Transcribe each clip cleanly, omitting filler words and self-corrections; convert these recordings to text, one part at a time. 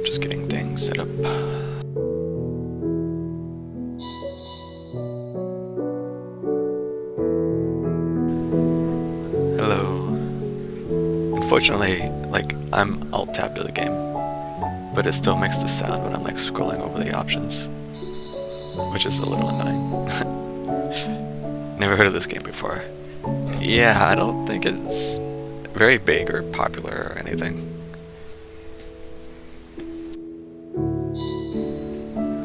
Just getting things set up. Hello. Unfortunately, like, I'm alt-tabbed to the game, but it still makes the sound when I'm like scrolling over the options, which is a little annoying. Never heard of this game before. Yeah, I don't think it's very big or popular or anything.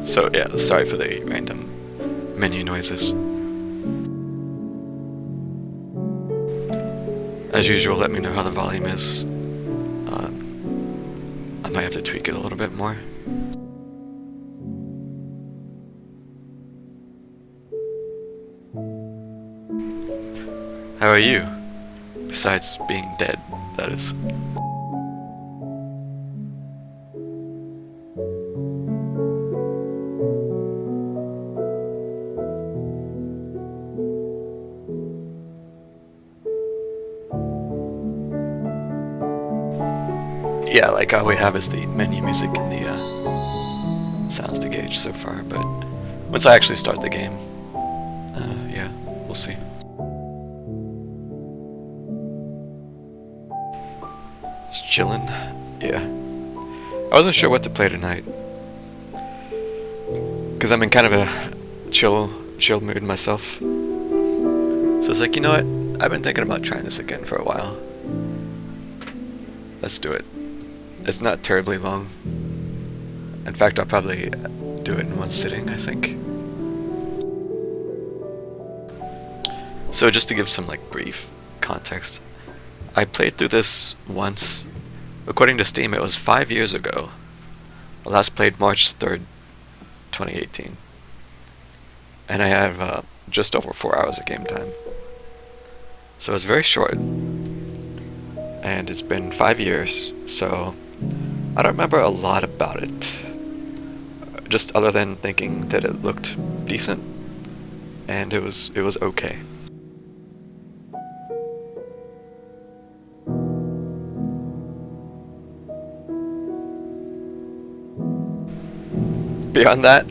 So yeah, sorry for the random menu noises. As usual, let me know how the volume is. I might have to tweak it a little bit more. How are you? Besides being dead, that is. Yeah, like all we have is the menu music and the sounds to gauge so far, but once I actually start the game, yeah, we'll see. Just chilling, yeah. I wasn't sure what to play tonight, because I'm in kind of a chill mood myself. So it's like, you know what, I've been thinking about trying this again for a while. Let's do it. It's not terribly long. In fact, I'll probably do it in one sitting, I think. So just to give some like brief context, I played through this once. According to Steam, it was 5 years ago. I last played March 3rd, 2018. And I have just over 4 hours of game time. So it's very short. And it's been 5 years, so I don't remember a lot about it, just other than thinking that it looked decent, and it was okay. Beyond that,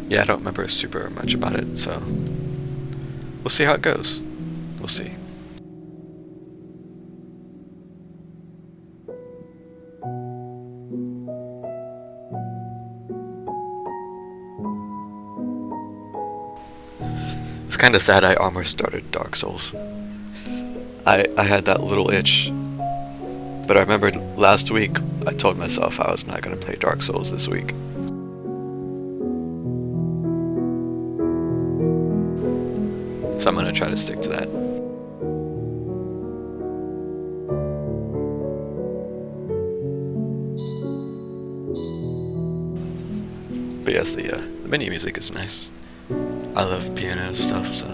yeah, I don't remember super much about it, so we'll see how it goes. We'll see. It's kind of sad I almost started Dark Souls. I had that little itch, but I remembered last week I told myself I was not going to play Dark Souls this week. So I'm going to try to stick to that. But yes, the menu music is nice. I love piano stuff, so.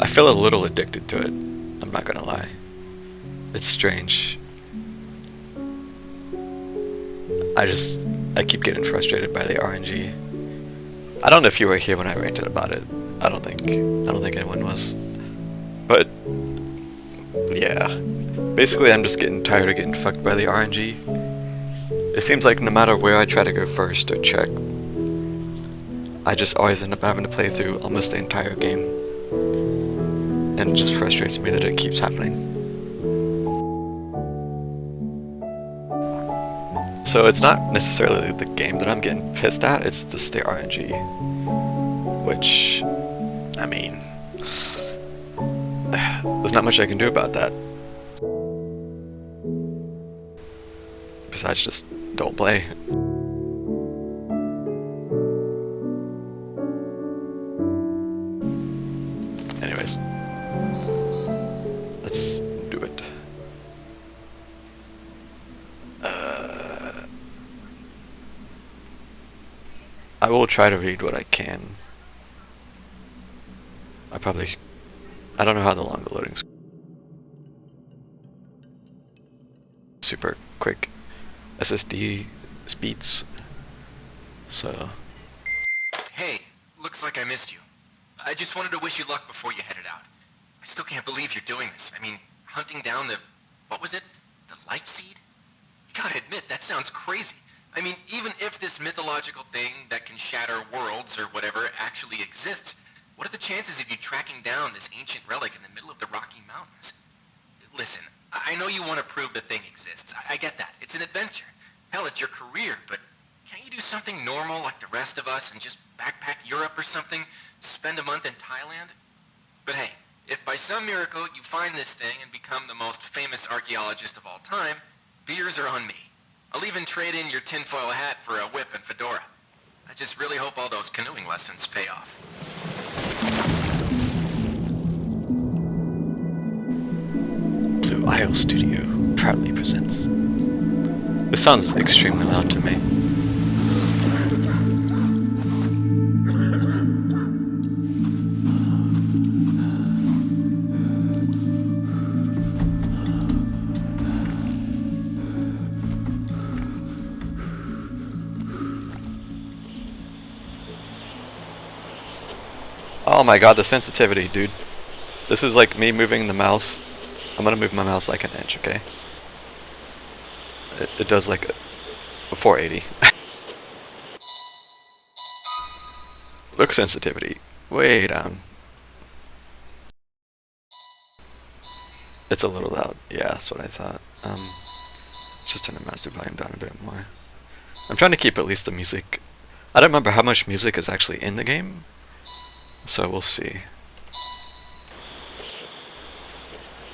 I feel a little addicted to it, I'm not gonna lie. It's strange. I keep getting frustrated by the RNG. I don't know if you were here when I ranted about it. I don't think anyone was. But yeah. Basically I'm just getting tired of getting fucked by the RNG. It seems like no matter where I try to go first or check, I just always end up having to play through almost the entire game. And it just frustrates me that it keeps happening. So it's not necessarily the game that I'm getting pissed at, it's just the RNG. Which, I mean, there's not much I can do about that. Besides just don't play. Anyways. Let's do it. I will try to read what I can I don't know how long the loading's super quick SSD speeds. So Hey, looks like I missed you. I just wanted to wish you luck before you headed out. I still can't believe you're doing this. I mean, hunting down the... what was it? The life seed? You gotta admit, that sounds crazy. I mean, even if this mythological thing that can shatter worlds or whatever actually exists, what are the chances of you tracking down this ancient relic in the middle of the Rocky Mountains? Listen, I know you want to prove the thing exists. I get that. It's an adventure. Hell, it's your career, but can't you do something normal like the rest of us and just backpack Europe or something? Spend a month in Thailand? But hey, if by some miracle you find this thing and become the most famous archaeologist of all time, beers are on me. I'll even trade in your tinfoil hat for a whip and fedora. I just really hope all those canoeing lessons pay off. Blue Isle Studio proudly presents. This sounds extremely loud to me. Oh my god, the sensitivity, dude. This is like me moving the mouse. I'm gonna move my mouse like an inch, okay? It does like a 480. Look sensitivity, way down. It's a little loud. Yeah, that's what I thought. Just turn the master volume down a bit more. I'm trying to keep at least the music. I don't remember how much music is actually in the game, so we'll see.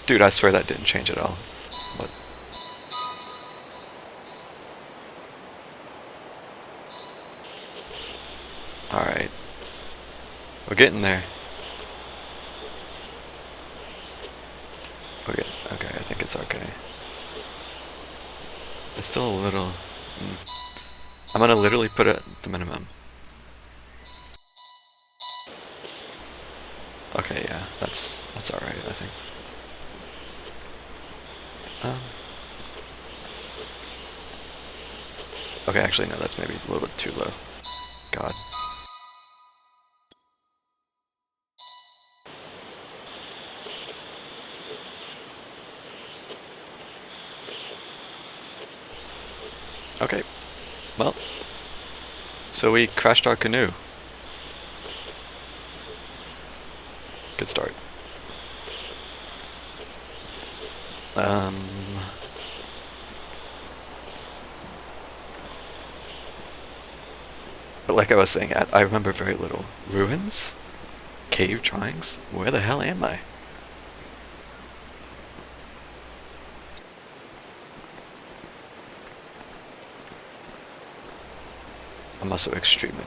Dude, I swear that didn't change at all. What? Alright. We're getting there. Okay, I think it's okay. It's still a little... I'm gonna literally put it at the minimum. Okay, yeah, that's alright, I think. Okay, actually, no, that's maybe a little bit too low. God. Okay, well, so we crashed our canoe. Good start. But like I was saying, I remember very little. Ruins? Cave drawings? Where the hell am I? I'm also extremely...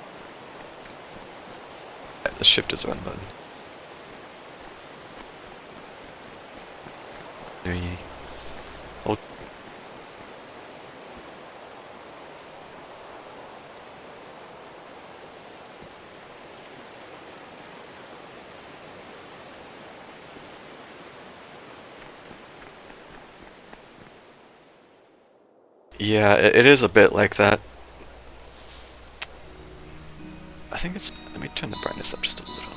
The shift is one button. Oh. Yeah, it is a bit like that. I think it's... Let me turn the brightness up just a little.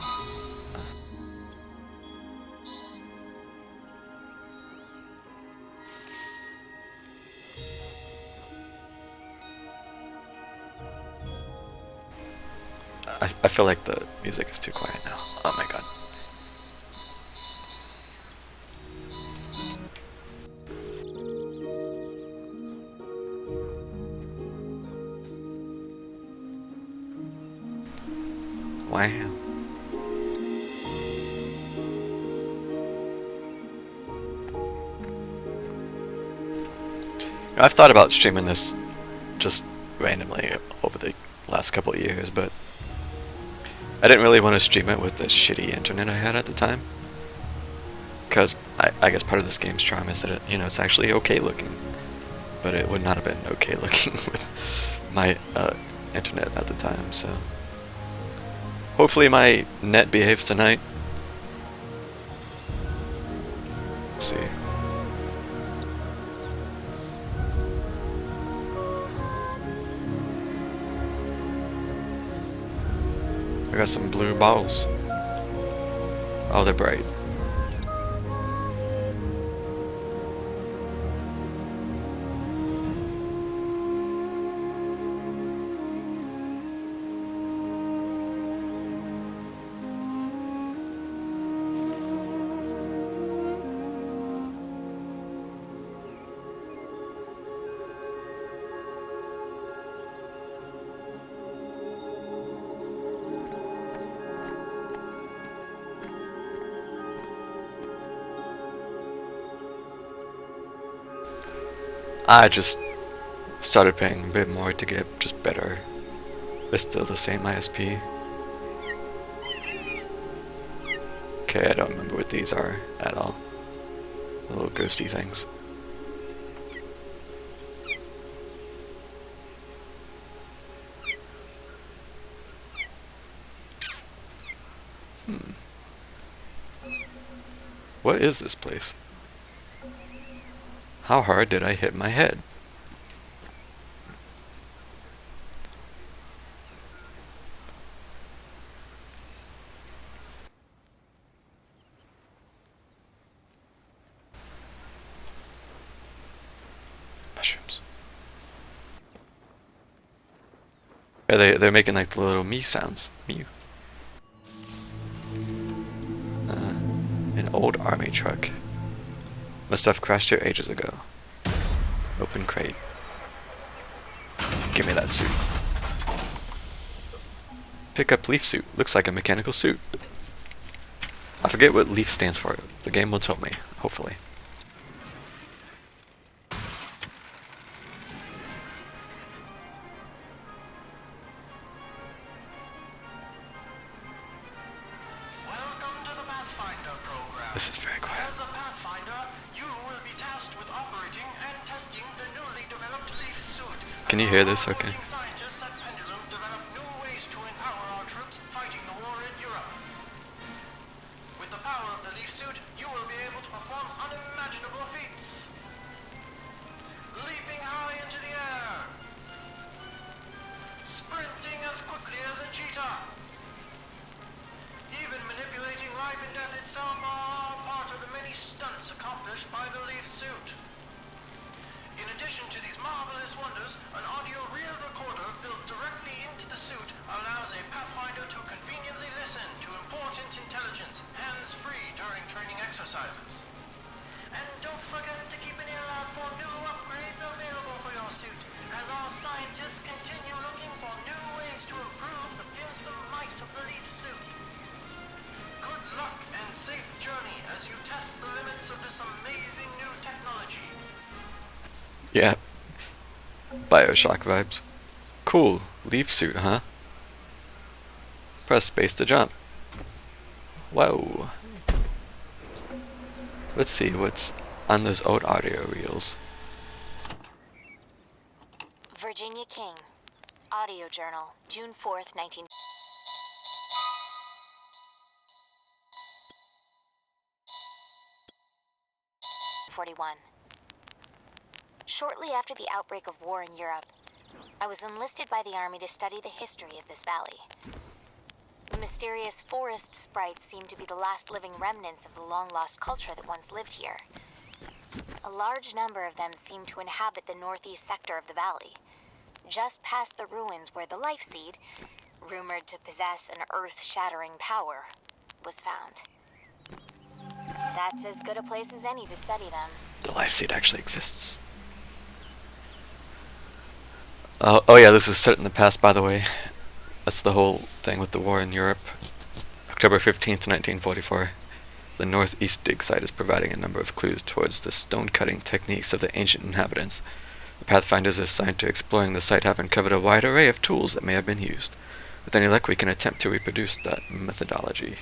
I feel like the music is too quiet now. Oh my god. Wow. I've thought about streaming this just randomly over the last couple of years, but I didn't really want to stream it with the shitty internet I had at the time. Because I guess part of this game's charm is that it, you know, it's actually okay looking. But it would not have been okay looking with my internet at the time, so... Hopefully my net behaves tonight. I got some blue balls. Oh, they're bright. I just started paying a bit more to get just better. It's still the same ISP. Okay, I don't remember what these are at all. The little ghosty things. What is this place? How hard did I hit my head? Mushrooms. Yeah, they're making like the little mew sounds. Mew. An old army truck. Must have crashed here ages ago. Open crate. Give me that suit. Pick up Leaf suit. Looks like a mechanical suit. I forget what Leaf stands for. The game will tell me, hopefully. Welcome to the Pathfinder program. This is very quiet. As a Pathfinder, you will be tasked with operating and testing the newly developed Leaf suit. Can you hear this okay? Scientists at Pendulum develop new ways to empower our troops fighting the war in Europe. With the power of the Leaf suit, you will be able to perform unimaginable feats. Leaping high into the air. Sprinting as quickly as a cheetah. Even manipulating life and death itself are part of the many stunts accomplished by the Leaf suit. In addition to these marvelous wonders, an audio reel recorder built directly into the suit allows a Pathfinder to conveniently listen to important intelligence, hands-free during training exercises. And don't forget to keep an ear out for new upgrades available for your suit, as our scientists continue looking for new ways to improve the fearsome might of the Leaf suit. Good luck and safe journey as you test the limits of this amazing new technology. Yeah. Bioshock vibes. Cool. Leaf suit, huh? Press space to jump. Whoa. Let's see what's on those old audio reels. Virginia King. Audio Journal, June 4th, 1941. Shortly after the outbreak of war in Europe, I was enlisted by the Army to study the history of this valley. The mysterious forest sprites seem to be the last living remnants of the long-lost culture that once lived here. A large number of them seem to inhabit the northeast sector of the valley, just past the ruins where the Life Seed, rumored to possess an earth-shattering power, was found. That's as good a place as any to study them. The Life Seed actually exists. Oh yeah, this is set in the past, by the way. That's the whole thing with the war in Europe. October 15th, 1944. The northeast dig site is providing a number of clues towards the stone-cutting techniques of the ancient inhabitants. The Pathfinders assigned to exploring the site have uncovered a wide array of tools that may have been used. With any luck, we can attempt to reproduce that methodology.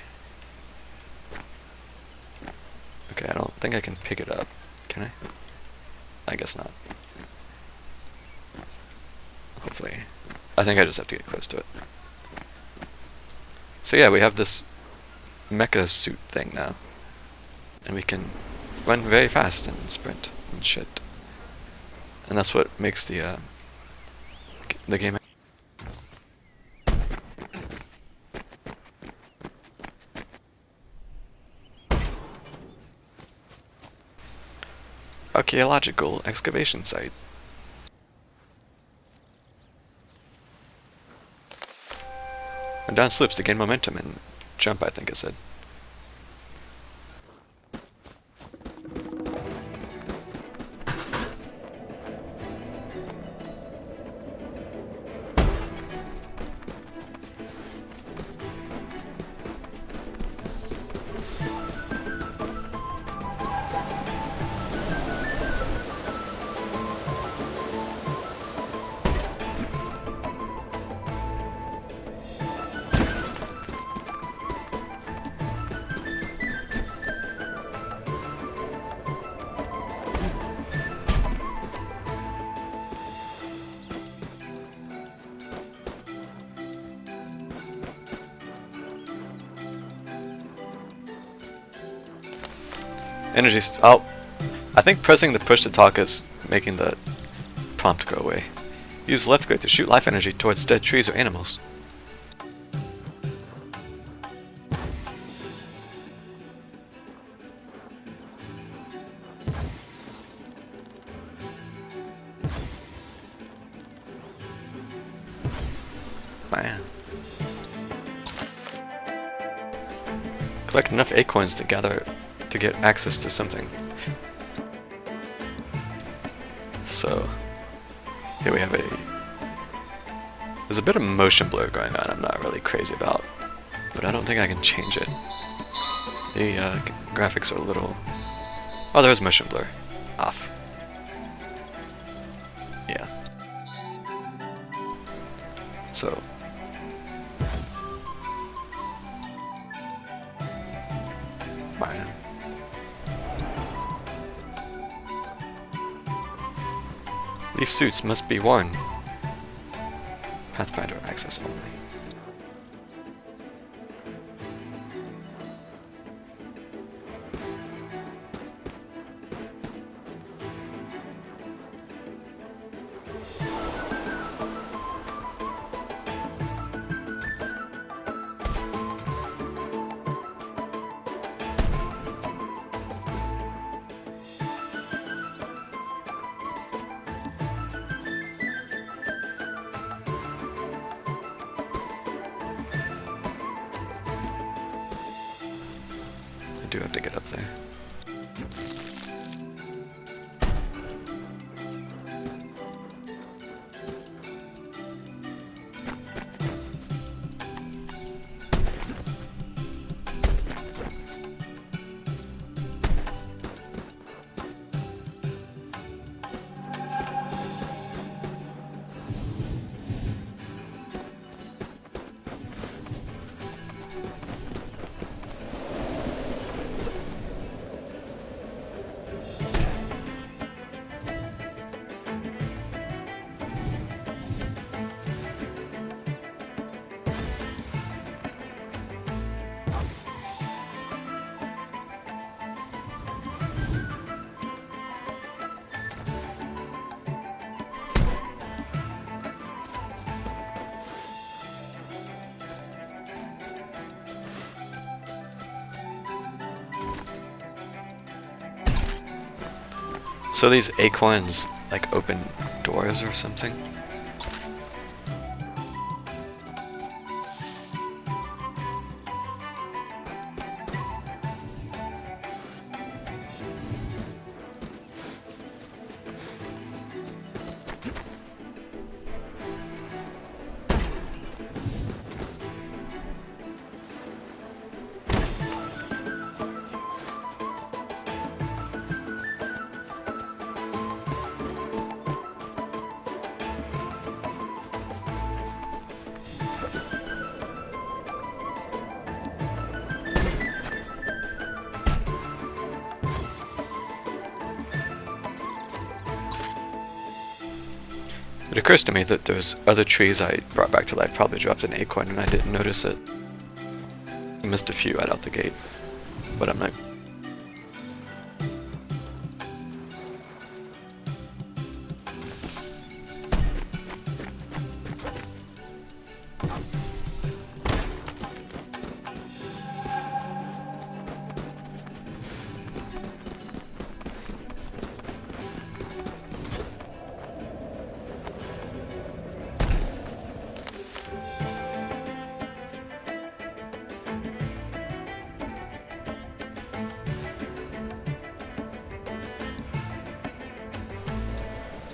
Okay, I don't think I can pick it up. Can I? I guess not. Hopefully. I think I just have to get close to it. So yeah, we have this mecha suit thing now. And we can run very fast and sprint and shit. And that's what makes the game. archaeological excavation site. And down slips to gain momentum and jump, I think it said. Energy. Oh, I think pressing the push to talk is making the prompt go away. Use left click to shoot life energy towards dead trees or animals. Man. Collect enough acorns to get access to something. So here we have there's a bit of motion blur going on I'm not really crazy about, but I don't think I can change it. The graphics are a little... Oh, there's motion blur. Off. Yeah. So man. Leaf suits must be worn. Pathfinder access only. I do have to get up there. So these acorns like open doors or something? It occurs to me that those other trees I brought back to life probably dropped an acorn and I didn't notice it. I missed a few right out the gate, but I'm not...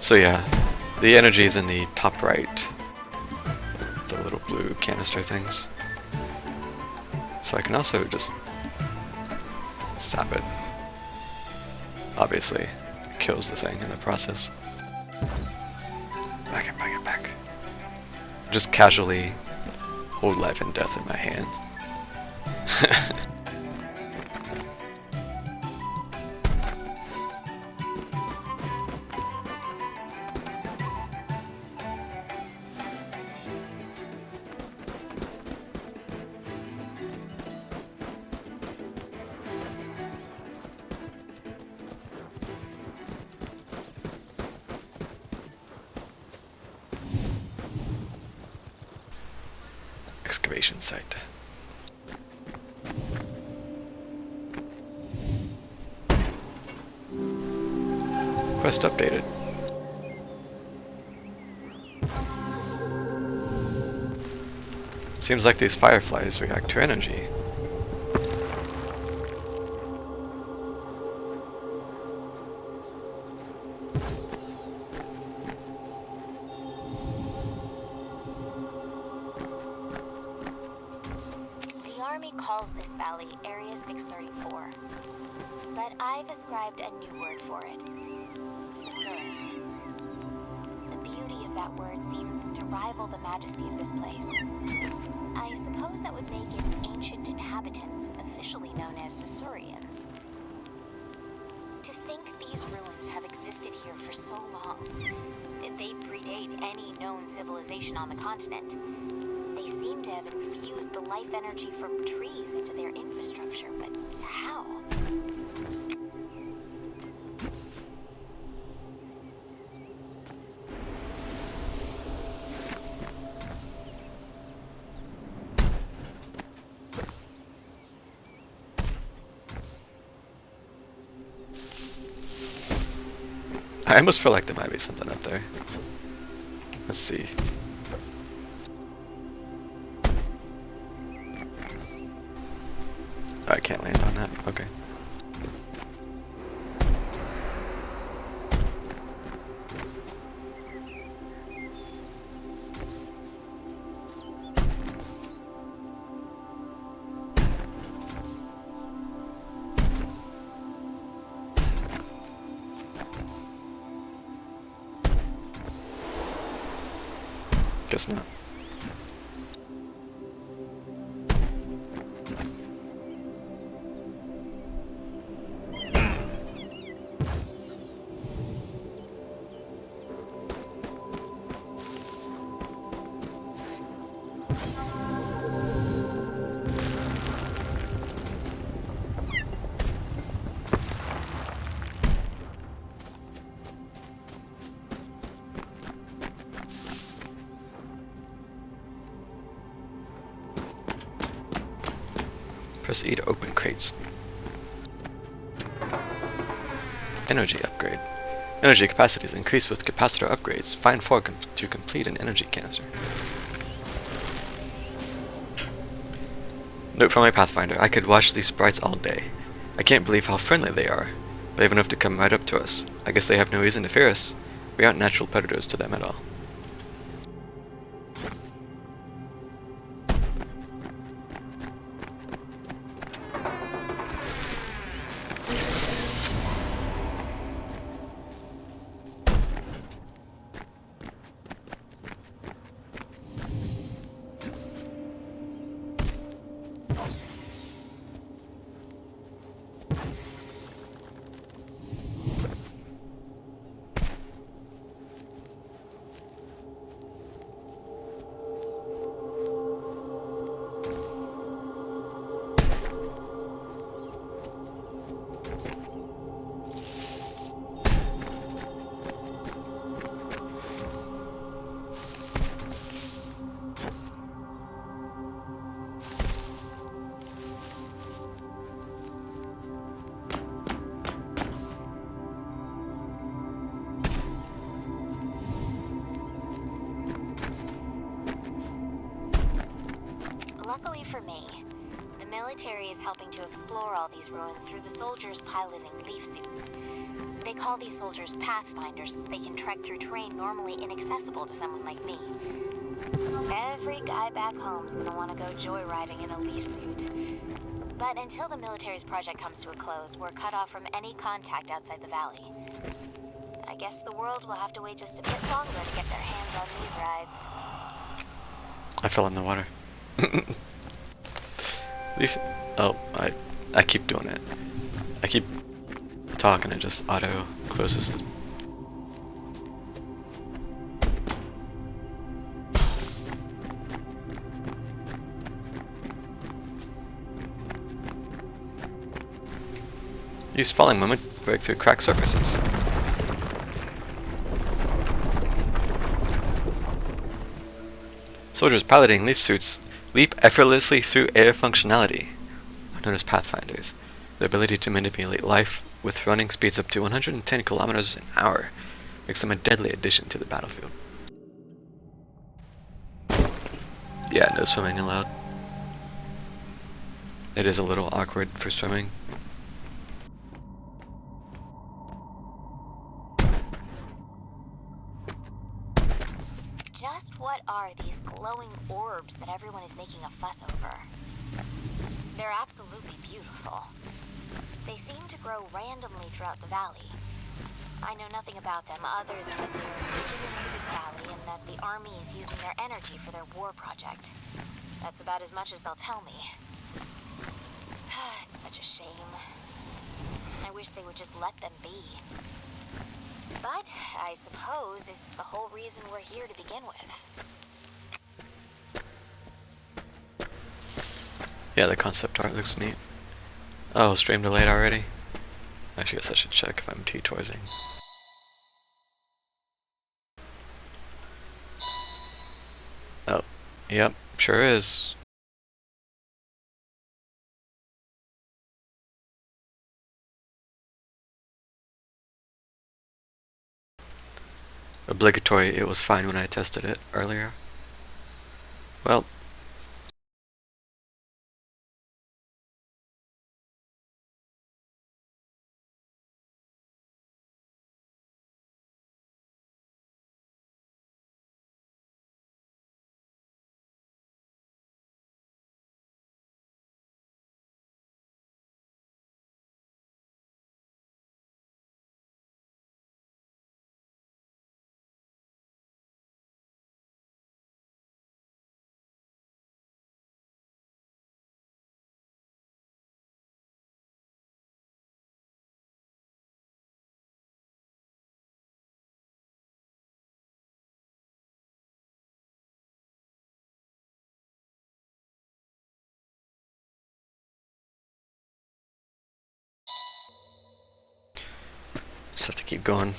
So yeah, the energy is in the top right. The little blue canister things. So I can also just sap it. Obviously, it kills the thing in the process. Back. Just casually hold life and death in my hands. Excavation site. Quest updated. Seems like these fireflies react to energy. The Army calls this valley Area 634, but I've ascribed a new word for it. Susurrus. The beauty of that word seems to rival the majesty of this place. I suppose that would make its ancient inhabitants officially known as Susurians. To think these ruins have existed here for so long, that they predate any known civilization on the continent. They seem to have infused the life energy from trees into their infrastructure, but how? I almost feel like there might be something up there. Let's see. Oh, I can't land on that. Okay. Guess not. Press E to open crates. Energy upgrade. Energy capacity is increased with capacitor upgrades. Find 4 to complete an energy canister. Note from my Pathfinder, I could watch these sprites all day. I can't believe how friendly they are. Brave enough to come right up to us. I guess they have no reason to fear us. We aren't natural predators to them at all. Luckily for me, the military is helping to explore all these ruins through the soldiers piloting leaf suits. They call these soldiers pathfinders since they can trek through terrain normally inaccessible to someone like me. Every guy back home's gonna want to go joyriding in a leaf suit. But until the military's project comes to a close, we're cut off from any contact outside the valley. I guess the world will have to wait just a bit longer to get their hands on these rides. I fell in the water. Leaf. Oh, I keep doing it. I keep talking, it just auto closes the... Use falling moment to break through cracked surfaces. Soldiers piloting leaf suits leap effortlessly through air functionality, known as pathfinders. The ability to manipulate life with running speeds up to 110 kilometers an hour makes them a deadly addition to the battlefield. Yeah, no swimming allowed. It is a little awkward for swimming. Just what are these glowing orbs that everyone is making a fuss over? They're absolutely beautiful. They seem to grow randomly throughout the valley. I know nothing about them other than that they're indigenous to this valley and that the army is using their energy for their war project. That's about as much as they'll tell me. It's such a shame. I wish they would just let them be. But I suppose it's the whole reason we're here to begin with. Yeah, the concept art looks neat. Oh, stream delayed already? I guess I should check if I'm T-toysing. Oh, yep, sure is. Obligatory, it was fine when I tested it earlier. Well, just have to keep going.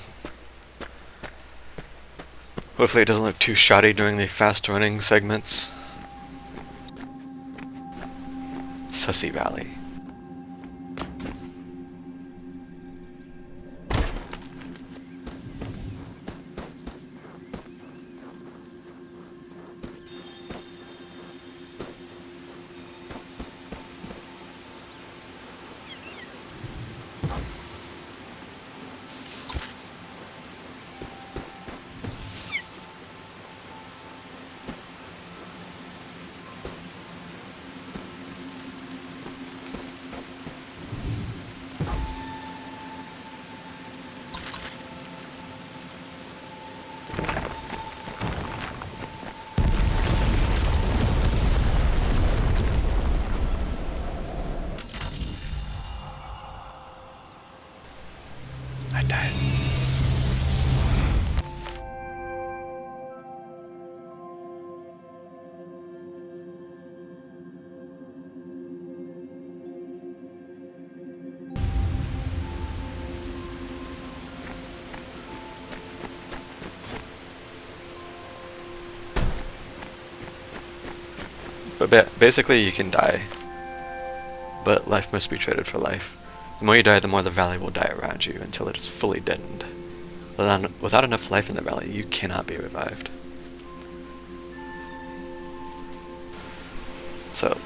Hopefully it doesn't look too shoddy during the fast running segments. Sussy Valley. I died. But basically you can die, but life must be traded for life. The more you die, the more the valley will die around you until it is fully deadened. Without enough life in the valley, you cannot be revived. So,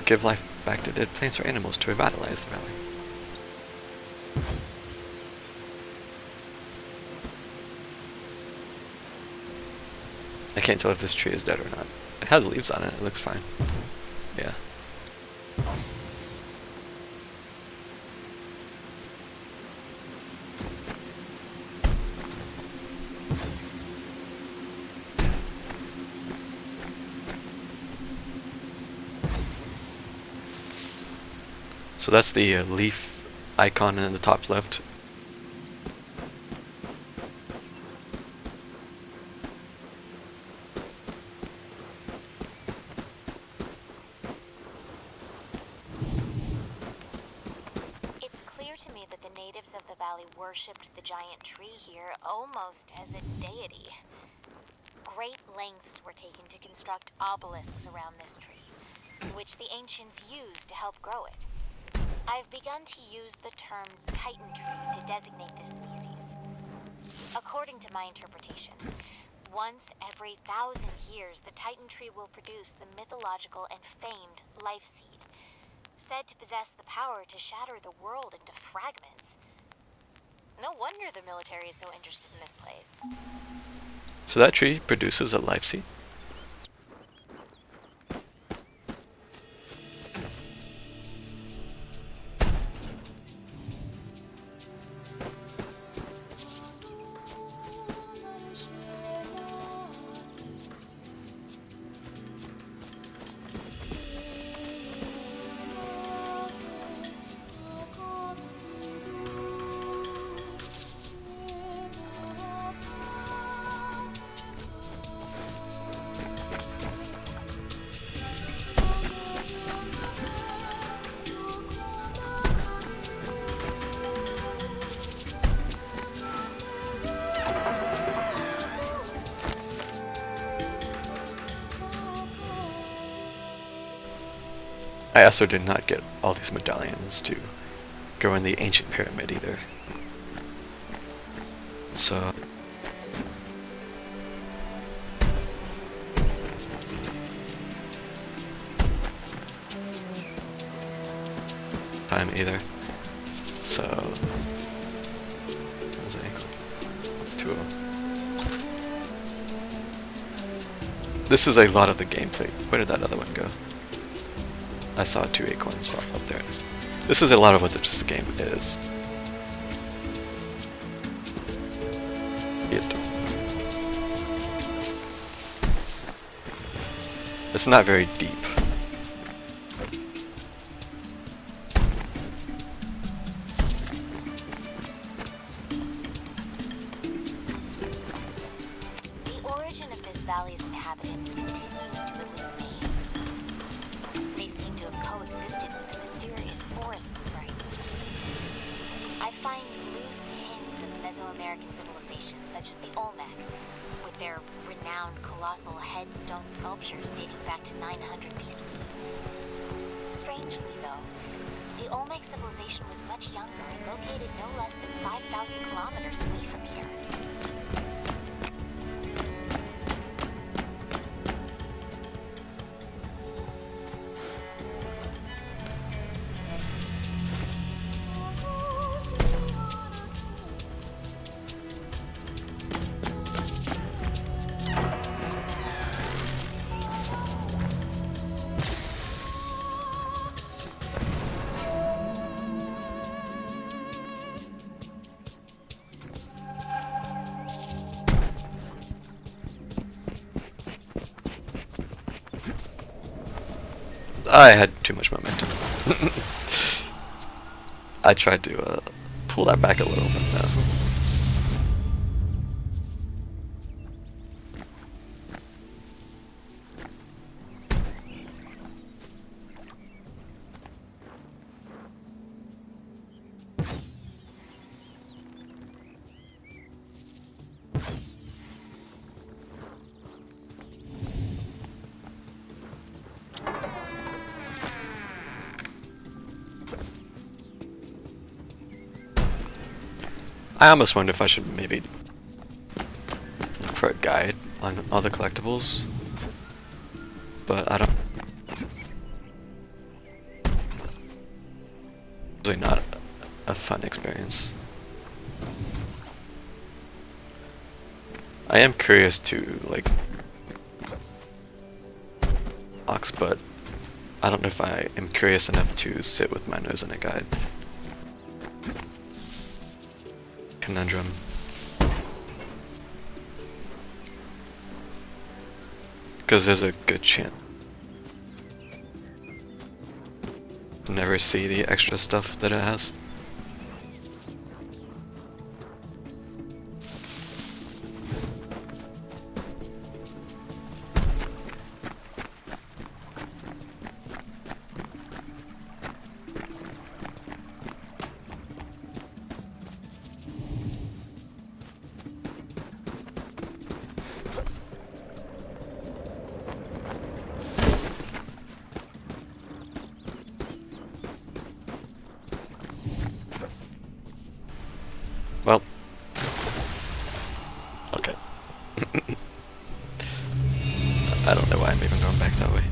give life back to dead plants or animals to revitalize the valley. can't tell if this tree is dead or not. It has leaves on it. It looks fine. Yeah. So that's the leaf icon in the top left. It's clear to me that the natives of the valley worshipped the giant tree here almost as a deity. Great lengths were taken to construct obelisks around this tree, which the ancients used to help grow it. I've begun to use the term Titan tree to designate this species. According to my interpretation, once every 1,000 years, the Titan tree will produce the mythological and famed life seed, said to possess the power to shatter the world into fragments. No wonder the military is so interested in this place. So that tree produces a life seed. I also did not get all these medallions to go in the ancient pyramid either. So time either. So what was the angle? 2 of them. This is a lot of the gameplay. Where did that other one go? I saw 2 acorns fall up there. It is. This is a lot of what just the game is. It's not very deep. The origin of this valley's inhabitants continues to elude me. They seem to have coexisted with the mysterious forest sprites. I find loose hints of Mesoamerican civilizations such as the Olmec, with their renowned colossal headstone sculptures dating back to 900 BC. Strangely, though, the Olmec civilization was much younger and located no less than 5,000 kilometers away from here. I had too much momentum. I tried to pull that back a little, but no. I almost wonder if I should maybe look for a guide on all the collectibles, but I don't. Really not a fun experience. I am curious to like unlocks, but I don't know if I am curious enough to sit with my nose in a guide. Conundrum. Because there's a good chance to never see the extra stuff that it has. Well, okay. I don't know why I'm even going back that way.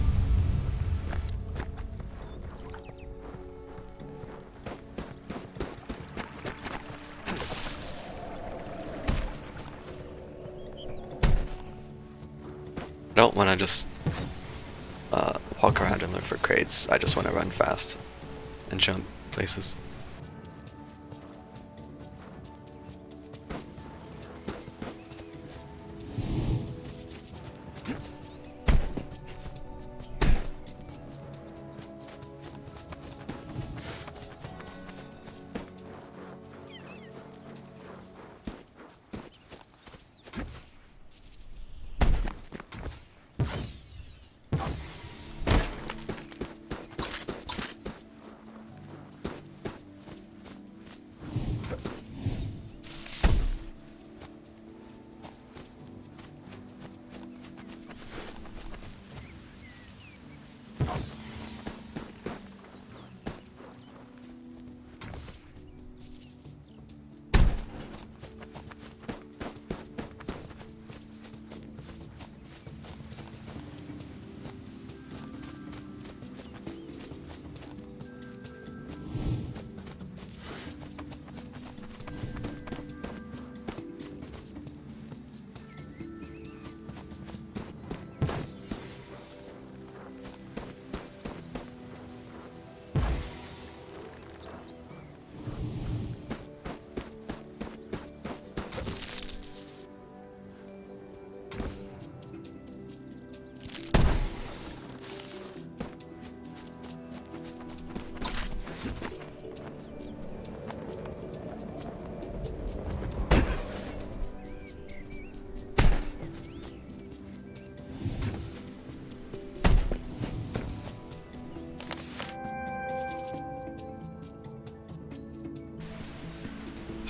I don't want to just walk around and look for crates. I just want to run fast and jump places.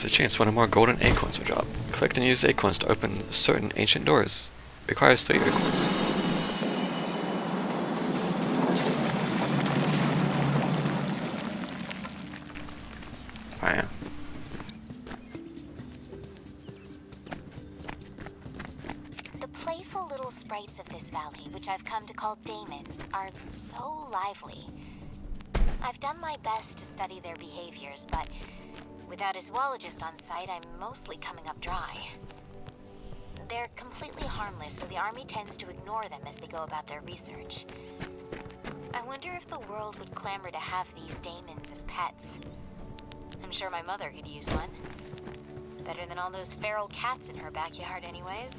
There's a chance one or more golden acorns will drop. Collect and use acorns to open certain ancient doors. Requires 3 acorns. Wow. The playful little sprites of this valley, which I've come to call daemons, are so lively. I've done my best to study their behaviors, but without a zoologist on site, I'm mostly coming up dry. They're completely harmless, so the army tends to ignore them as they go about their research. I wonder if the world would clamor to have these daemons as pets. I'm sure my mother could use one. Better than all those feral cats in her backyard anyways.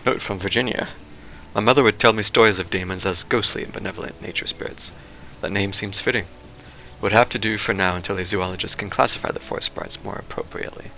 Note from Virginia. My mother would tell me stories of daemons as ghostly and benevolent nature spirits. That name seems fitting. Would have to do for now until a zoologist can classify the forest sprites more appropriately.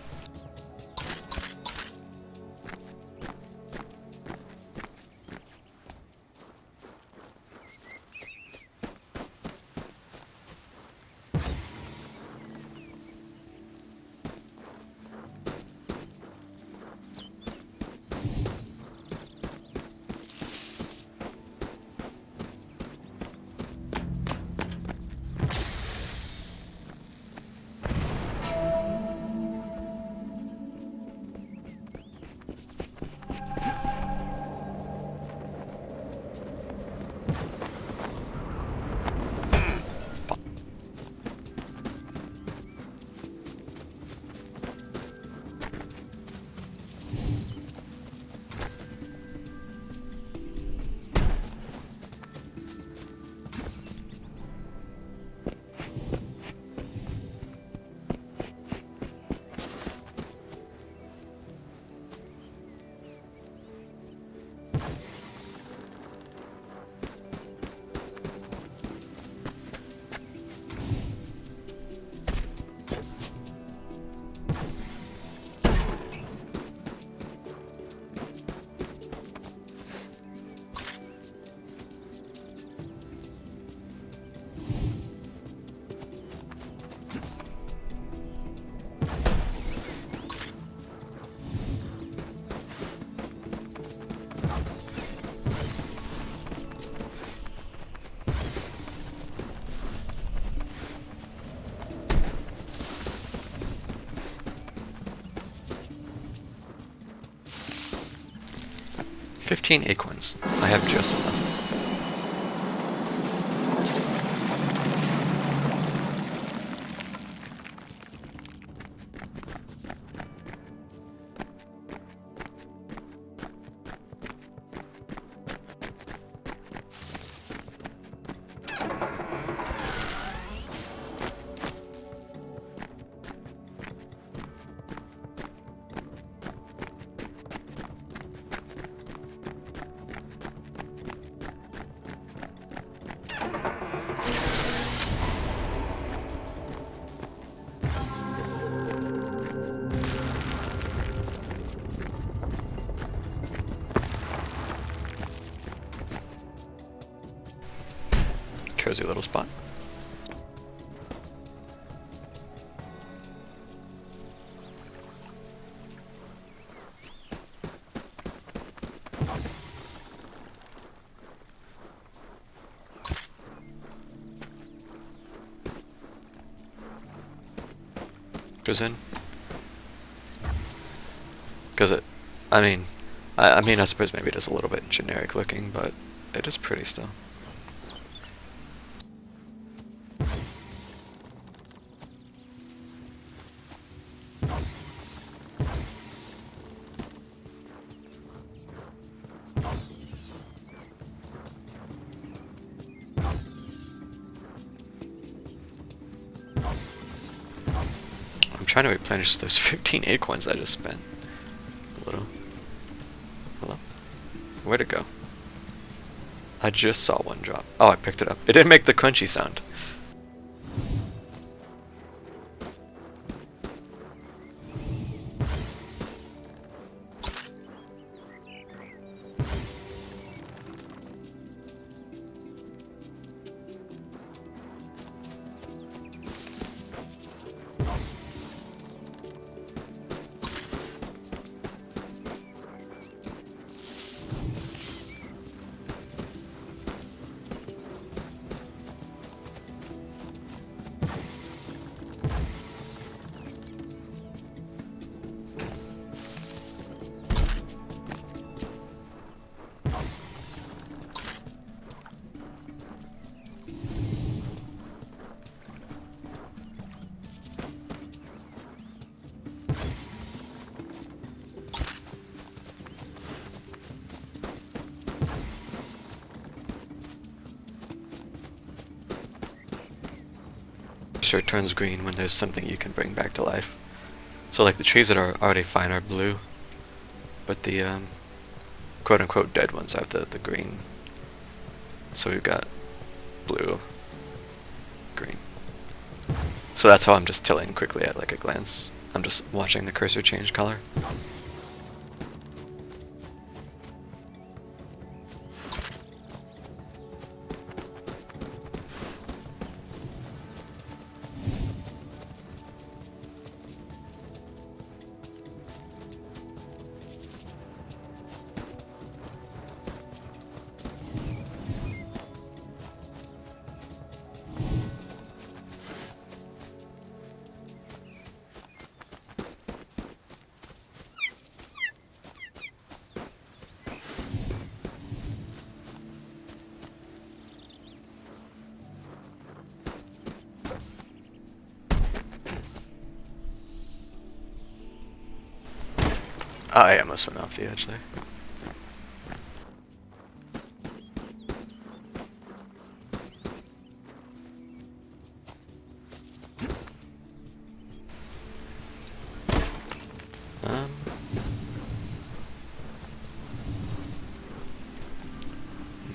15 acorns. I have just enough. Cozy little spot. Goes in. Cause it, I mean, I suppose maybe it is a little bit generic looking, but it is pretty still. Trying to replenish those 15 acorns I just spent. A little. Hello? Where'd it go? I just saw one drop. Oh, I picked it up. It didn't make the crunchy sound. Sure, it turns green when there's something you can bring back to life. So like the trees that are already fine are blue, but the quote-unquote dead ones have the green. So we've got blue, green. So that's how I'm just tilling quickly at like a glance. I'm just watching the cursor change color. I almost went off the edge there.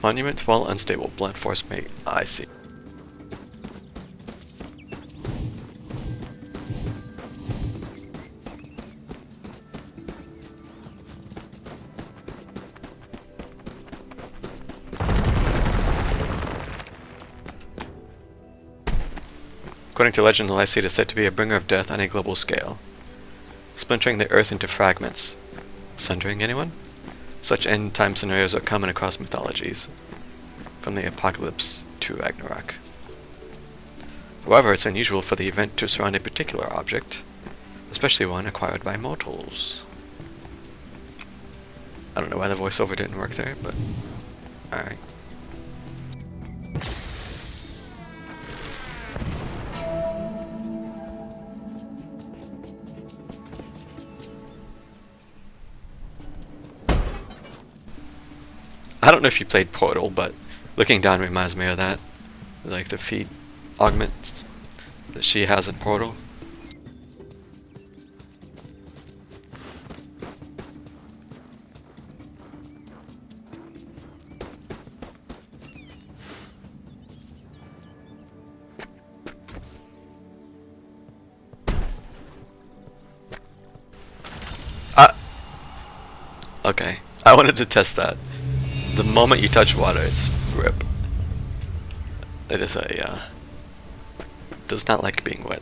Monument while unstable. Blunt force mate. I see. According to legend, the Lycite is said to be a bringer of death on a global scale, splintering the earth into fragments. Sundering anyone? Such end-time scenarios are common across mythologies, from the apocalypse to Ragnarok. However, it's unusual for the event to surround a particular object, especially one acquired by mortals. I don't know why the voiceover didn't work there, but alright. I don't know if you played Portal, but looking down reminds me of that. Like the feet augments that she has in Portal. Okay, I wanted to test that. The moment you touch water, it's rip. It is does not like being wet.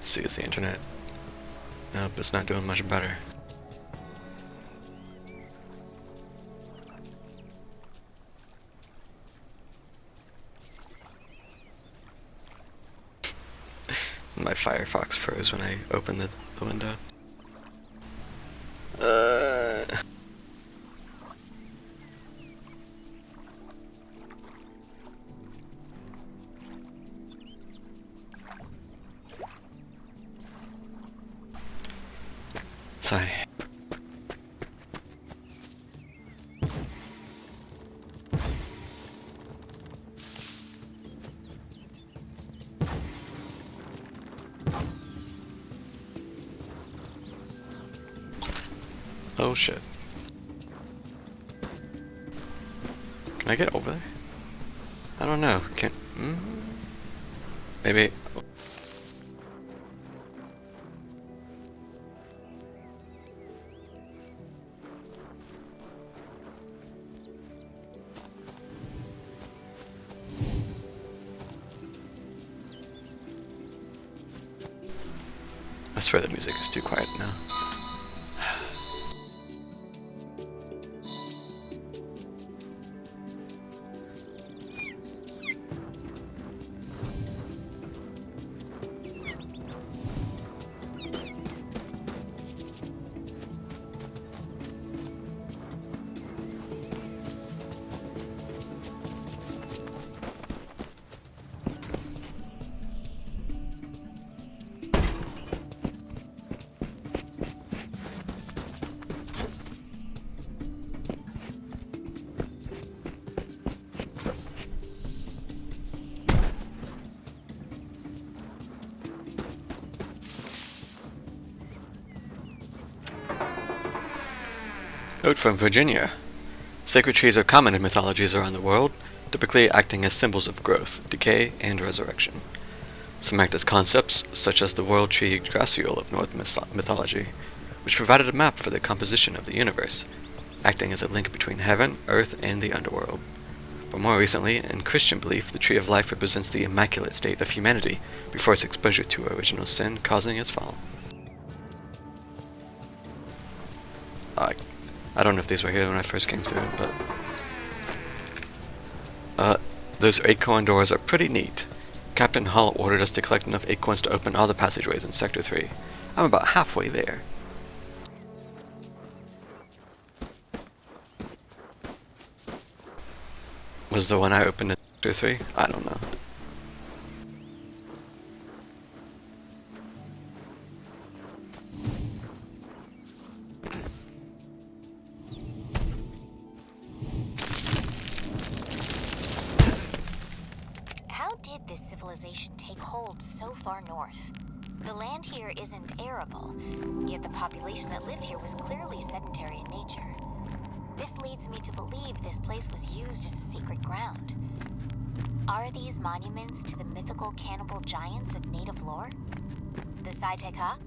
See, is the internet? Nope, it's not doing much better. My Firefox froze when I opened the window. Sorry. Oh shit. Can I get over there? I don't know. Can maybe. I swear the music is too quiet now. Note from Virginia. Sacred trees are common in mythologies around the world, typically acting as symbols of growth, decay, and resurrection. Some act as concepts, such as the world tree Yggdrasil of Norse mythology, which provided a map for the composition of the universe, acting as a link between heaven, earth, and the underworld. But more recently, in Christian belief, the Tree of Life represents the immaculate state of humanity before its exposure to original sin, causing its fall. I don't know if these were here when I first came through, but those acorn doors are pretty neat. Captain Hull ordered us to collect enough acorns to open all the passageways in Sector 3. I'm about halfway there. Was the one I opened in Sector 3? I don't know. So far north. The land here isn't arable, yet the population that lived here was clearly sedentary in nature. This leads me to believe this place was used as a secret ground. Are these monuments to the mythical cannibal giants of native lore? The Saiteka?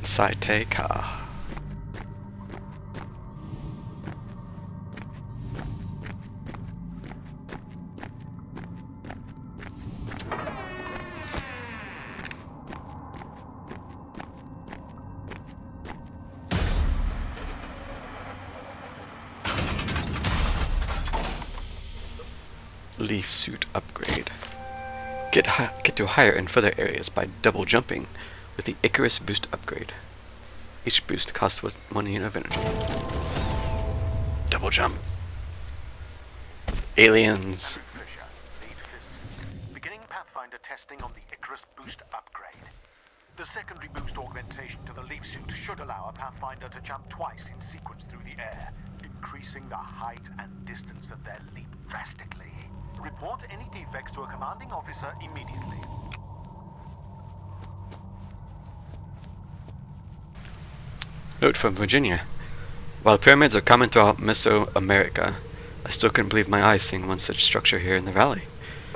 Saiteka. Leaf suit upgrade. Get to higher and further areas by double jumping with the Icarus boost upgrade. Each boost costs 1 unit of energy. Double jump. Aliens. Fisher, lead physicist. Beginning Pathfinder testing on the Icarus boost upgrade. The secondary boost augmentation to the leaf suit should allow a Pathfinder to jump twice in sequence through the air, increasing the height and distance of their leap drastically. Report any defects to a commanding officer immediately. Note from Virginia. While pyramids are common throughout Mesoamerica, I still couldn't believe my eyes seeing one such structure here in the valley.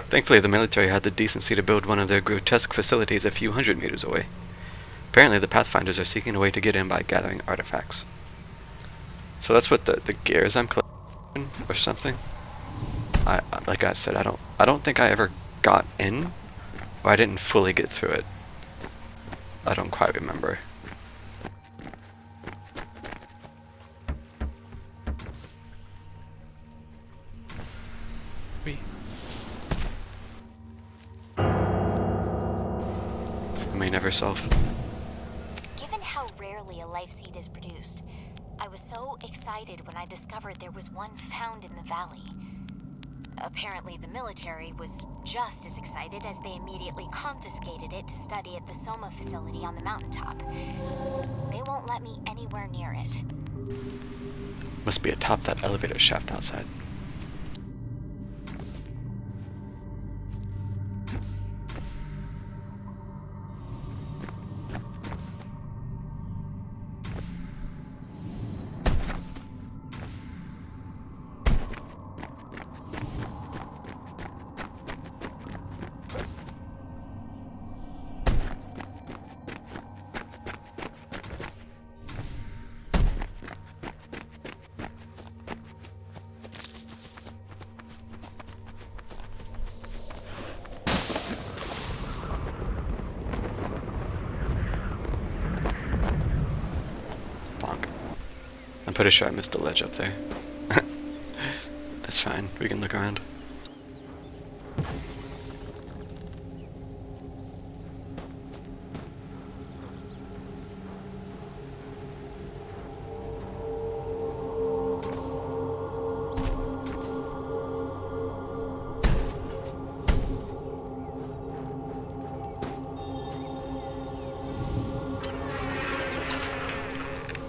Thankfully, the military had the decency to build one of their grotesque facilities a few hundred meters away. Apparently, the Pathfinders are seeking a way to get in by gathering artifacts. So that's what the gears I'm collecting, or something. Like I said, I don't think I ever got in, or I didn't fully get through it. I don't quite remember. May never solve. Given how rarely a life seed is produced, I was so excited when I discovered there was one found in the valley. Apparently the military was just as excited as they immediately confiscated it to study at the Soma facility on the mountaintop. They won't let me anywhere near it. Must be atop that elevator shaft outside. I'm pretty sure I missed a ledge up there. That's fine, we can look around.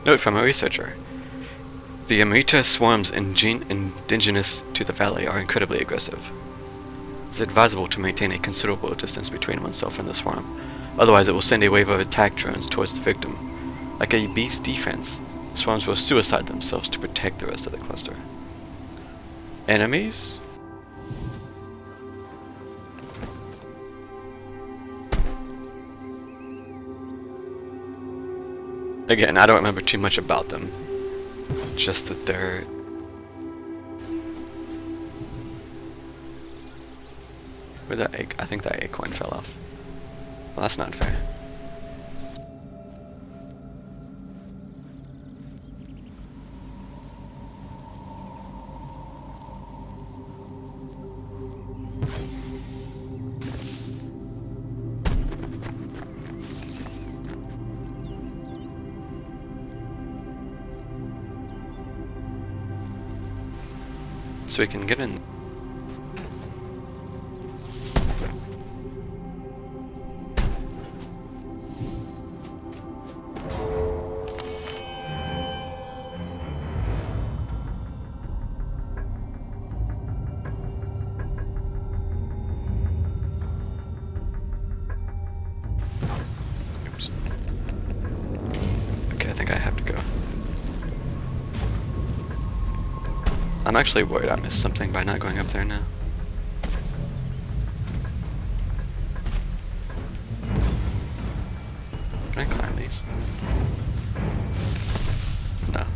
Note from a researcher. The Amrita swarms indigenous to the valley are incredibly aggressive. It's advisable to maintain a considerable distance between oneself and the swarm, otherwise it will send a wave of attack drones towards the victim. Like a beast defense, the swarms will suicide themselves to protect the rest of the cluster. Enemies? Again, I don't remember too much about them. Just that they're... Where'd that egg? I think that acorn fell off. Well, that's not fair. So we can get in. Oops. Okay, I think I have to go. I'm actually worried I missed something by not going up there now. Can I climb these? No.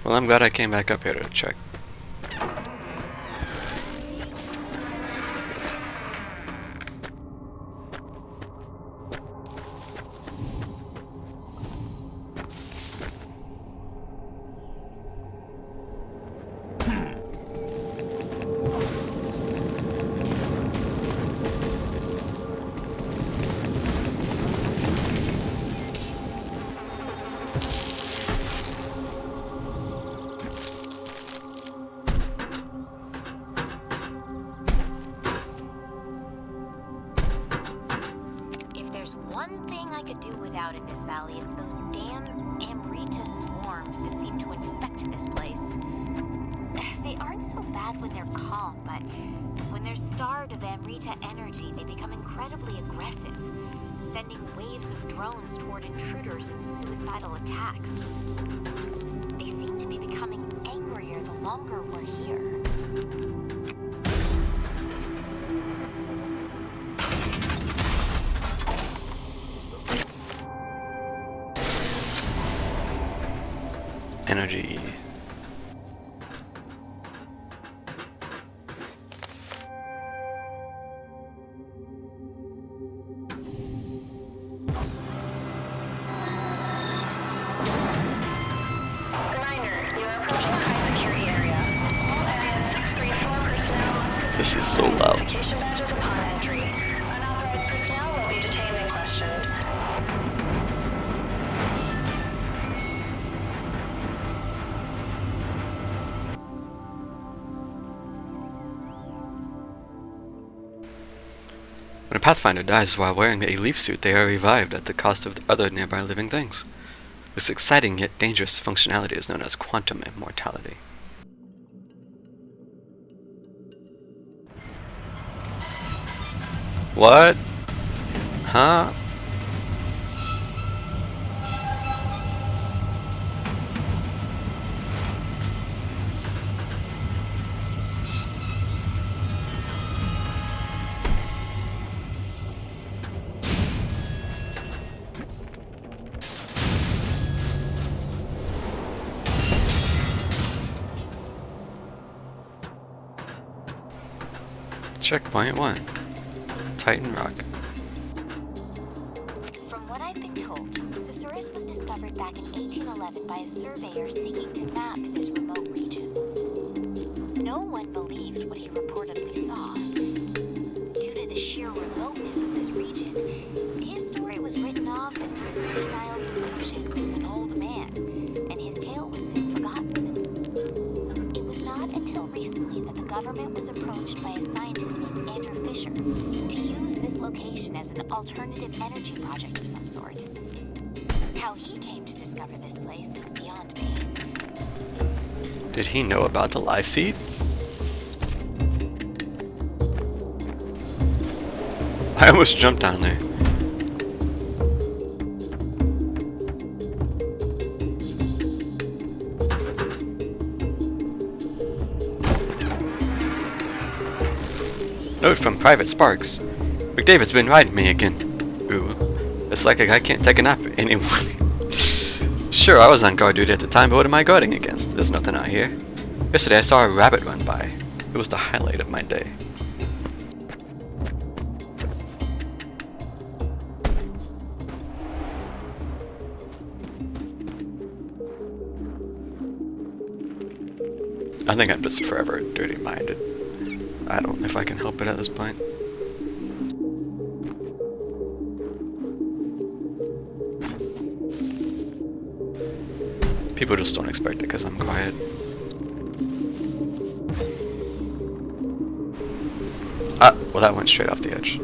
Well, I'm glad I came back up here to check. If there's one thing I could do without in this valley, it's those damn Amrita swarms that seem to infect this place. They aren't so bad when they're calm, but when they're starved of Amrita energy, they become incredibly aggressive, sending waves of drones toward intruders in suicidal attacks. They seem to be becoming angrier the longer we're here. Energy. This is so loud. When a Pathfinder dies while wearing a leaf suit, they are revived at the cost of other nearby living things. This exciting yet dangerous functionality is known as quantum immortality. What? Huh? Checkpoint 1. Titan Rock. From what I've been told, Cicerus was discovered back in 1811 by a surveyor seeking to map this remote region. No one believed what he reportedly saw. Due to the sheer remoteness of this region, his story was written off as the senile delusions of an old man, and his tale was soon forgotten. It was not until recently that the government was approached by a scientist named Andrew Fisher to use this location as an alternative energy project of some sort. How he came to discover this place is beyond me. Did he know about the life seed? I almost jumped down there. Note from Private Sparks. McDavid's been riding me again. Ooh. It's like a guy can't take a nap anymore. Sure, I was on guard duty at the time, but what am I guarding against? There's nothing out here. Yesterday I saw a rabbit run by. It was the highlight of my day. I think I'm just forever dirty-minded. I don't know if I can help it at this point. People just don't expect it because I'm quiet. Ah, well that went straight off the edge.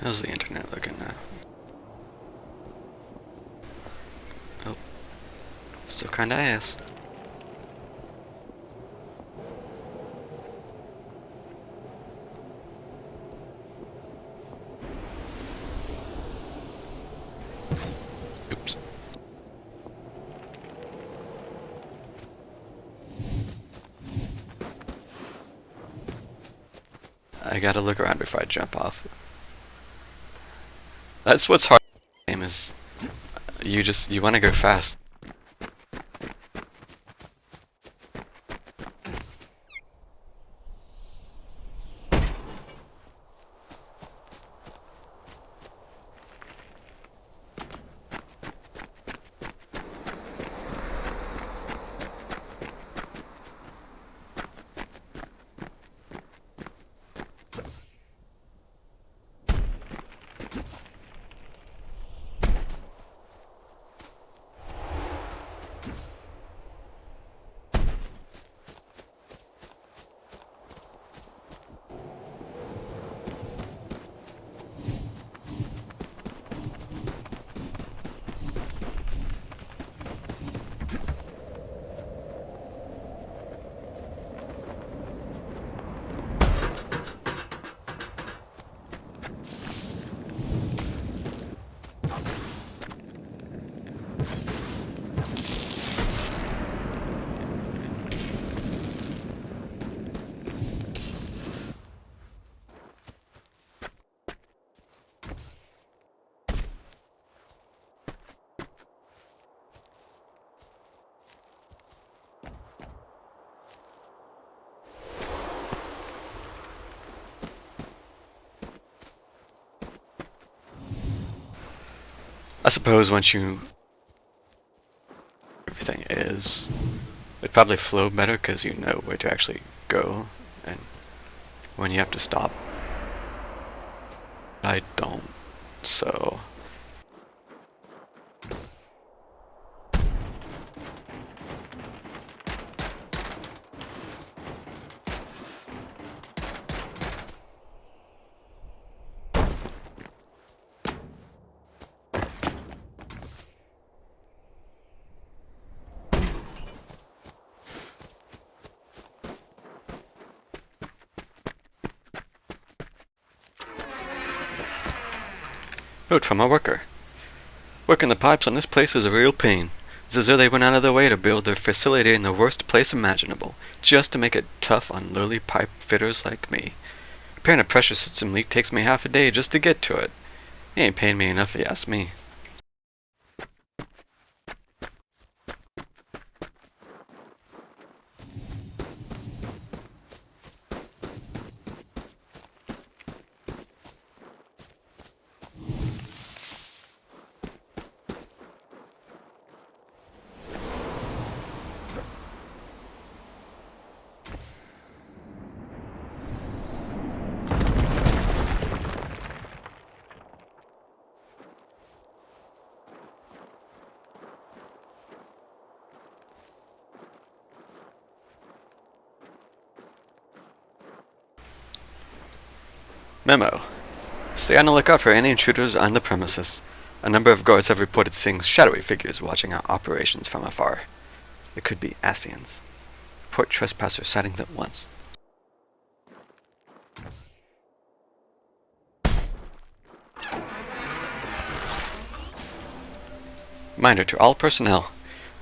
How's the internet looking now? Oh, still kinda ass. Oops. I gotta look around before I jump off. That's what's hard in the game is you wanna go fast. I suppose once you everything is, it'd probably flow better because you know where to actually go and when you have to stop. I don't, so. Note from a worker. Working the pipes on this place is a real pain. It's as though they went out of their way to build their facility in the worst place imaginable, just to make it tough on lowly pipe fitters like me. Repairing a pressure system leak takes me half a day just to get to it. He ain't paying me enough if you ask me. Memo. Stay on the lookout for any intruders on the premises. A number of guards have reported seeing shadowy figures watching our operations from afar. It could be Ascians. Report trespasser sightings at once. Reminder to all personnel.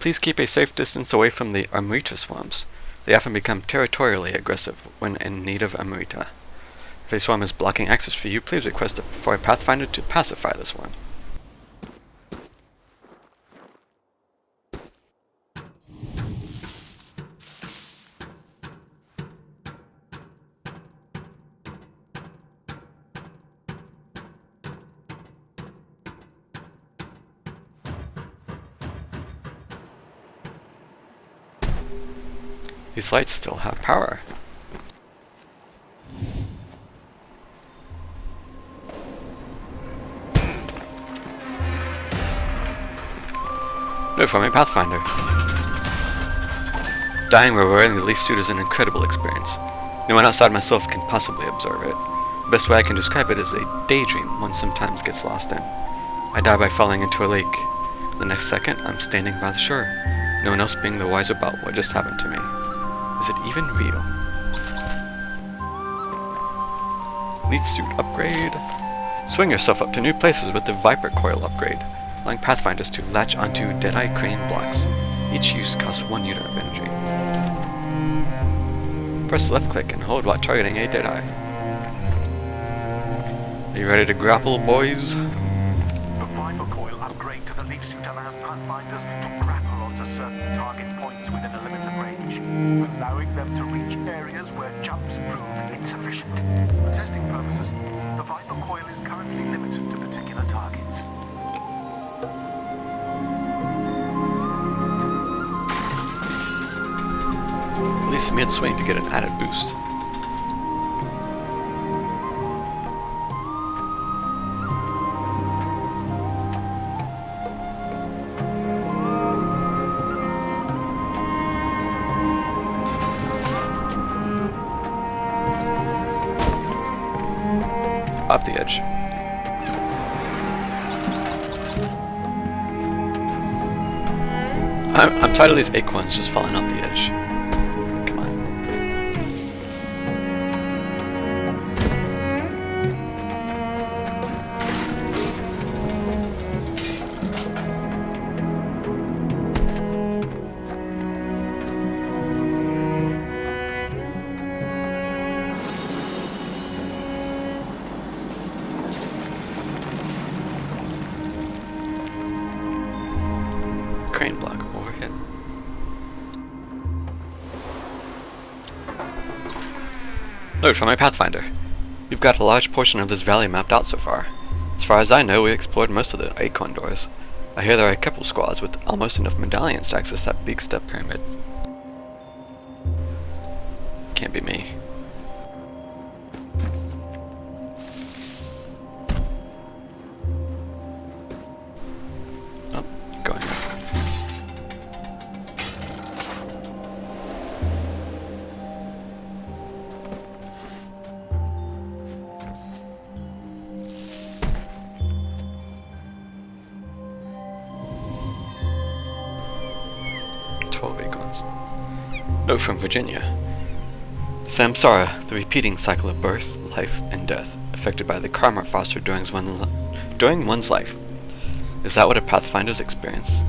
Please keep a safe distance away from the Amrita swarms. They often become territorially aggressive when in need of Amrita. If a swarm is blocking access for you, please request for a Pathfinder to pacify the swarm. These lights still have power. No, from a Pathfinder. Dying while wearing the leaf suit is an incredible experience. No one outside myself can possibly observe it. The best way I can describe it is a daydream one sometimes gets lost in. I die by falling into a lake. The next second, I'm standing by the shore, no one else being the wiser about what just happened to me. Is it even real? Leaf suit upgrade. Swing yourself up to new places with the Viper Coil upgrade, allowing Pathfinders to latch onto Deadeye Crane blocks. Each use costs 1 unit of energy. Press left click and hold while targeting a Deadeye. Are you ready to grapple, boys? The Viper Coil upgrade to the Leaf Suit allows Pathfinders to grapple onto certain target points within a limited range, allowing them to reach areas where jumps prove insufficient. For testing purposes, the Viper Coil is currently limited to particular targets. Release mid-swing to get an added boost. Off the edge. I'm tired of these acorns just falling off the edge. Come on. Crane block overhead. Note from my Pathfinder. We've got a large portion of this valley mapped out so far. As far as I know, we explored most of the acorn doors. I hear there are a couple squads with almost enough medallions to access that big step pyramid. Can't be me. Oh, going up. Acorns. Note from Virginia. Samsara, the repeating cycle of birth, life, and death, affected by the karma fostered during one's life. Is that what Pathfinders experience?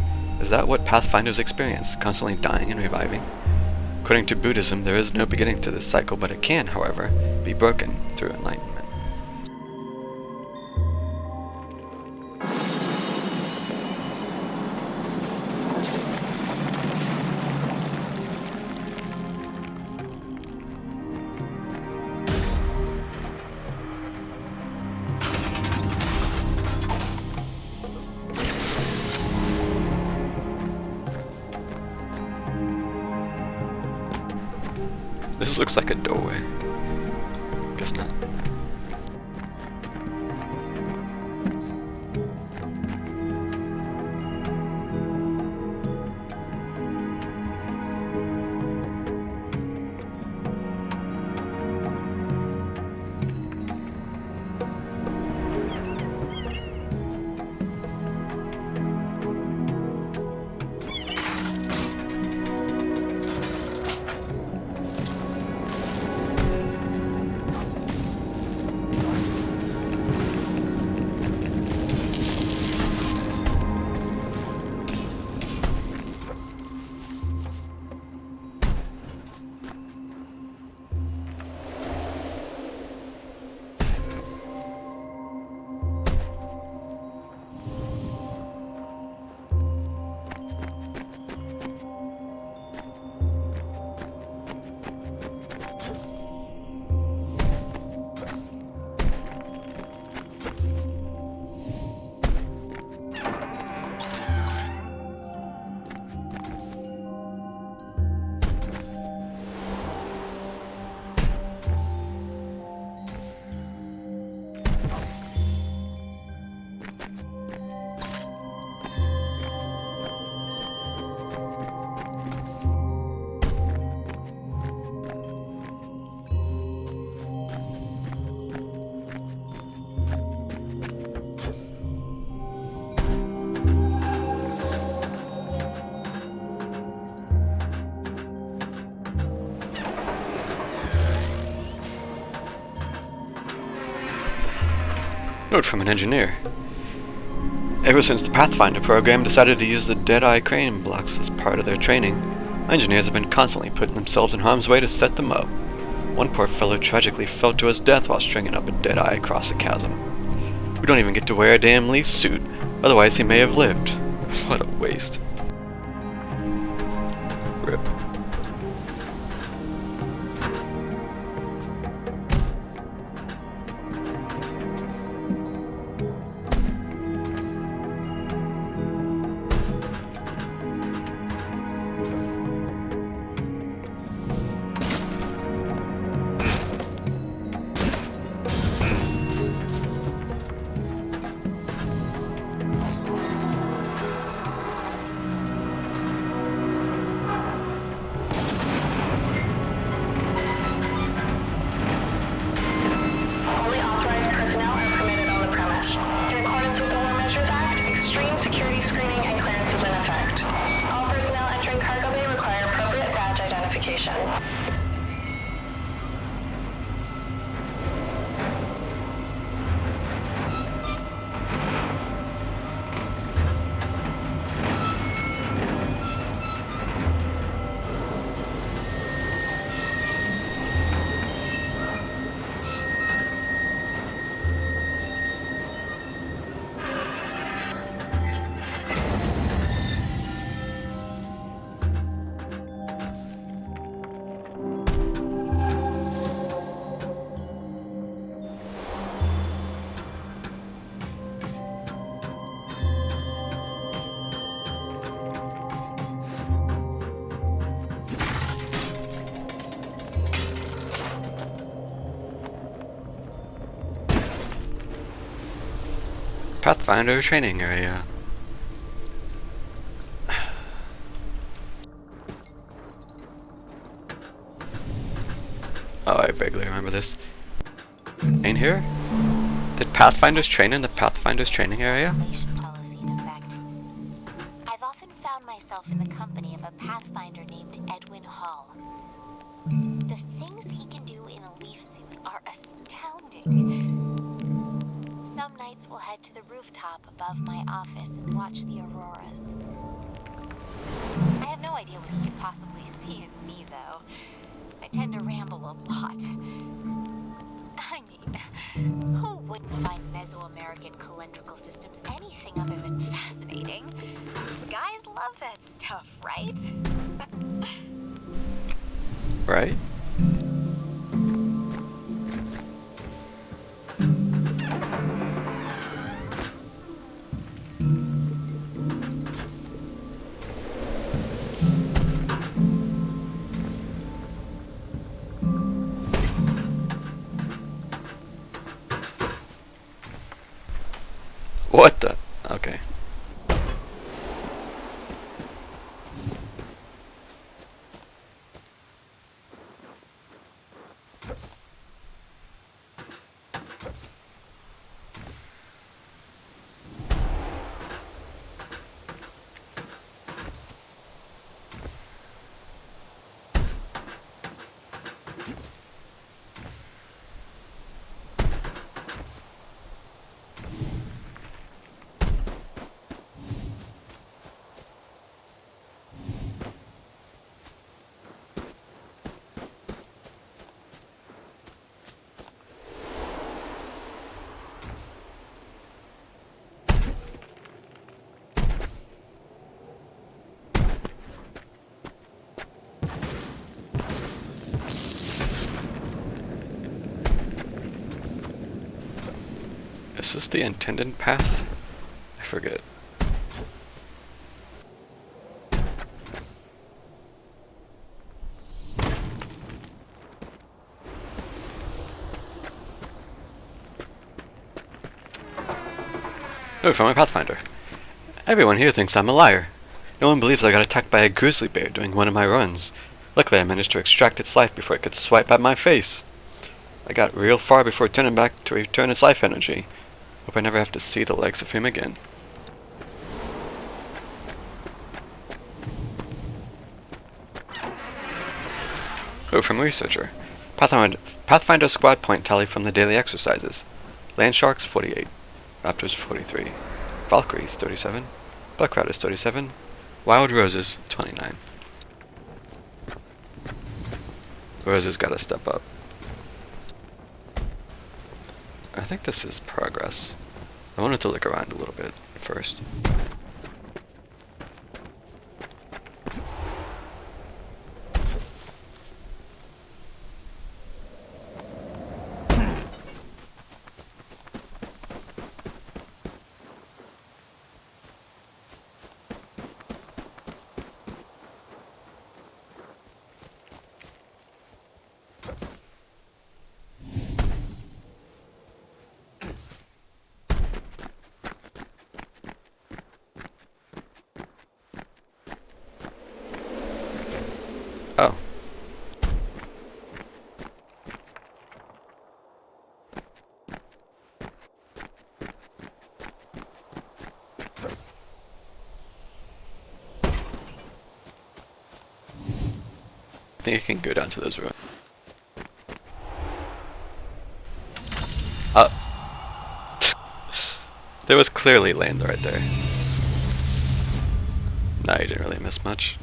Constantly dying and reviving? According to Buddhism, there is no beginning to this cycle, but it can, however, be broken through enlightenment. This looks like a doorway. Guess not. Note from an engineer. Ever since the Pathfinder program decided to use the Deadeye crane blocks as part of their training, engineers have been constantly putting themselves in harm's way to set them up. One poor fellow tragically fell to his death while stringing up a Deadeye across the chasm. We don't even get to wear a damn leaf suit, otherwise he may have lived. What a waste. Rip. Only authorized personnel are permitted on the premise. In accordance with the War Measures Act, extreme security screening and clearance is in effect. All personnel entering cargo bay require appropriate badge identification. Pathfinder training area. Oh, I vaguely remember this. Ain't here? Did Pathfinders train in the Pathfinders training area? Isolation policy in effect. I've often found myself in the company of a Pathfinder named Edwin Hall. The things he can do in a leaf suit are astounding. Some nights we'll head to the rooftop above my office and watch the auroras. I have no idea what he could possibly see in me, though. I tend to ramble a lot. I mean, who wouldn't find Mesoamerican calendrical systems anything other than fascinating? Guys love that stuff, right? Right? What the? Okay. Is this the intended path? I forget. Oh, from my Pathfinder. Everyone here thinks I'm a liar. No one believes I got attacked by a grizzly bear during one of my runs. Luckily I managed to extract its life before it could swipe at my face. I got real far before turning back to return its life energy. Hope I never have to see the likes of him again. Oh, from Researcher. Pathfinder squad point tally from the daily exercises. Land Sharks 48. Raptors 43. Valkyries 37. Black Riders 37. Wild Roses 29. Roses gotta step up. I think this is progress. I wanted to look around a little bit first. Oh. I think I can go down to those ruins. There was clearly land right there. No, you didn't really miss much.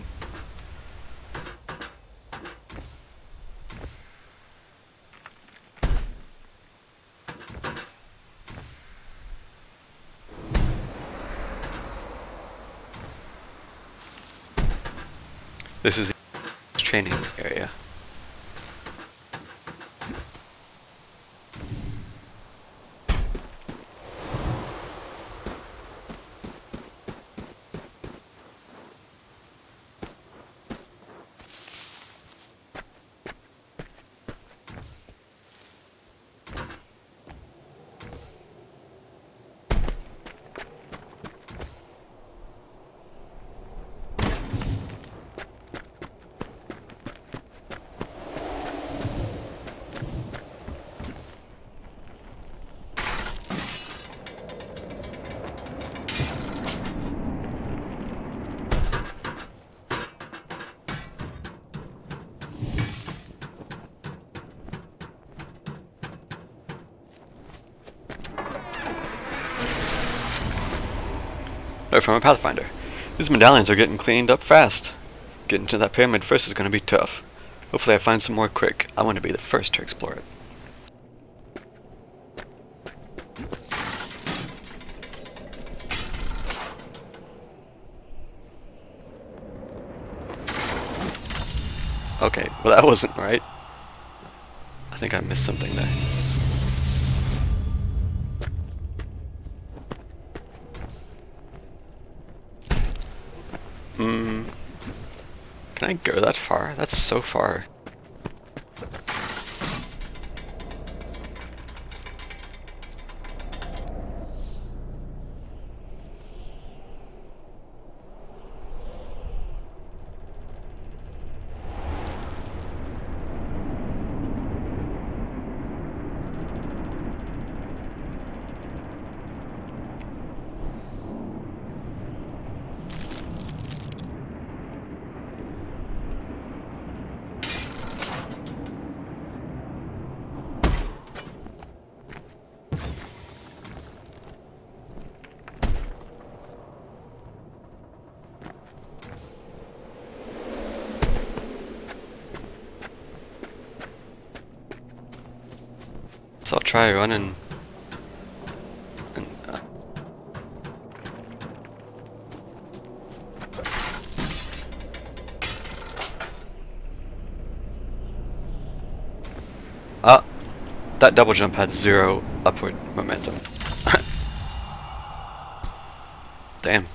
This is the training area. Note from a Pathfinder. These medallions are getting cleaned up fast. Getting to that pyramid first is going to be tough. Hopefully I find some more quick. I want to be the first to explore it. Okay, well that wasn't right. I think I missed something there. Can I go that far? That's so far. So I'll try running. That double jump had 0 upward momentum. Damn.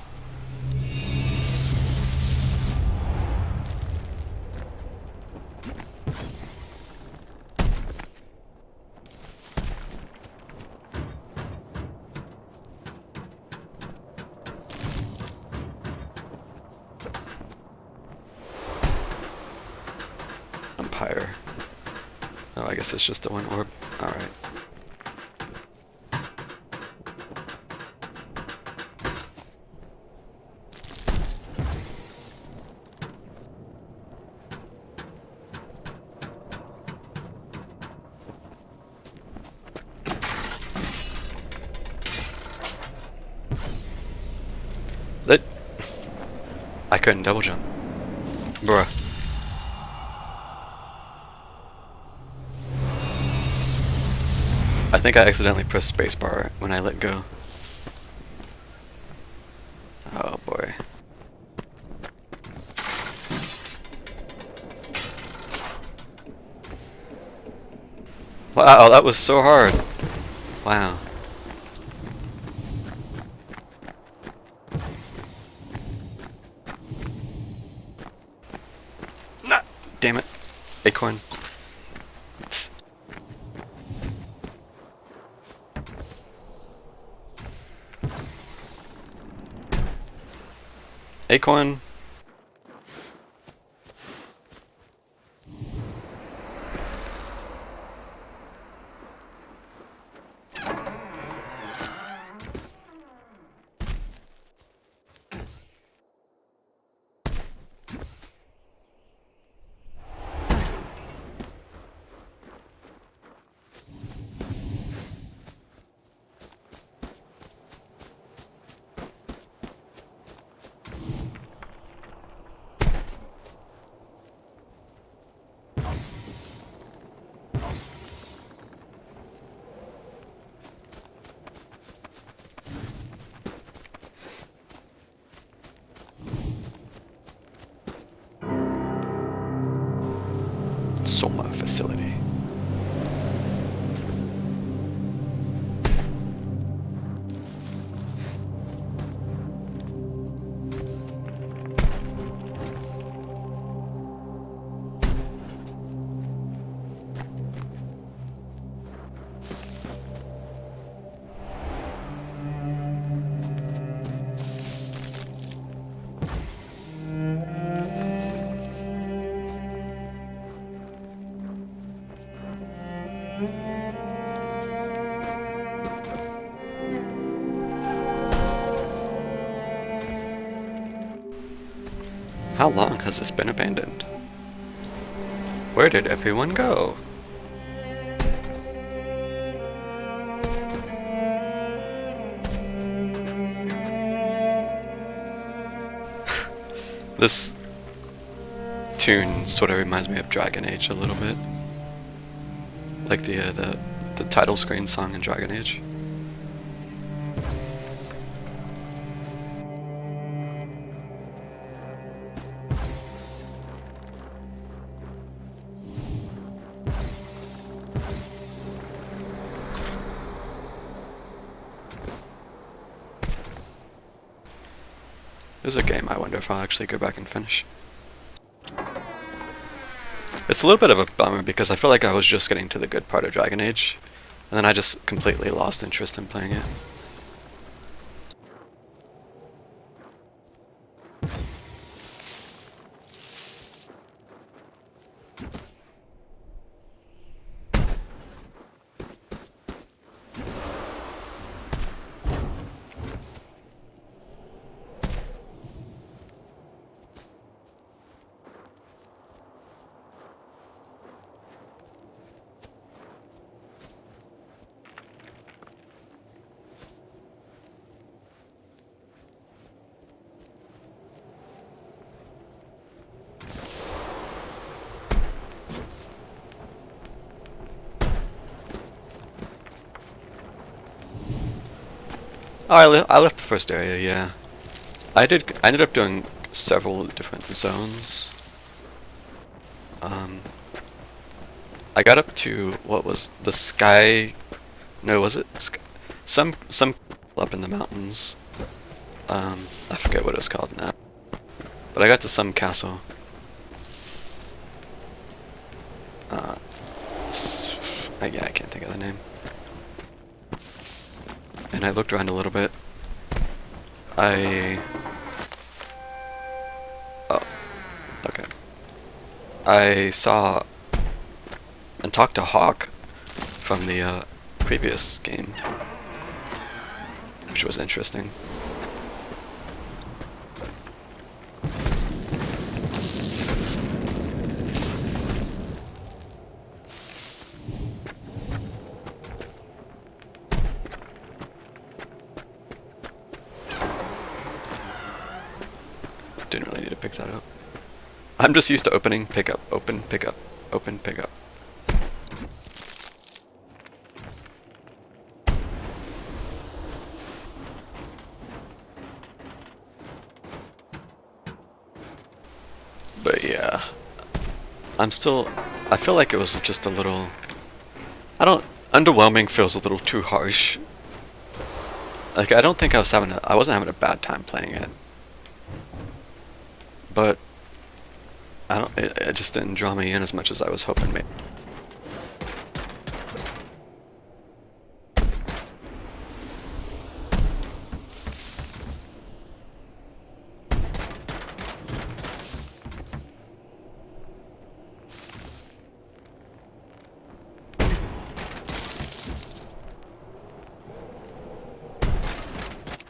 Empire. Oh, I guess it's just the one orb. Alright. couldn't double jump. Bruh. I think I accidentally pressed spacebar when I let go. Oh boy. Wow, that was so hard. Wow. Nah, damn it. Acorn. Psst. Acorn. Soma facility. How long has this been abandoned? Where did everyone go? This tune sort of reminds me of Dragon Age a little bit. Like the title screen song in Dragon Age. There's a game I wonder if I'll actually go back and finish. It's a little bit of a bummer because I feel like I was just getting to the good part of Dragon Age, and then I just completely lost interest in playing it. Oh, I left the first area, yeah. I ended up doing several different zones. I got up to, what was the sky? No, was it sky? Some up in the mountains. I forget what it was called now. But I got to some castle. Yeah, I can't think of the name. And I looked around a little bit. Oh, okay. I saw and talked to Hawk from the previous game, which was interesting. Didn't really need to pick that up. I'm just used to opening, pick up, open, pick up, open, pick up. But yeah, I feel like it was just a little, underwhelming feels a little too harsh. Like, I don't think I wasn't having a bad time playing it. But, it just didn't draw me in as much as I was hoping maybe.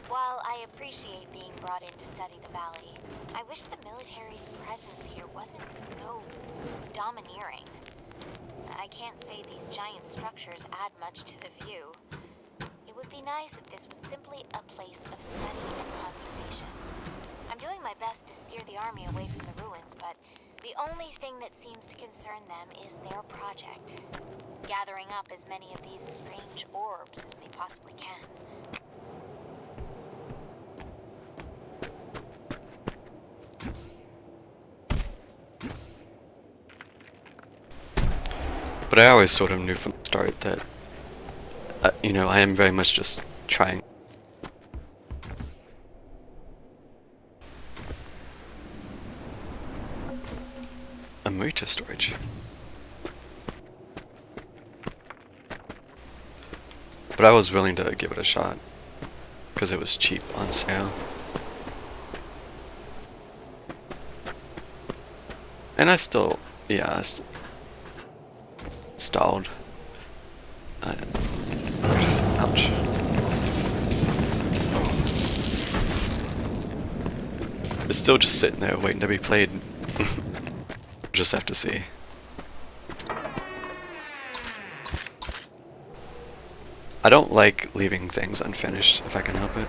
While I appreciate being brought in to study the valley, I wish the military's presence here wasn't so domineering. I can't say these giant structures add much to the view. It would be nice if this was simply a place of study and conservation. I'm doing my best to steer the army away from the ruins, but the only thing that seems to concern them is their project. Gathering up as many of these strange orbs as they possibly can. But I always sort of knew from the start that, you know, I am very much just trying. Amrita storage. But I was willing to give it a shot, because it was cheap on sale. And I still, yeah, stalled. Ouch. It's still just sitting there waiting to be played. Just have to see. I don't like leaving things unfinished if I can help it.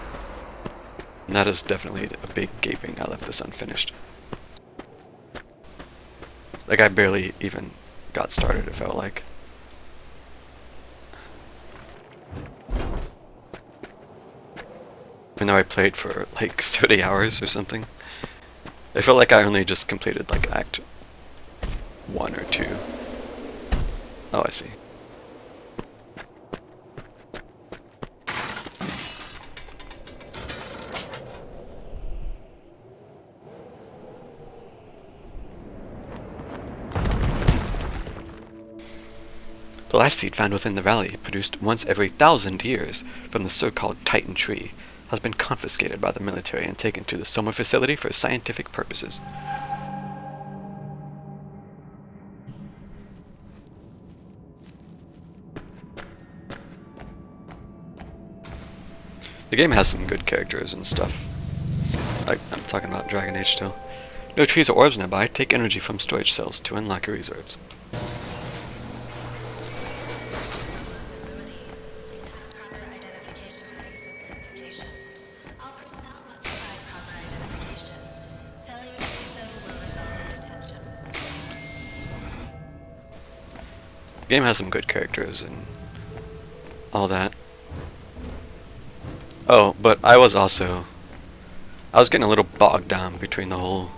And that is definitely a big gaping. I left this unfinished. Like, I barely even got started, it felt like. Even though I played for like 30 hours or something. It felt like I only just completed like Act 1 or 2. Oh, I see. The life seed found within the valley, produced once every 1,000 years from the so-called Titan tree, has been confiscated by the military and taken to the Soma facility for scientific purposes. The game has some good characters and stuff. Like, I'm talking about Dragon Age still. No trees or orbs nearby. Take energy from storage cells to unlock your reserves. The game has some good characters and all that. Oh, but I was getting a little bogged down between the whole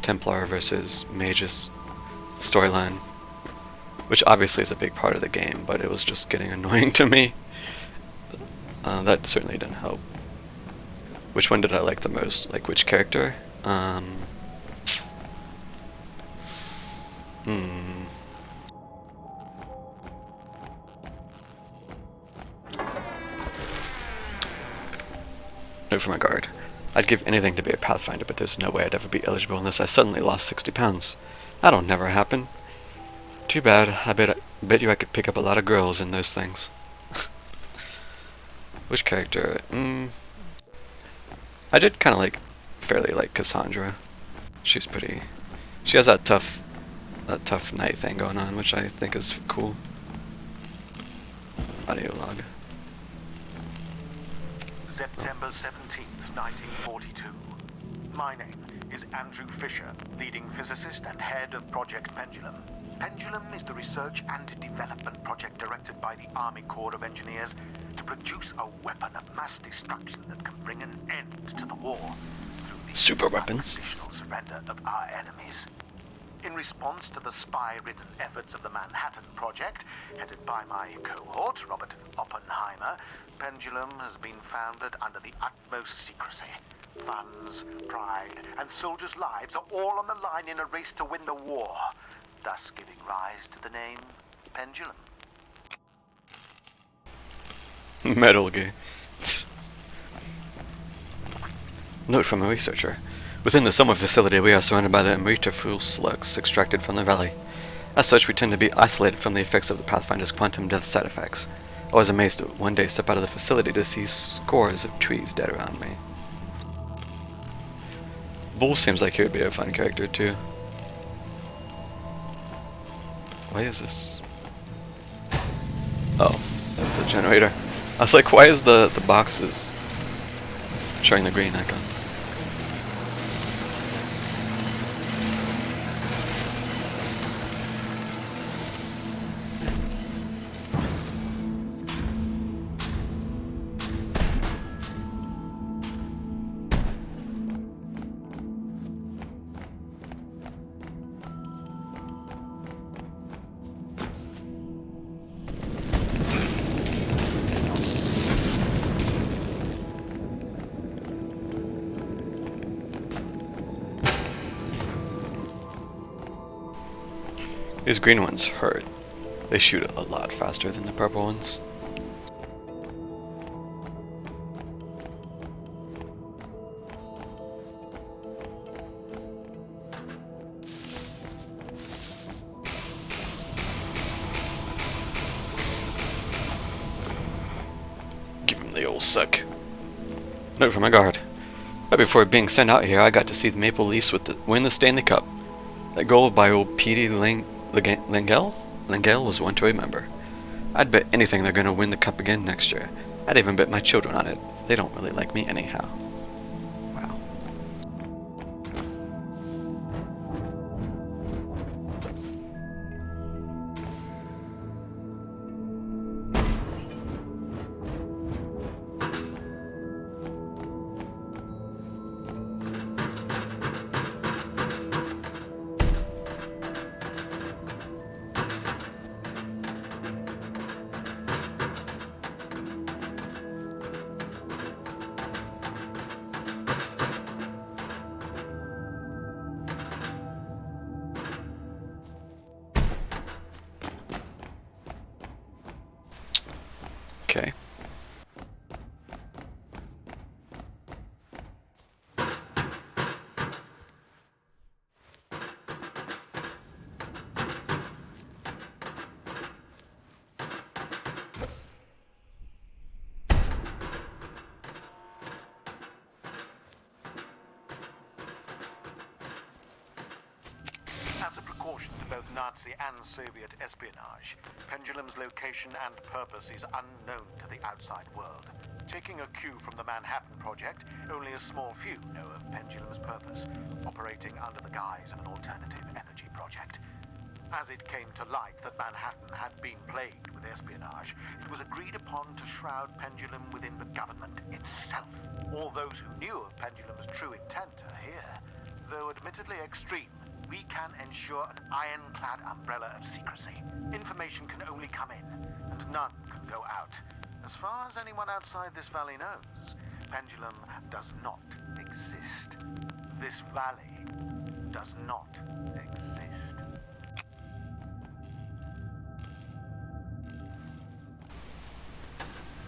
Templar versus Magus storyline, which obviously is a big part of the game, but it was just getting annoying to me. That certainly didn't help. Which one did I like the most? Like, which character? No, for my guard. I'd give anything to be a Pathfinder, but there's no way I'd ever be eligible unless I suddenly lost 60 pounds. That'll never happen. Too bad. I bet you I could pick up a lot of girls in those things. Which character? I did kind of fairly like Cassandra. She's pretty. She has that tough knight thing going on, which I think is cool. Audio log. September 17th, 1942. My name is Andrew Fisher, leading physicist and head of Project Pendulum. Pendulum is the research and development project directed by the Army Corps of Engineers to produce a weapon of mass destruction that can bring an end to the war through the Super weapons. unconditional surrender of our enemies. In response to the spy-ridden efforts of the Manhattan Project, headed by my cohort, Robert Oppenheimer, Pendulum has been founded under the utmost secrecy. Funds, pride, and soldiers' lives are all on the line in a race to win the war, thus giving rise to the name Pendulum. Metal Gear. Note from a researcher. Within the summer facility, we are surrounded by the Amrita fuel slugs extracted from the valley. As such, we tend to be isolated from the effects of the Pathfinder's quantum death side effects. I was amazed to one day step out of the facility to see scores of trees dead around me. Bull seems like he would be a fun character too. Why is this? Oh, that's the generator. I was like, why is the boxes showing the green icon? These green ones hurt. They shoot a lot faster than the purple ones. Give him the old suck. Note from my guard. Right before being sent out here, I got to see the Maple Leafs win the Stanley Cup. That goal by old Petey Langell was one to remember. I'd bet anything they're gonna win the cup again next year. I'd even bet my children on it. They don't really like me anyhow. Wow. Okay. As a precaution to both Nazi and Soviet espionage, Pendulum's location and purpose is unknown to the outside world. Taking a cue from the Manhattan Project, only a small few know of Pendulum's purpose, operating under the guise of an alternative energy project. As it came to light that Manhattan had been plagued with espionage, it was agreed upon to shroud Pendulum within the government itself. All those who knew of Pendulum's true intent are here. Though admittedly extreme, we can ensure an ironclad umbrella of secrecy. Information can only come in, and none can go out. As far as anyone outside this valley knows, Pendulum does not exist. This valley does not exist.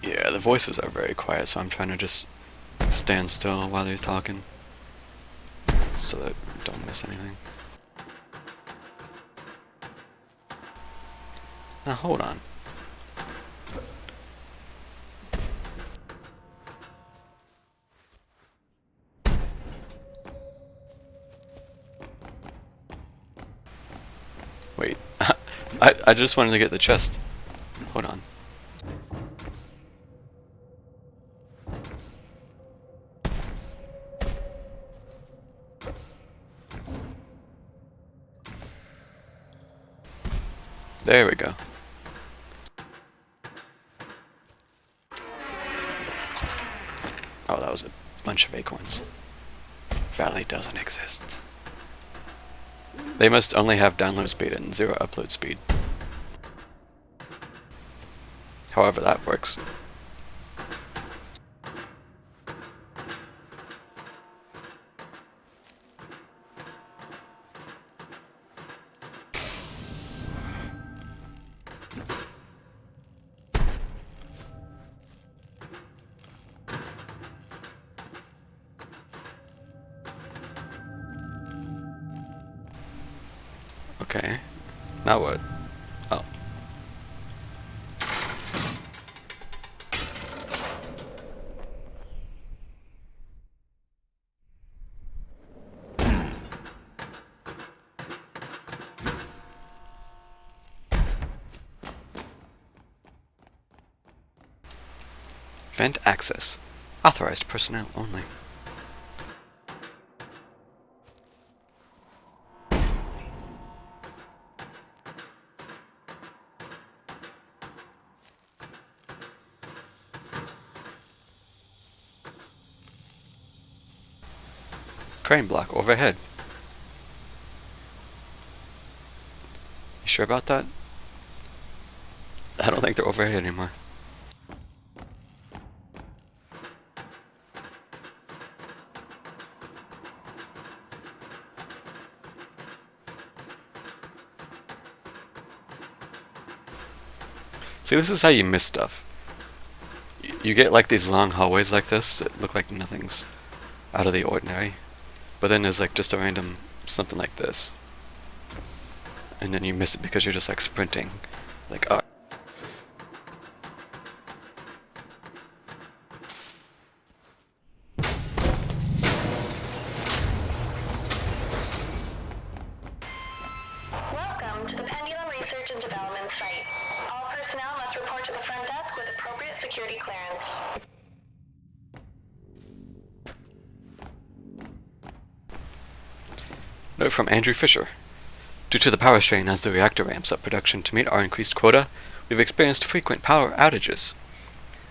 Yeah, the voices are very quiet, so I'm trying to just stand still while they're talking, so that I don't miss anything. Now hold on. Wait, I just wanted to get the chest. Hold on. There we go. Oh, that was a bunch of acorns. Valley doesn't exist. They must only have download speed and 0 upload speed. However that works. Okay. Now what? Oh. Vent access. Authorized personnel only. Crane block overhead. You sure about that? I don't think they're overhead anymore. See, this is how you miss stuff. You get like these long hallways like this that look like nothing's out of the ordinary. But then there's like just a random something like this. And then you miss it because you're just like sprinting. Like, oh. Welcome to the Pendulum Research and Development Site. All personnel must report to the front desk with appropriate security clearance. Note from Andrew Fisher. Due to the power strain as the reactor ramps up production to meet our increased quota, we've experienced frequent power outages.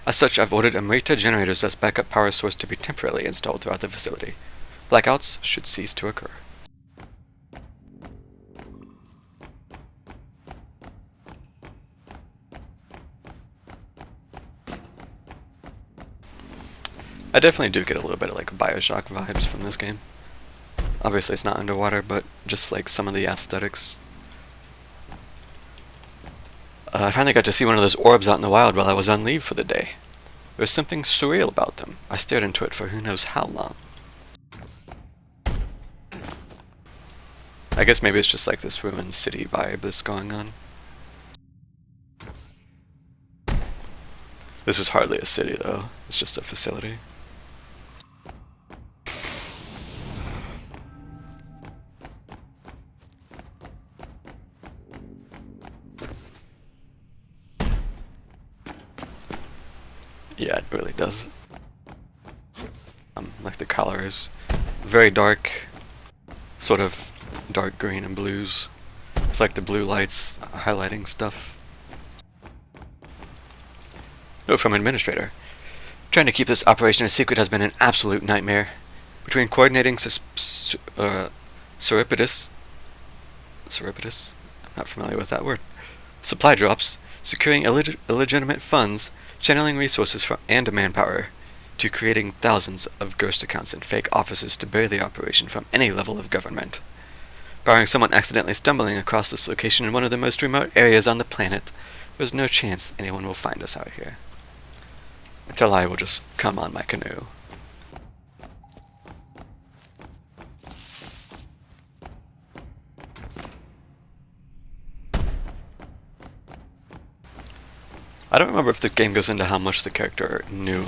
As such, I've ordered Amrita generators as backup power source to be temporarily installed throughout the facility. Blackouts should cease to occur. I definitely do get a little bit of like Bioshock vibes from this game. Obviously it's not underwater, but just like some of the aesthetics. I finally got to see one of those orbs out in the wild while I was on leave for the day. There was something surreal about them. I stared into it for who knows how long. I guess maybe it's just like this ruined city vibe that's going on. This is hardly a city though, it's just a facility. Yeah, it really does. Like the color is very dark, sort of dark green and blues. It's like the blue lights highlighting stuff. Note from Administrator. Trying to keep this operation a secret has been an absolute nightmare. Between coordinating surreptitious, I'm not familiar with that word, supply drops, securing illegitimate funds, channeling resources and manpower, to creating thousands of ghost accounts and fake offices to bury the operation from any level of government. Barring someone accidentally stumbling across this location in one of the most remote areas on the planet, there's no chance anyone will find us out here. Until I will just come on my canoe. I don't remember if the game goes into how much the character knew,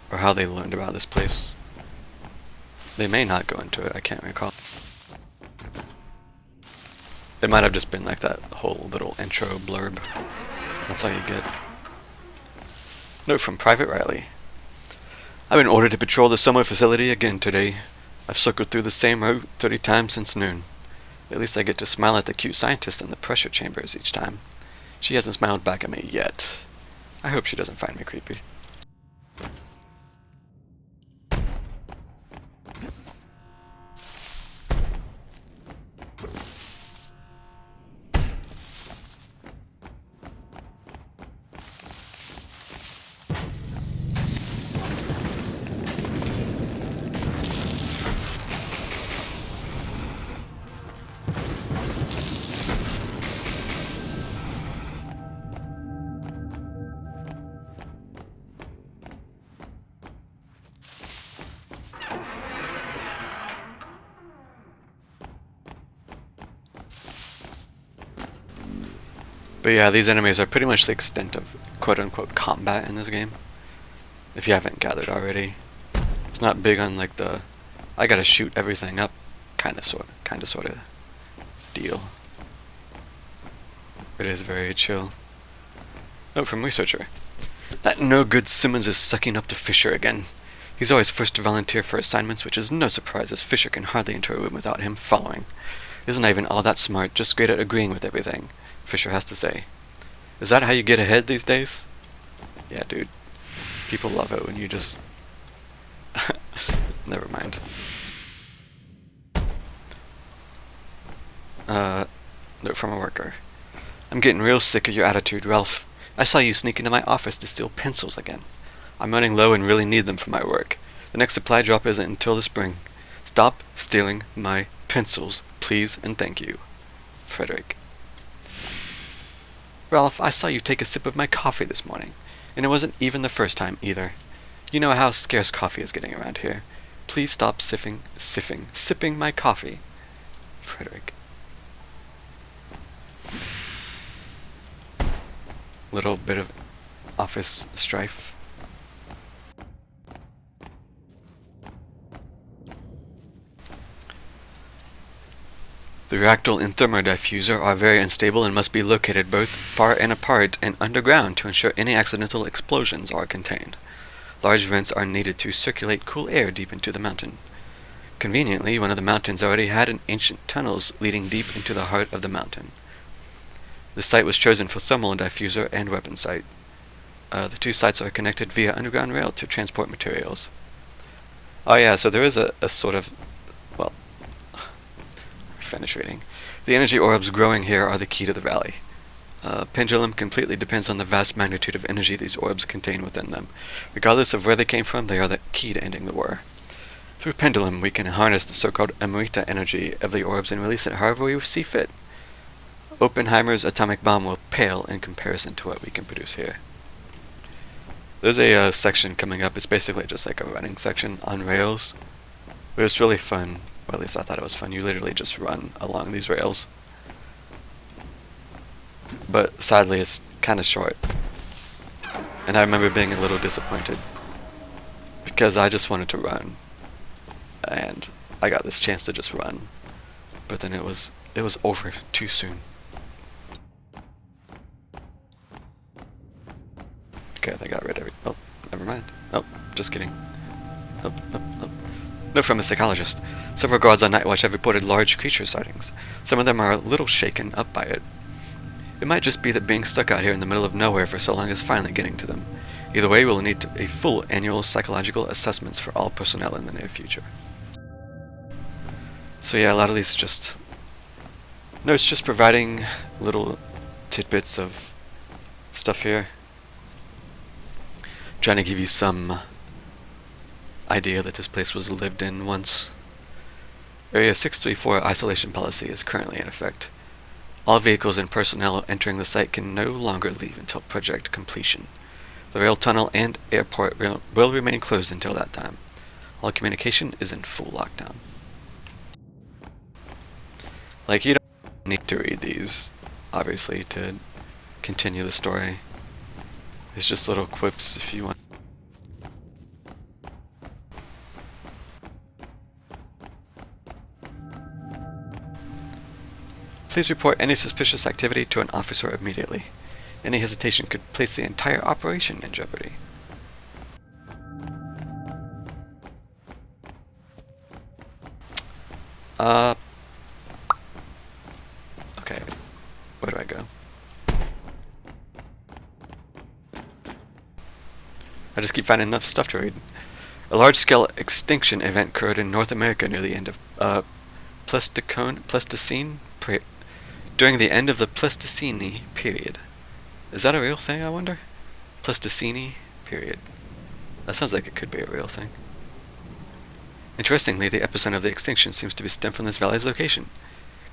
or how they learned about this place. They may not go into it, I can't recall. It might have just been like that whole little intro blurb. That's all you get. Note from Private Riley. I've been ordered to patrol the summer facility again today. I've circled through the same route 30 times since noon. At least I get to smile at the cute scientist in the pressure chambers each time. She hasn't smiled back at me yet. I hope she doesn't find me creepy. But yeah, these enemies are pretty much the extent of quote-unquote combat in this game. If you haven't gathered already. It's not big on like the I gotta shoot everything up kinda sorta deal. It is very chill. Note from researcher. That no-good Simmons is sucking up the Fisher again. He's always first to volunteer for assignments, which is no surprise as Fisher can hardly enter a room without him following. Isn't even all that smart, just great at agreeing with everything, Fisher has to say. Is that how you get ahead these days? Yeah, dude. People love it when you just... Never mind. Note from a worker. I'm getting real sick of your attitude, Ralph. I saw you sneak into my office to steal pencils again. I'm running low and really need them for my work. The next supply drop isn't until the spring. Stop stealing my pencils, please and thank you. Frederick. Ralph, I saw you take a sip of my coffee this morning, and it wasn't even the first time either. You know how scarce coffee is getting around here. Please stop sipping my coffee. Frederick. Little bit of office strife. The reactor and thermodiffuser are very unstable and must be located both far and apart and underground to ensure any accidental explosions are contained. Large vents are needed to circulate cool air deep into the mountain. Conveniently, one of the mountains already had an ancient tunnels leading deep into the heart of the mountain. The site was chosen for thermal diffuser and weapon site. The two sites are connected via underground rail to transport materials. Oh yeah, so there is a sort of, well, finish reading. The energy orbs growing here are the key to the valley. Pendulum completely depends on the vast magnitude of energy these orbs contain within them. Regardless of where they came from, they are the key to ending the war. Through Pendulum, we can harness the so-called Amrita energy of the orbs and release it however we see fit. Oppenheimer's atomic bomb will pale in comparison to what we can produce here. There's a section coming up. It's basically just like a running section on rails. But it's really fun. Well, at least I thought it was fun. You literally just run along these rails. But sadly, it's kind of short. And I remember being a little disappointed. Because I just wanted to run. And I got this chance to just run. But then it was over too soon. Okay, they got rid of it. Oh, never mind. Oh, just kidding. Oh. Note from a psychologist. Several guards on Night Watch have reported large creature sightings. Some of them are a little shaken up by it. It might just be that being stuck out here in the middle of nowhere for so long is finally getting to them. Either way, we'll need a full annual psychological assessments for all personnel in the near future. So yeah, a lot of these just... No, it's just providing little tidbits of stuff here. Trying to give you some idea that this place was lived in once. Area 634 isolation policy is currently in effect. All vehicles and personnel entering the site can no longer leave until project completion. The rail tunnel and airport will remain closed until that time. All communication is in full lockdown. Like, you don't need to read these, obviously, to continue the story. It's just little quips if you want. Please report any suspicious activity to an officer immediately. Any hesitation could place the entire operation in jeopardy. I just keep finding enough stuff to read. A large-scale extinction event occurred in North America near the end of Pleistocene. During the end of the Pleistocene period. Is that a real thing, I wonder? Pleistocene period. That sounds like it could be a real thing. Interestingly, the epicenter of the extinction seems to be stemmed from this valley's location.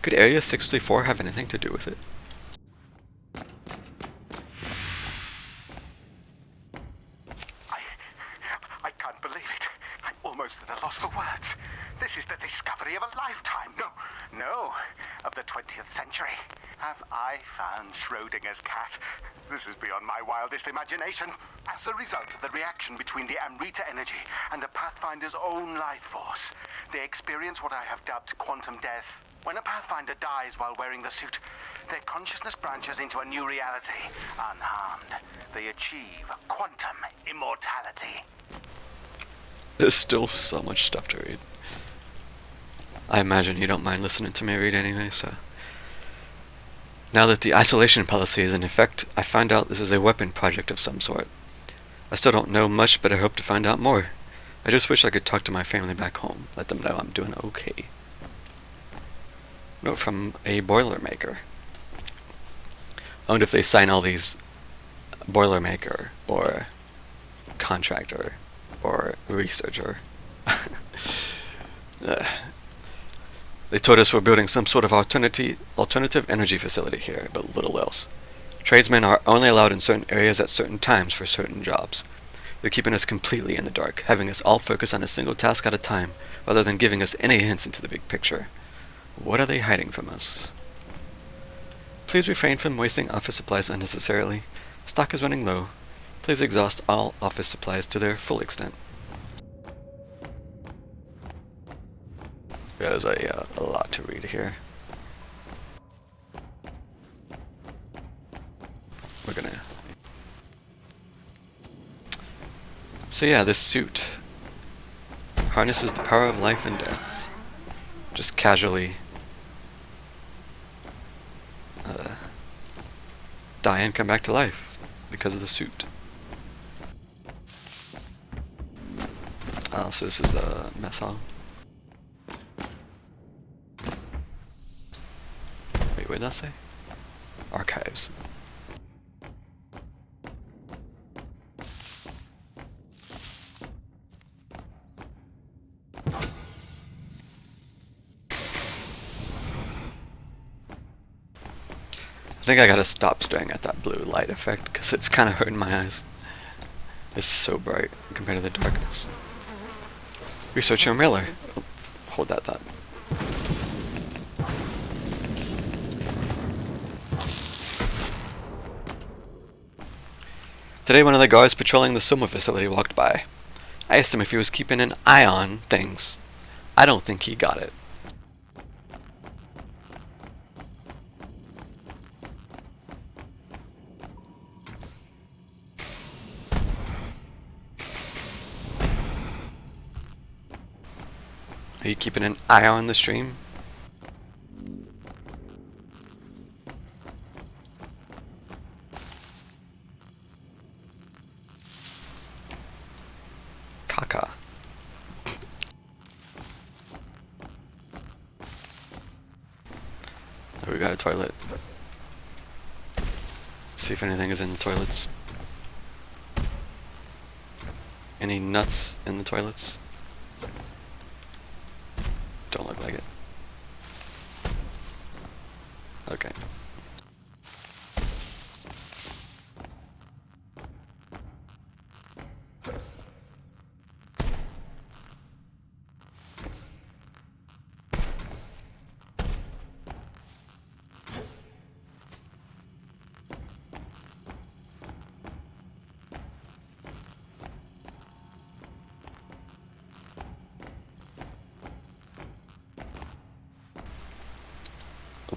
Could Area 634 have anything to do with it? I can't believe it. I'm almost at a loss for words. This is the discovery of a lifetime. No, of the 20th century. Have I found Schrodinger's cat? This is beyond my wildest imagination. As a result of the reaction between the Amrita energy and the Pathfinder's own life force, they experience what I have dubbed quantum death. When a Pathfinder dies while wearing the suit, their consciousness branches into a new reality, unharmed. They achieve quantum immortality. There's still so much stuff to read. I imagine you don't mind listening to me read anyway, so... Now that the isolation policy is in effect, I find out this is a weapon project of some sort. I still don't know much, but I hope to find out more. I just wish I could talk to my family back home, let them know I'm doing okay. Note from a Boilermaker. I wonder if they sign all these Boilermaker, or contractor, or researcher. They told us we're building some sort of alternative energy facility here, but little else. Tradesmen are only allowed in certain areas at certain times for certain jobs. They're keeping us completely in the dark, having us all focus on a single task at a time, rather than giving us any hints into the big picture. What are they hiding from us? Please refrain from wasting office supplies unnecessarily. Stock is running low. Please exhaust all office supplies to their full extent. There's a lot to read here. We're gonna... So yeah, this suit harnesses the power of life and death. Just casually die and come back to life because of the suit. So this is a mess hall. Wait, what did that say? Archives. I think I gotta stop staring at that blue light effect because it's kind of hurting my eyes. It's so bright compared to the darkness. Researcher Miller. Oh, hold that thought. Today one of the guards patrolling the Soma facility walked by. I asked him if he was keeping an eye on things. I don't think he got it. Are you keeping an eye on the stream? Caca. Oh, we got a toilet. See if anything is in the toilets. Any nuts in the toilets? Don't look like it. Okay.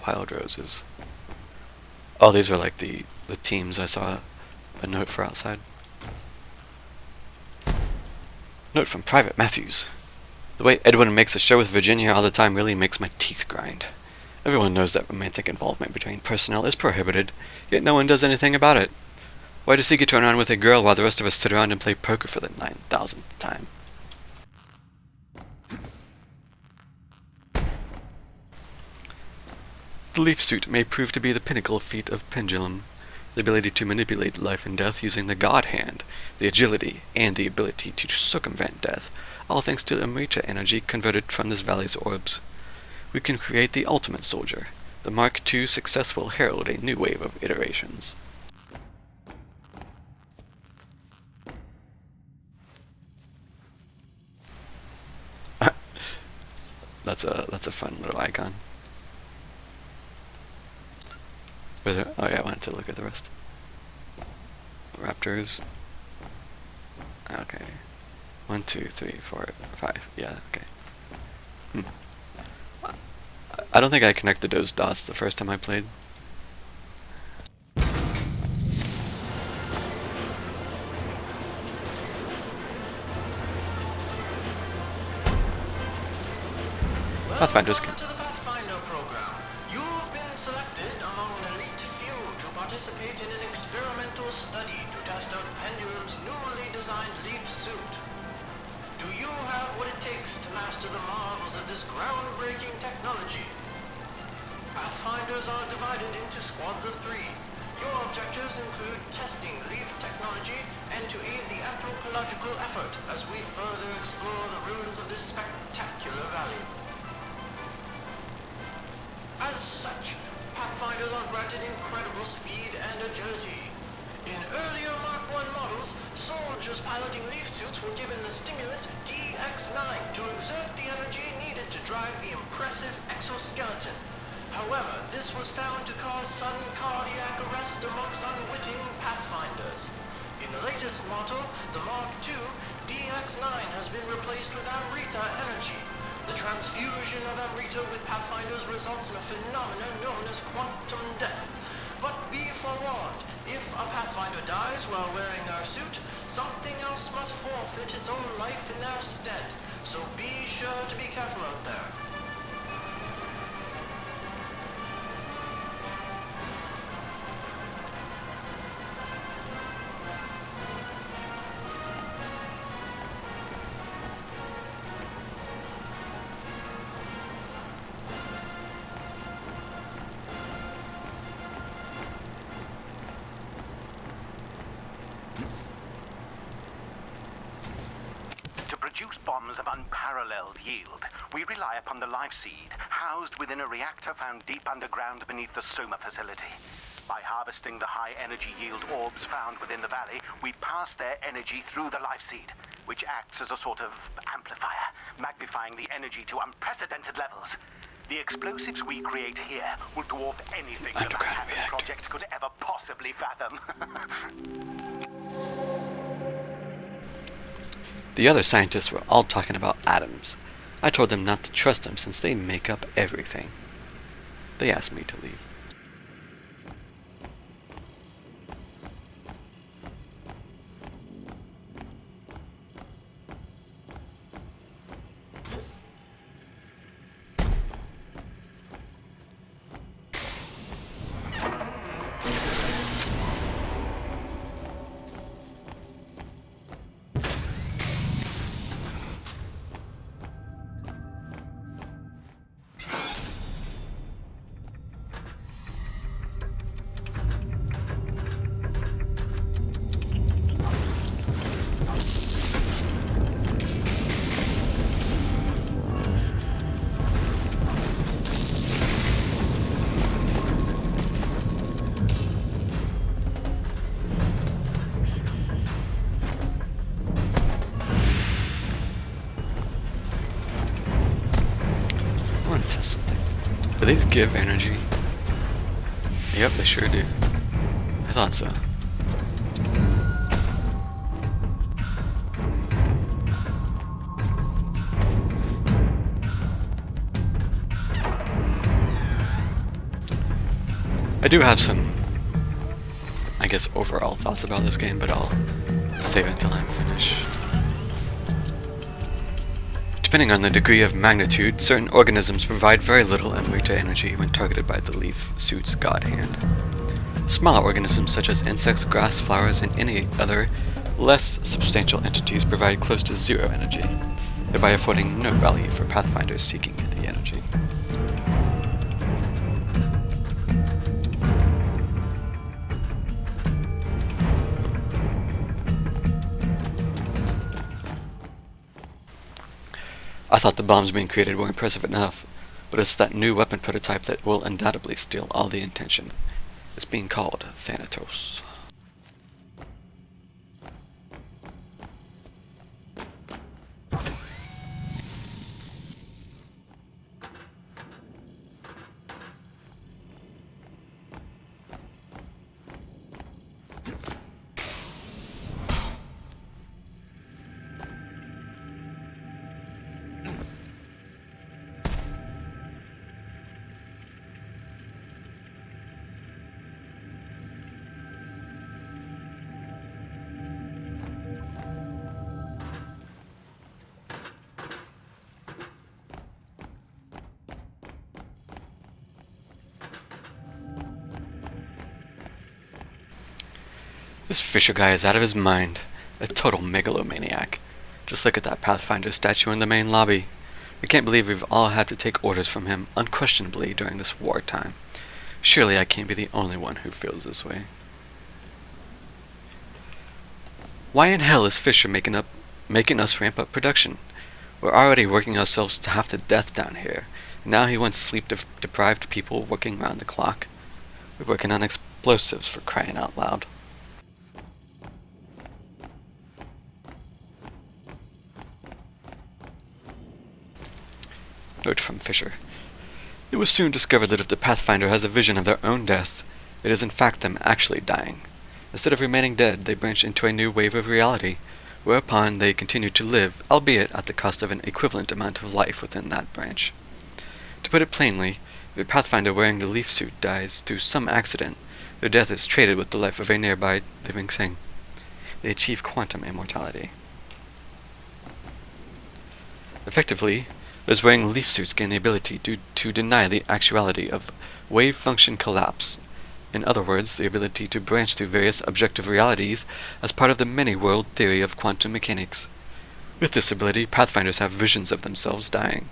Wild Roses. Oh, these are like the teams. I saw a note for outside. Note from Private Matthews. The way Edwin makes a show with Virginia all the time really makes my teeth grind. Everyone knows that romantic involvement between personnel is prohibited, yet no one does anything about it. Why does Siki turn around with a girl while the rest of us sit around and play poker for the 9,000th time? The leaf suit may prove to be the pinnacle feat of Pendulum. The ability to manipulate life and death using the God Hand, the agility, and the ability to circumvent death, all thanks to Amrita energy converted from this valley's orbs. We can create the ultimate soldier. The Mark II successful herald a new wave of iterations. That's a fun little icon. Oh yeah, I wanted to look at the rest. Raptors. Okay. 1, 2, 3, 4, 5. Yeah, okay. I don't think I connected those dots the first time I played. Pathfinder's Welcome to the Pathfinder program. You've been selected among an elite few to participate in an experimental study to test out Pendulum's newly designed leaf suit. Do you have what it takes to master the marvels of this groundbreaking technology? Pathfinders are divided into squads of 3. Your objectives include testing leaf technology and to aid the anthropological effort as we further explore the ruins of this spectacular valley. As such, Pathfinders are granted incredible speed and agility. In earlier Mark I models, soldiers piloting leaf suits were given the stimulant DX9 to exert the energy needed to drive the impressive exoskeleton. However, this was found to cause sudden cardiac arrest amongst unwitting Pathfinders. In the latest model, the Mark II, DX9 has been replaced with Amrita energy. The transfusion of Amrita with Pathfinders results in a phenomenon known as quantum death. But be forewarned, if a Pathfinder dies while wearing our suit, something else must forfeit its own life in their stead. So be sure to be careful out there. produce bombs of unparalleled yield, we rely upon the life seed housed within a reactor found deep underground beneath the Soma facility. By harvesting the high-energy yield orbs found within the valley, we pass their energy through the life seed, which acts as a sort of amplifier, magnifying the energy to unprecedented levels. The explosives we create here will dwarf anything that the Manhattan Project could ever possibly fathom. The other scientists were all talking about atoms. I told them not to trust them since they make up everything. They asked me to leave. I want to test something. Do these give energy? Yep, they sure do. I thought so. I do have some, I guess, overall thoughts about this game, but I'll save it until I'm finished. Depending on the degree of magnitude, certain organisms provide very little Amrita energy when targeted by the leaf suit's god hand. Smaller organisms such as insects, grass, flowers, and any other less substantial entities provide close to zero energy, thereby affording no value for pathfinders seeking the energy. I thought the bombs being created were impressive enough, but it's that new weapon prototype that will undoubtedly steal all the attention. It's being called Thanatos. This Fisher guy is out of his mind. A total megalomaniac. Just look at that Pathfinder statue in the main lobby. I can't believe we've all had to take orders from him unquestionably during this wartime. Surely I can't be the only one who feels this way. Why in hell is Fisher making us ramp up production? We're already working ourselves to half to death down here. Now he wants sleep-deprived people working round the clock. We're working on explosives, for crying out loud. Note from Fisher. It was soon discovered that if the Pathfinder has a vision of their own death, it is in fact them actually dying. Instead of remaining dead, they branch into a new wave of reality, whereupon they continue to live, albeit at the cost of an equivalent amount of life within that branch. To put it plainly, if a Pathfinder wearing the leaf suit dies through some accident, their death is traded with the life of a nearby living thing. They achieve quantum immortality. Effectively, those wearing leaf suits gain the ability to deny the actuality of wave function collapse. In other words, the ability to branch through various objective realities as part of the many-world theory of quantum mechanics. With this ability, Pathfinders have visions of themselves dying.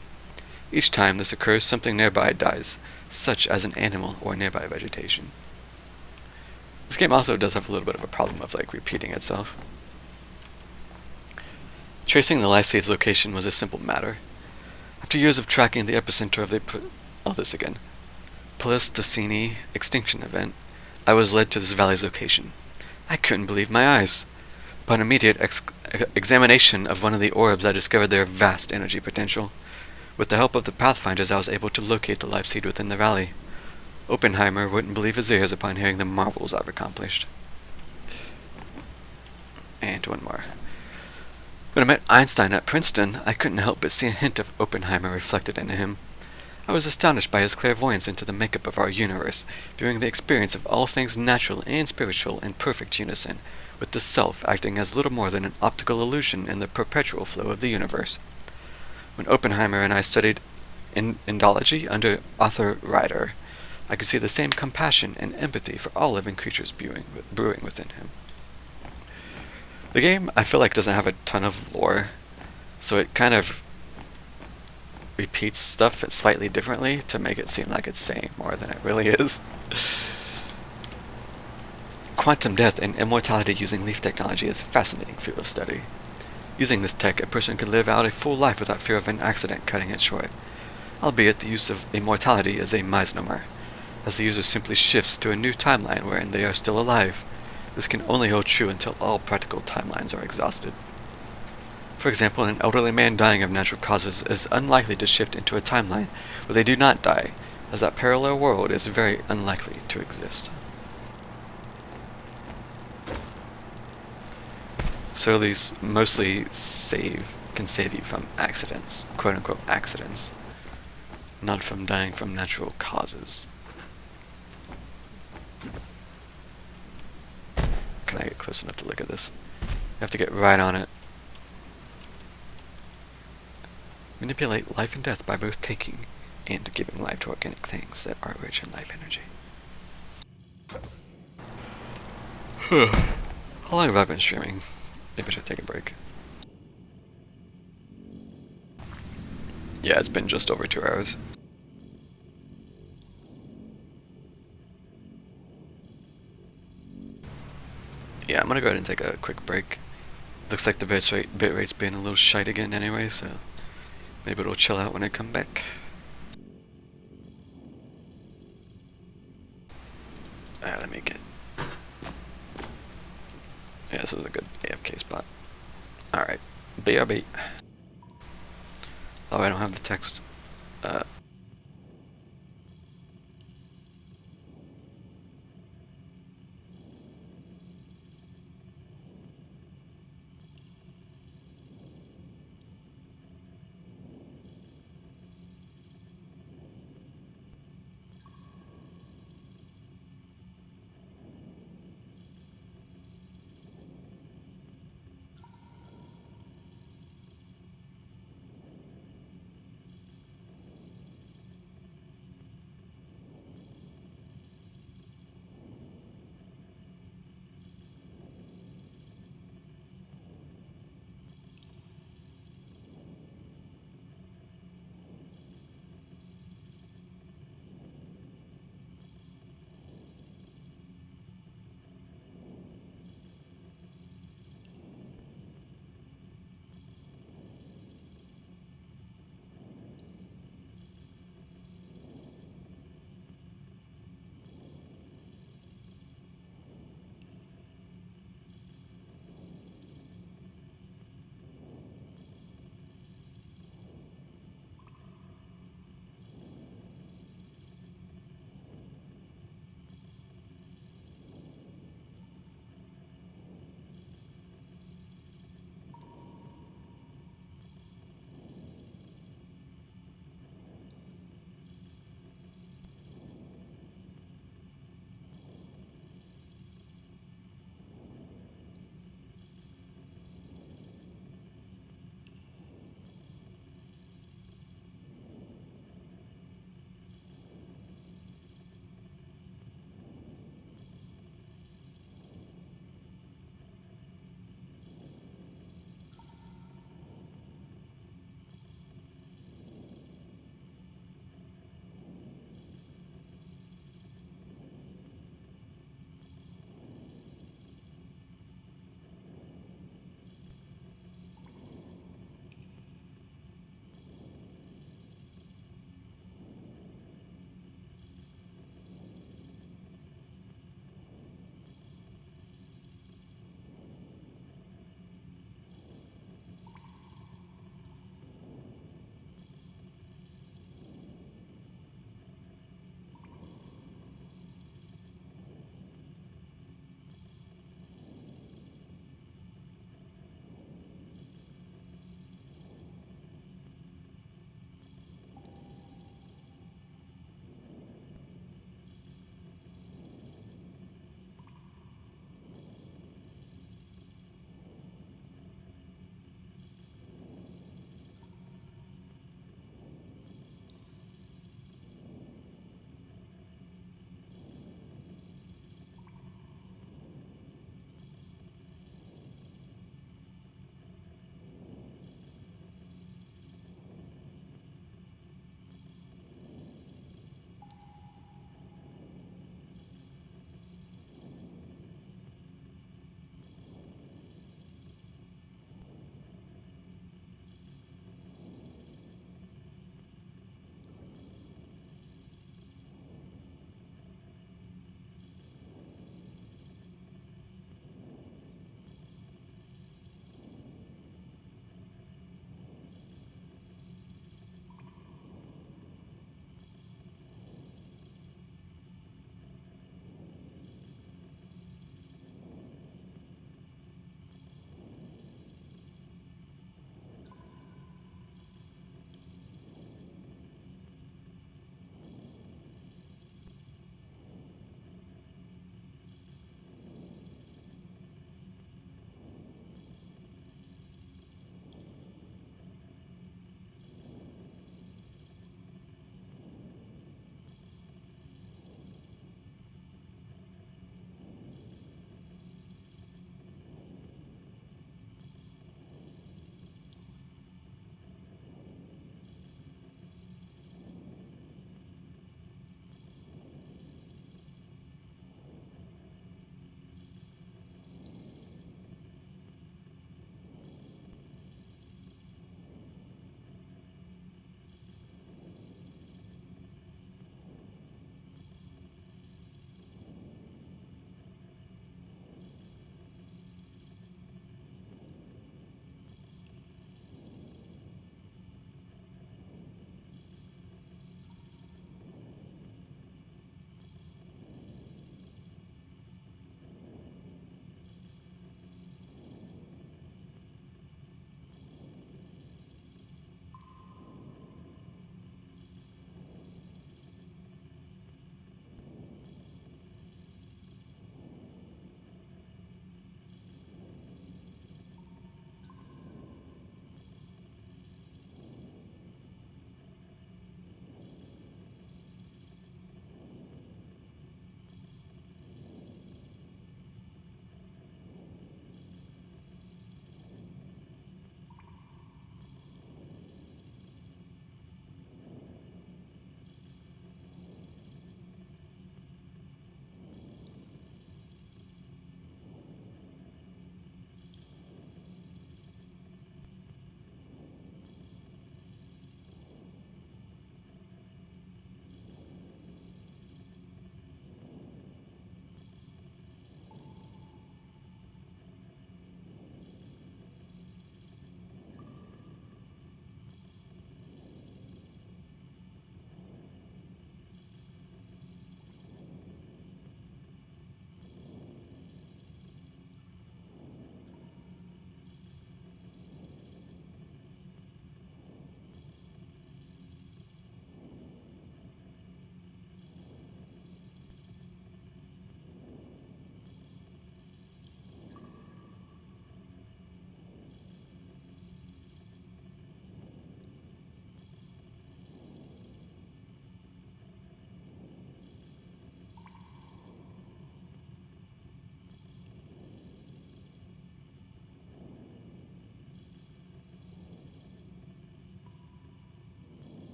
Each time this occurs, something nearby dies, such as an animal or nearby vegetation. This game also does have a little bit of a problem of repeating itself. Tracing the LifeSeed's location was a simple matter. After years of tracking the epicenter of the Pleistocene extinction event, I was led to this valley's location. I couldn't believe my eyes. Upon immediate examination of one of the orbs, I discovered their vast energy potential. With the help of the Pathfinders, I was able to locate the life seed within the valley. Oppenheimer wouldn't believe his ears upon hearing the marvels I've accomplished. And one more. When I met Einstein at Princeton, I couldn't help but see a hint of Oppenheimer reflected in him. I was astonished by his clairvoyance into the makeup of our universe, viewing the experience of all things natural and spiritual in perfect unison, with the self acting as little more than an optical illusion in the perpetual flow of the universe. When Oppenheimer and I studied Indology under Arthur Ryder, I could see the same compassion and empathy for all living creatures brewing within him. The game, I feel like, doesn't have a ton of lore, so it kind of repeats stuff slightly differently to make it seem like it's saying more than it really is. Quantum death and immortality using leaf technology is a fascinating field of study. Using this tech, a person could live out a full life without fear of an accident cutting it short, albeit the use of immortality is a misnomer, as the user simply shifts to a new timeline wherein they are still alive. This can only hold true until all practical timelines are exhausted. For example, an elderly man dying of natural causes is unlikely to shift into a timeline where they do not die, as that parallel world is very unlikely to exist. So these mostly can save you from accidents, quote-unquote accidents, not from dying from natural causes. Can I get close enough to look at this? You have to get right on it. Manipulate life and death by both taking and giving life to organic things that are rich in life energy. How long have I been streaming? Maybe I should take a break. Yeah, it's been just over 2 hours. Yeah, I'm gonna go ahead and take a quick break. Looks like the bit rate's being a little shite again anyway, so maybe it'll chill out when I come back. Let me get... Yeah, this is a good AFK spot. Alright, BRB. Oh, I don't have the text.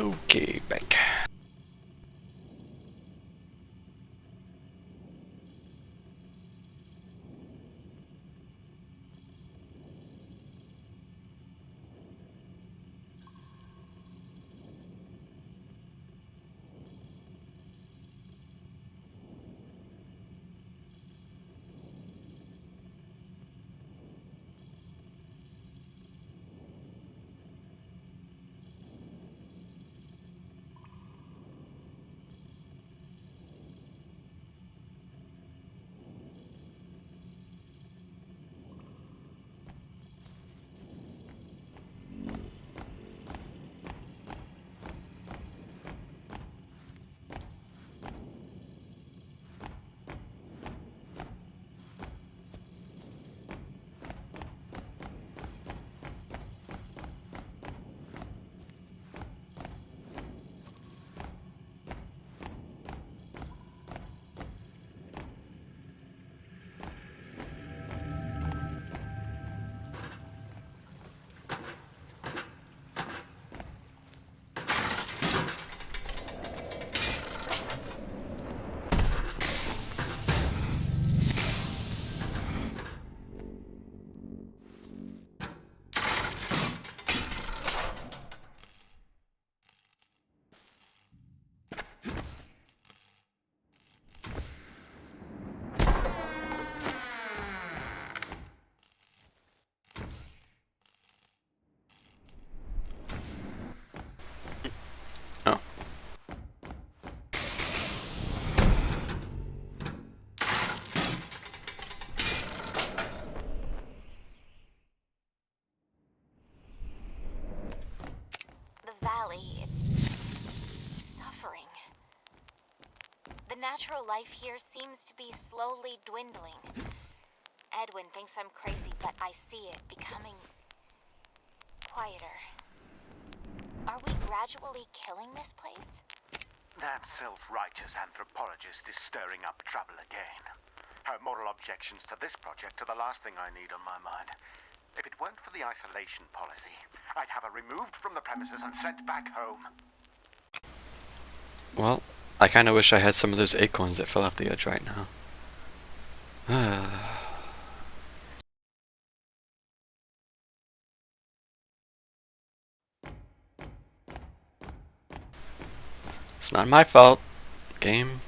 Okay, back. Oh. The valley, it's suffering. The natural life here seems to be slowly dwindling. Edwin thinks I'm crazy, but I see it becoming quieter. Are we gradually killing this place? That self-righteous anthropologist is stirring up trouble again. Her moral objections to this project are the last thing I need on my mind. If it weren't for the isolation policy, I'd have her removed from the premises and sent back home. Well, I kind of wish I had some of those acorns that fell off the edge right now. It's not my fault. Game.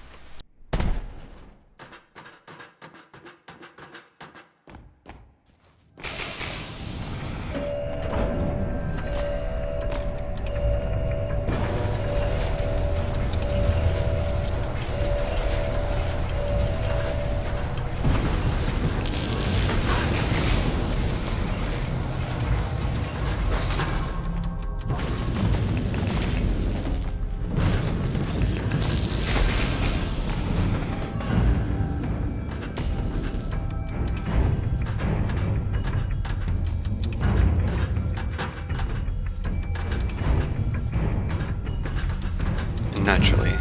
Naturally.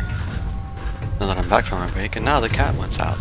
Now that I'm back from my break, and now the cat wants out.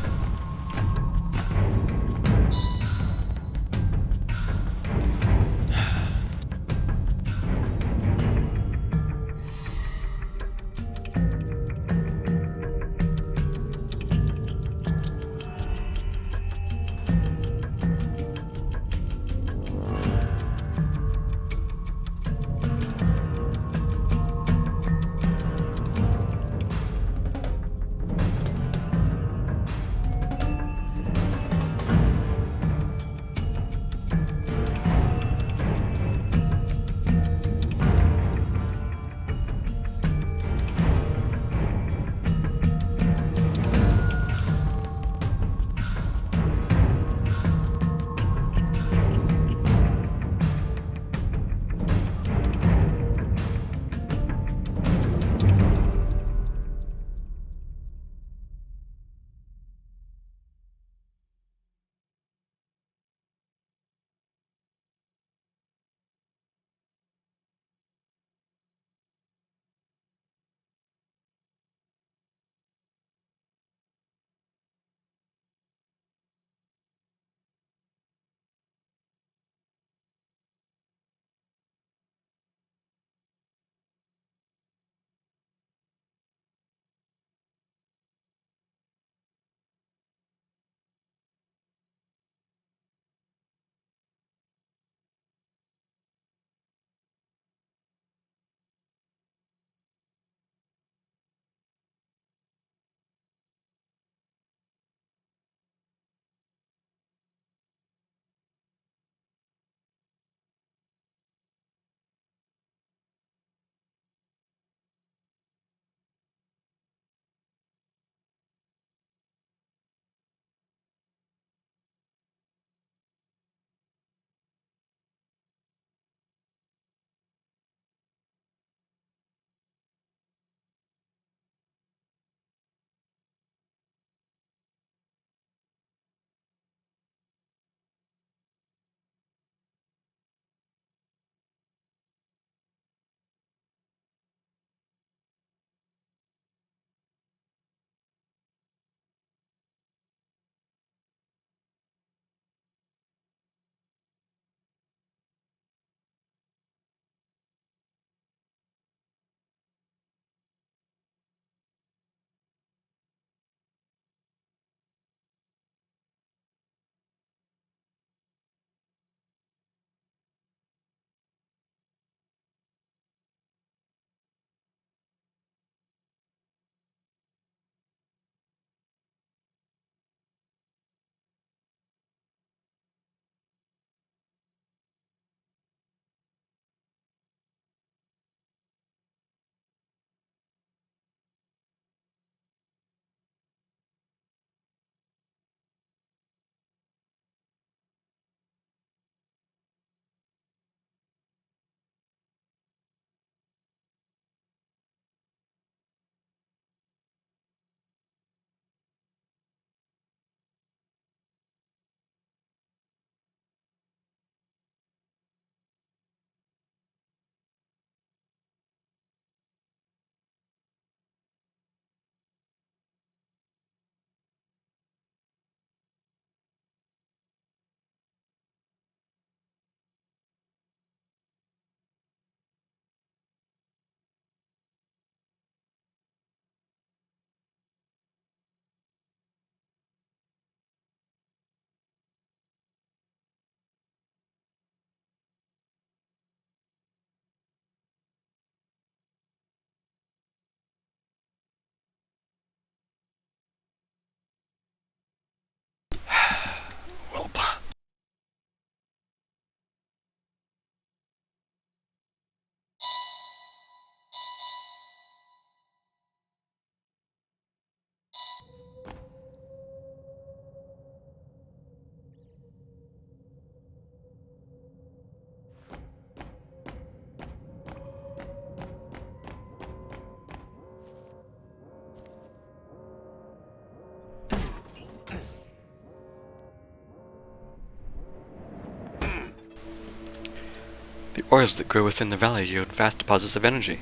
Ores that grow within the valley yield vast deposits of energy.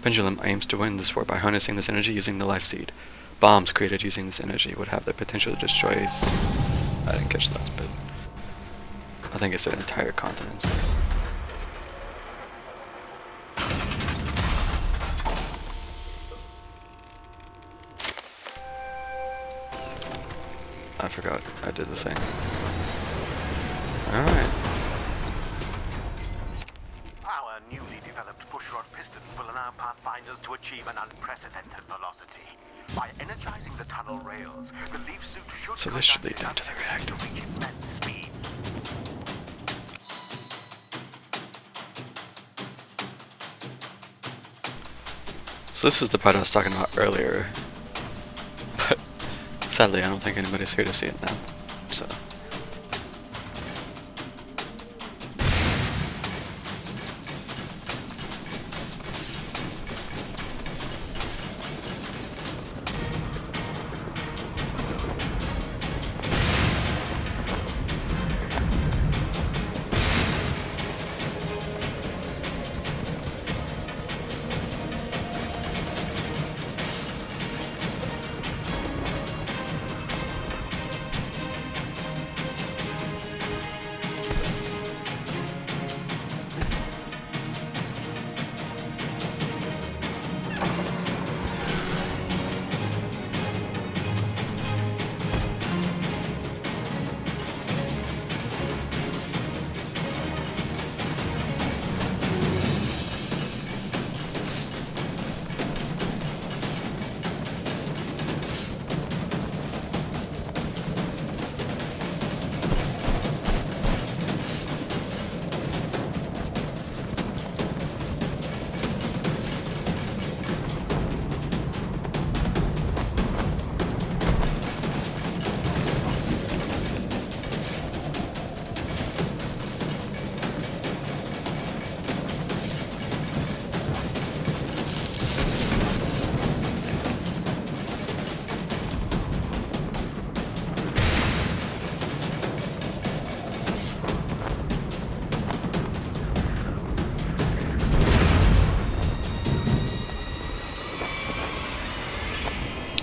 Pendulum aims to win this war by harnessing this energy using the life seed. Bombs created using this energy would have the potential to destroy I didn't catch that, but I think it's an entire continent. I forgot I did the thing. Alright. Our newly developed pushrod piston will allow Pathfinders to achieve an unprecedented velocity. By energizing the tunnel rails, the leaf suit should So this should lead down to the reactor. to reach immense speeds. So this is the part I was talking about earlier. But sadly I don't think anybody's here to see it now. So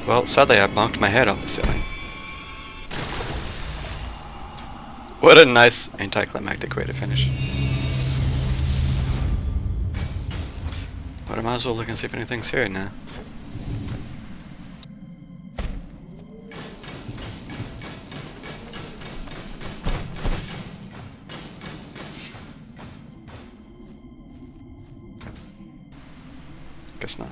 well, sadly I bonked my head off the ceiling. What a nice anticlimactic way to finish. But I might as well look and see if anything's here now. Guess not.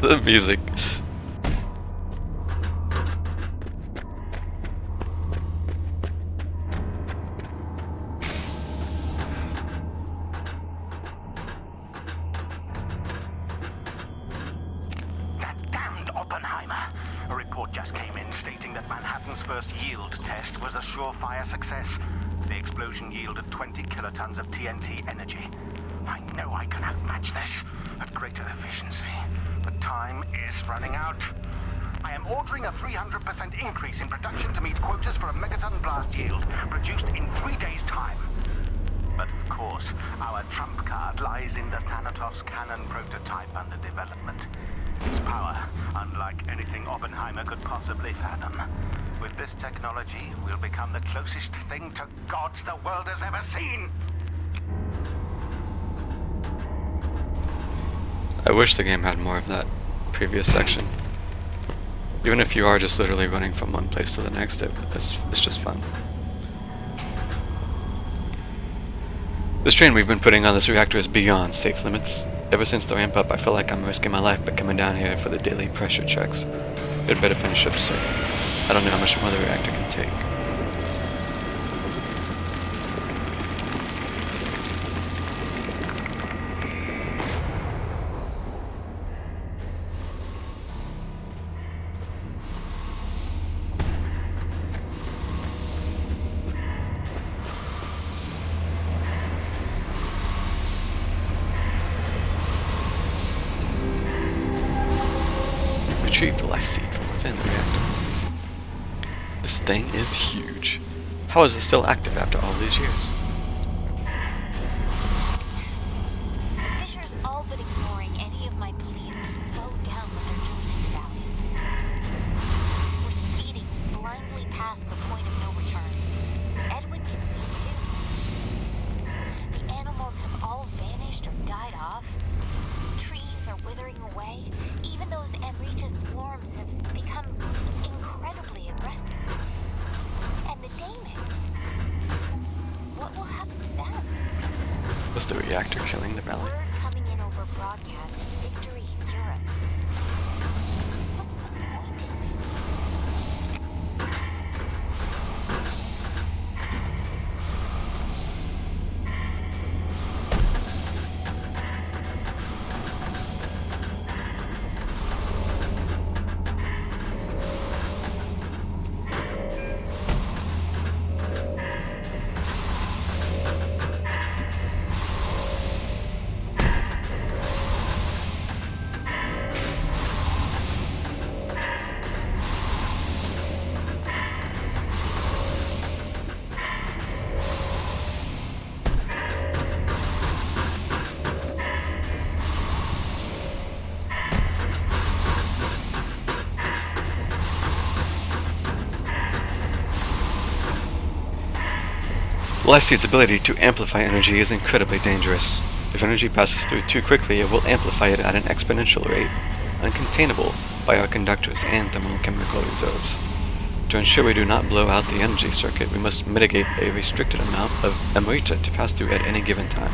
The music. That damned Oppenheimer. A report just came in stating that Manhattan's first yield test was a surefire success. The explosion yielded 20 kilotons of TNT energy. I know I can outmatch this at greater efficiency, but time is running out. I am ordering a 300% increase in production to meet quotas for a megaton blast yield, produced in 3 days' time. But of course, our trump card lies in the Thanatos cannon prototype under development. Its power, unlike anything Oppenheimer could possibly fathom. With this technology, we'll become the closest thing to gods the world has ever seen. I wish the game had more of that previous section. Even if you are just literally running from one place to the next, it's just fun. The strain we've been putting on this reactor is beyond safe limits. Ever since the ramp up, I feel like I'm risking my life by coming down here for the daily pressure checks. We'd better finish up soon. I don't know how much more the reactor can take. Retrieve the life seed from within the reactor. This thing is huge. How is it still active after all these years? Fisher's all but ignoring any of my pleas to slow down what they're doing in the valley. We're speeding blindly past the point of no return. Edwin can see too. The animals have all vanished or died off. Trees are withering away. Even those Amrita swarms have become incredibly aggressive. And the Damons, what will happen to them? Was the reactor killing the valley? Word coming in over broadcast of victory in Europe. What's the point in this? Life Seed's ability to amplify energy is incredibly dangerous. If energy passes through too quickly, it will amplify it at an exponential rate, uncontainable by our conductors and thermochemical reserves. To ensure we do not blow out the energy circuit, we must mitigate a restricted amount of Amrita to pass through at any given time.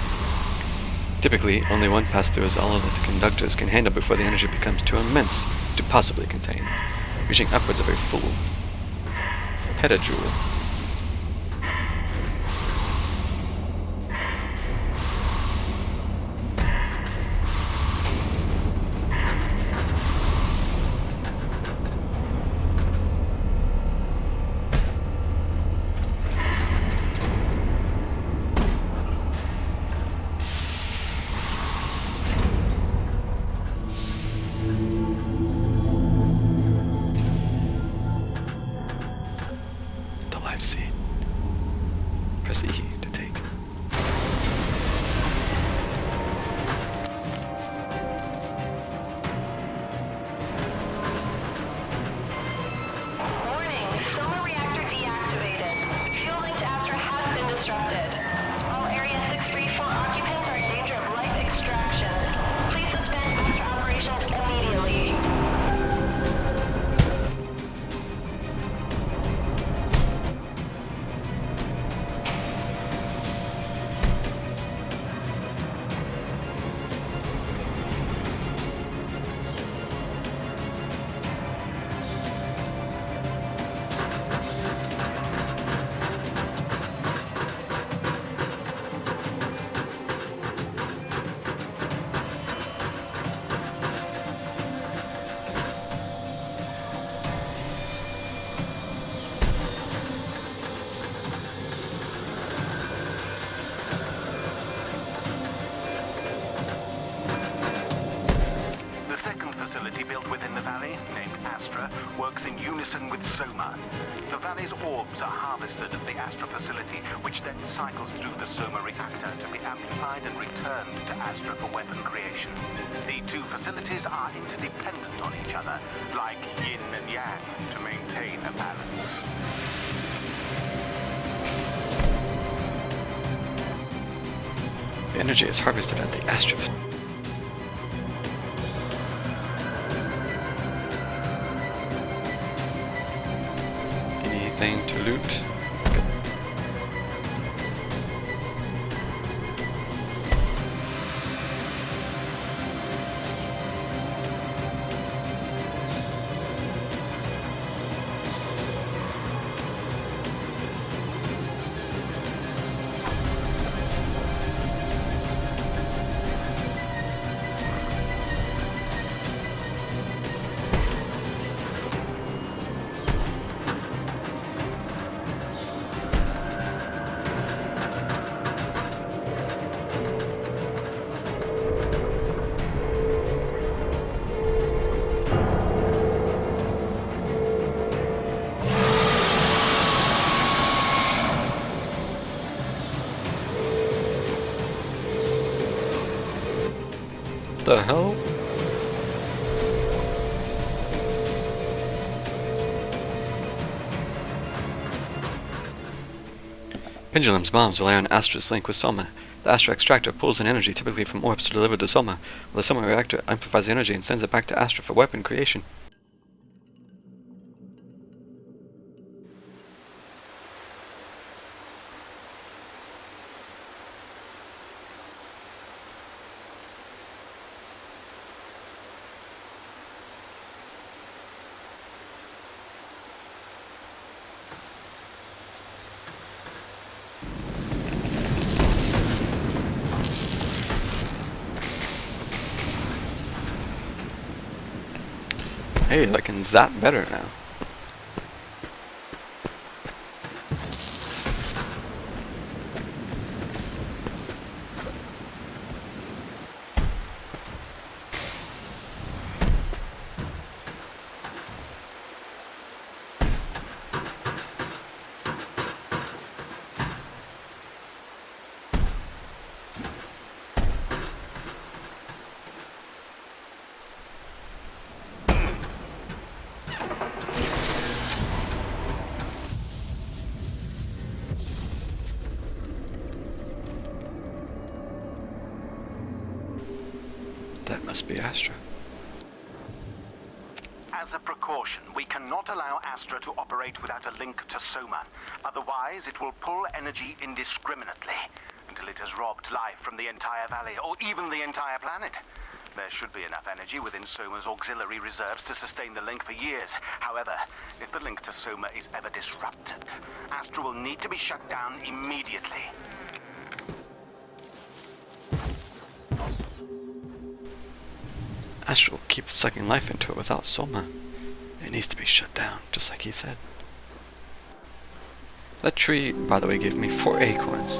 Typically, only one pass-through is all that the conductors can handle before the energy becomes too immense to possibly contain, reaching upwards of a full petajoule. works in unison with Soma. The Valley's orbs are harvested at the Astra facility, which then cycles through the Soma reactor to be amplified and returned to Astra for weapon creation. The two facilities are interdependent on each other, like yin and yang, to maintain a balance. The energy is harvested at the Astra. Anything to loot? The hell? Pendulum's bombs rely on Astra's link with Soma. The Astra extractor pulls in energy typically from orbs to deliver to Soma, while the Soma reactor amplifies the energy and sends it back to Astra for weapon creation. Hey, I can zap better now. That must be Astra. As a precaution, we cannot allow Astra to operate without a link to Soma. Otherwise, it will pull energy indiscriminately until it has robbed life from the entire valley, or even the entire planet. There should be enough energy within Soma's auxiliary reserves to sustain the link for years. However, if the link to Soma is ever disrupted, Astra will need to be shut down immediately. Astra will keep sucking life into it without Soma. It needs to be shut down, just like he said. That tree, by the way, gave me 4 acorns.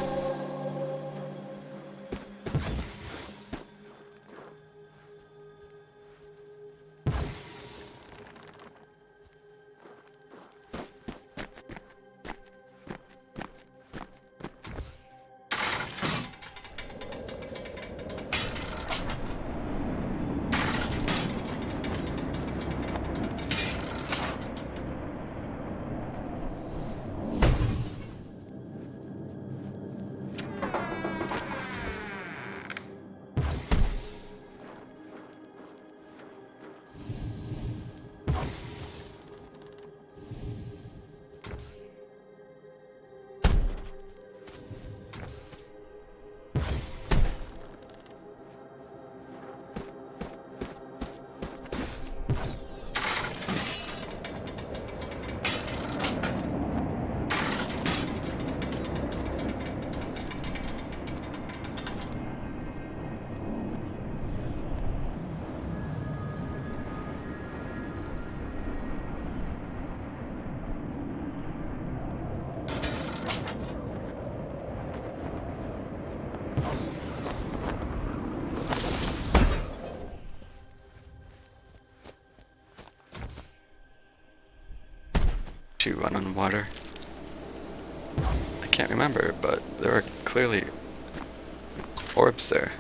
to run on water? I can't remember, but there are clearly orbs there.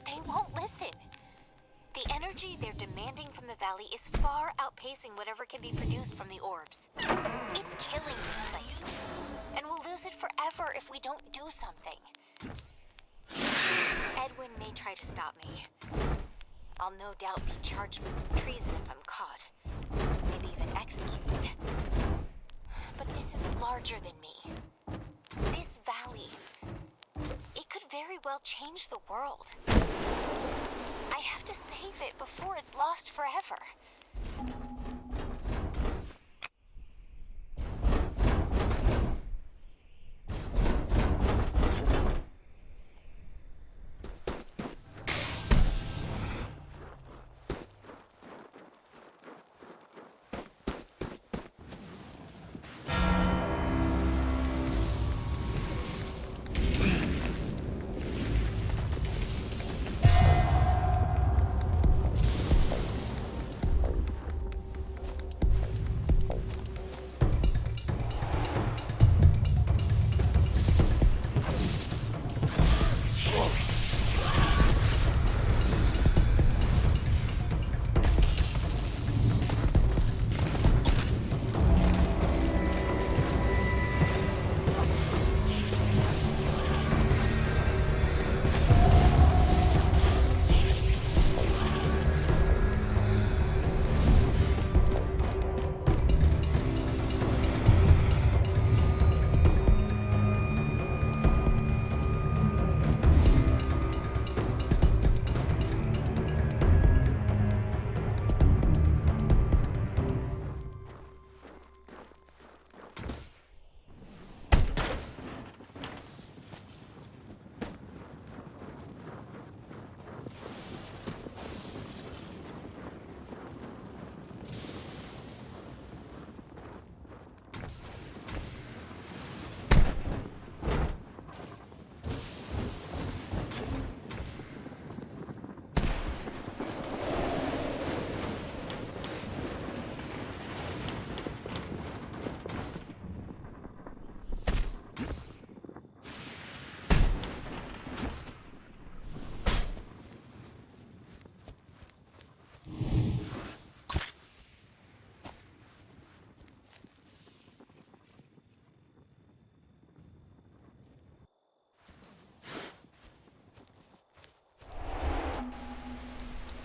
They won't listen. The energy they're demanding from the valley is far outpacing whatever can be produced from the orbs. It's killing this place. And we'll lose it forever if we don't do something. Edwin may try to stop me. I'll no doubt be charged with treason if I'm caught. Maybe even executed. But this is larger than me. This valley, it could very well change the world. I have to save it before it's lost forever.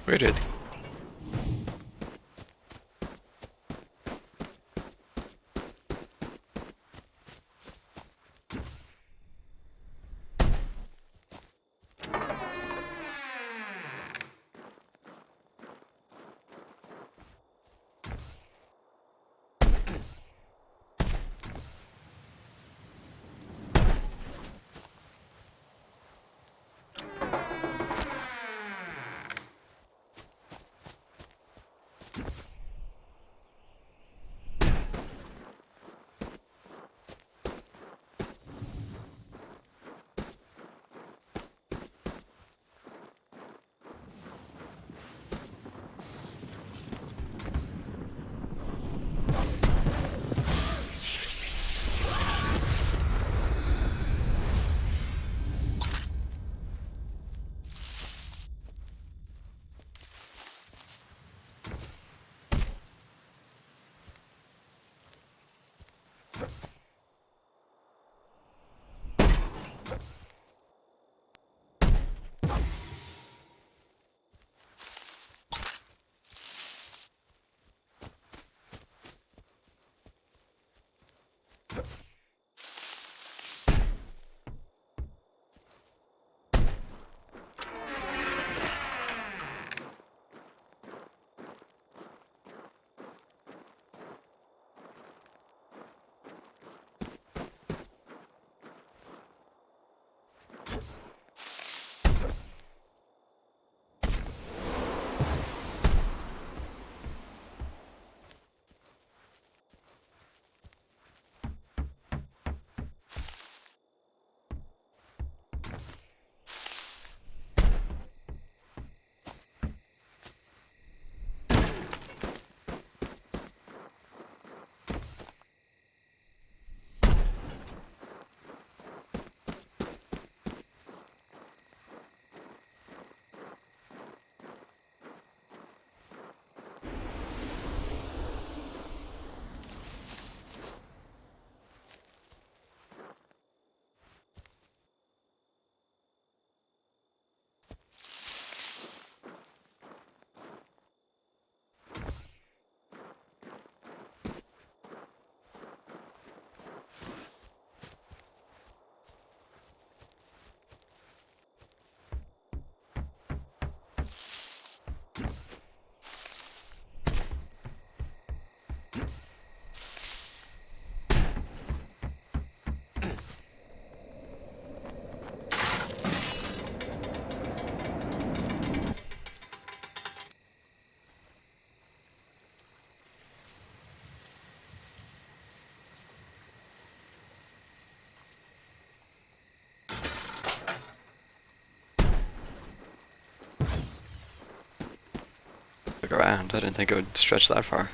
Where did? around. I didn't think it would stretch that far.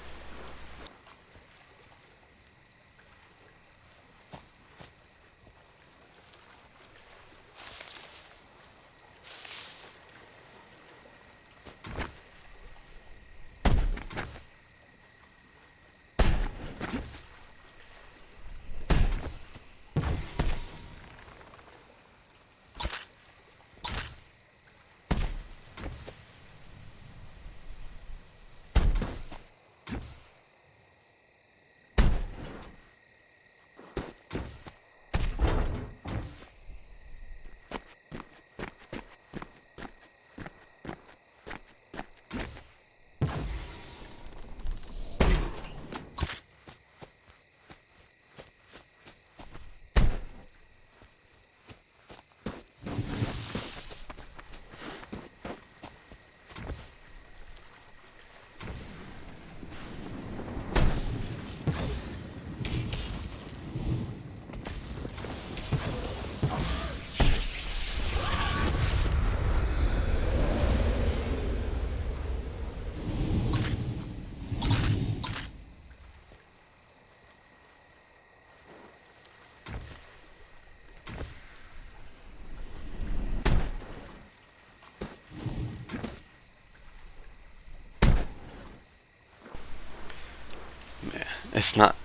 It's not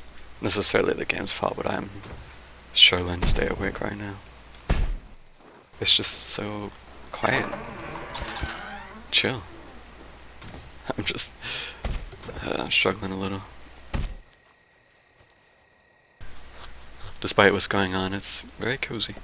necessarily the game's fault, but I'm struggling to stay awake right now. It's just so quiet. Chill. I'm just struggling a little. Despite what's going on, it's very cozy.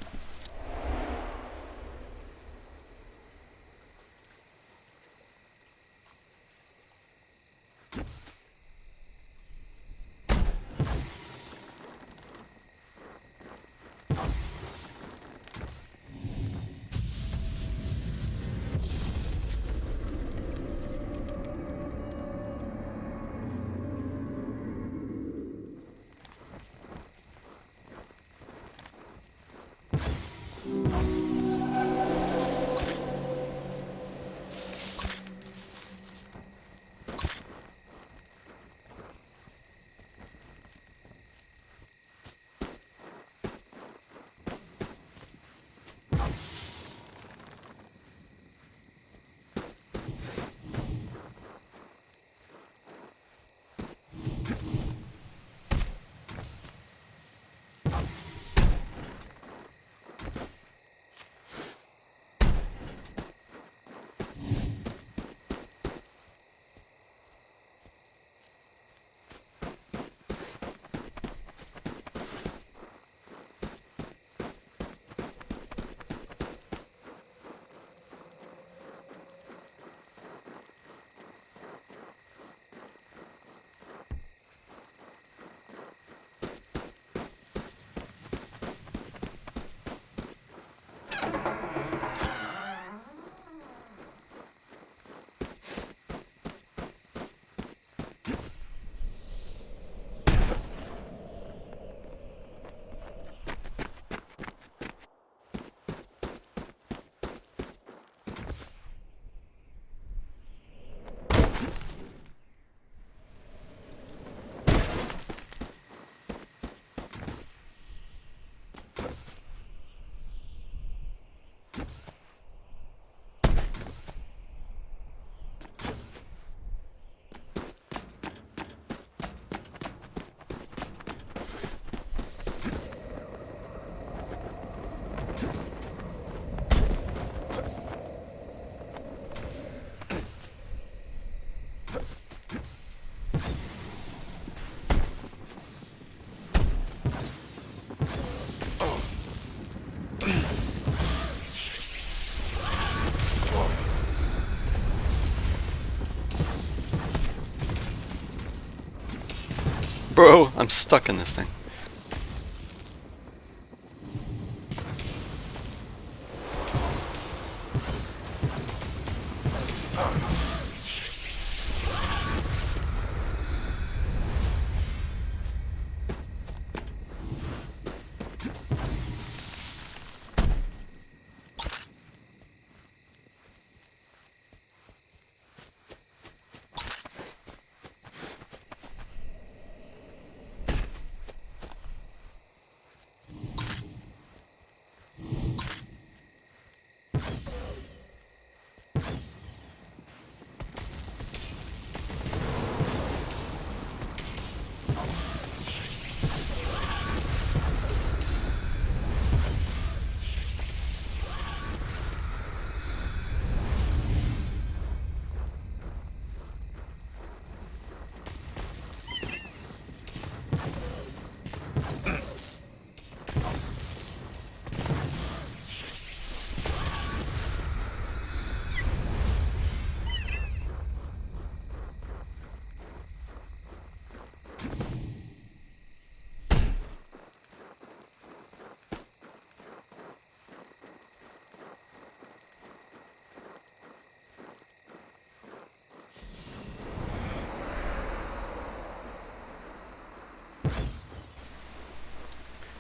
Bro, I'm stuck in this thing.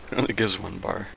It only gives 1 bar.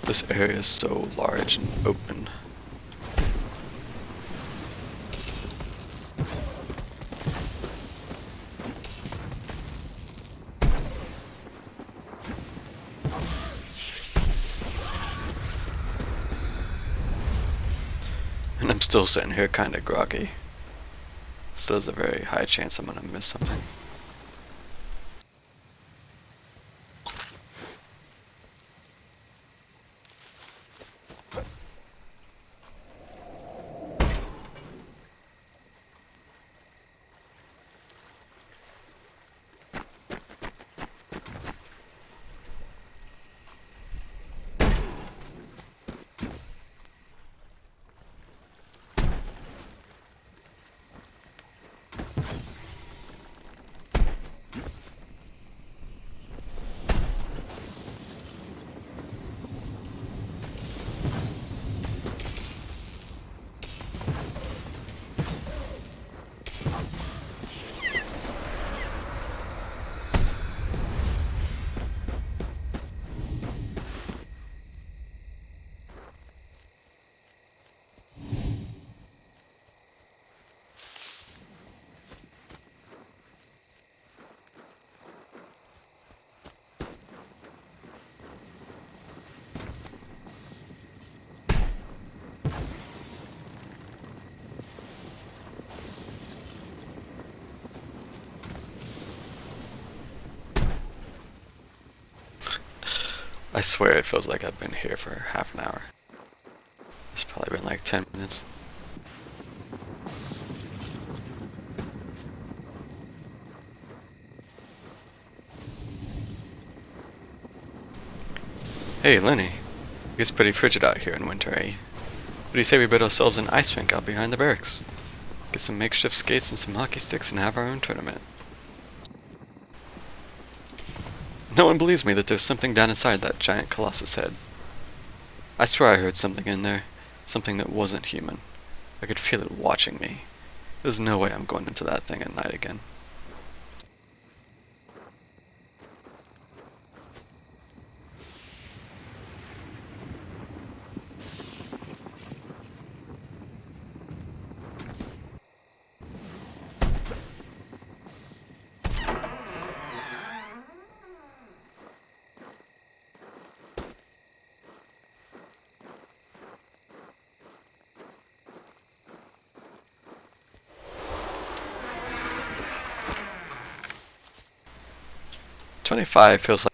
This area is so large and open. And I'm still sitting here kinda groggy. So there's a very high chance I'm gonna miss something. I swear it feels like I've been here for half an hour. It's probably been like 10 minutes. Hey, Lenny. It gets pretty frigid out here in winter, eh? What do you say we build ourselves an ice rink out behind the barracks? Get some makeshift skates and some hockey sticks and have our own tournament. No one believes me that there's something down inside that giant colossus head. I swear I heard something in there. Something that wasn't human. I could feel it watching me. There's no way I'm going into that thing at night again. "25 feels like..."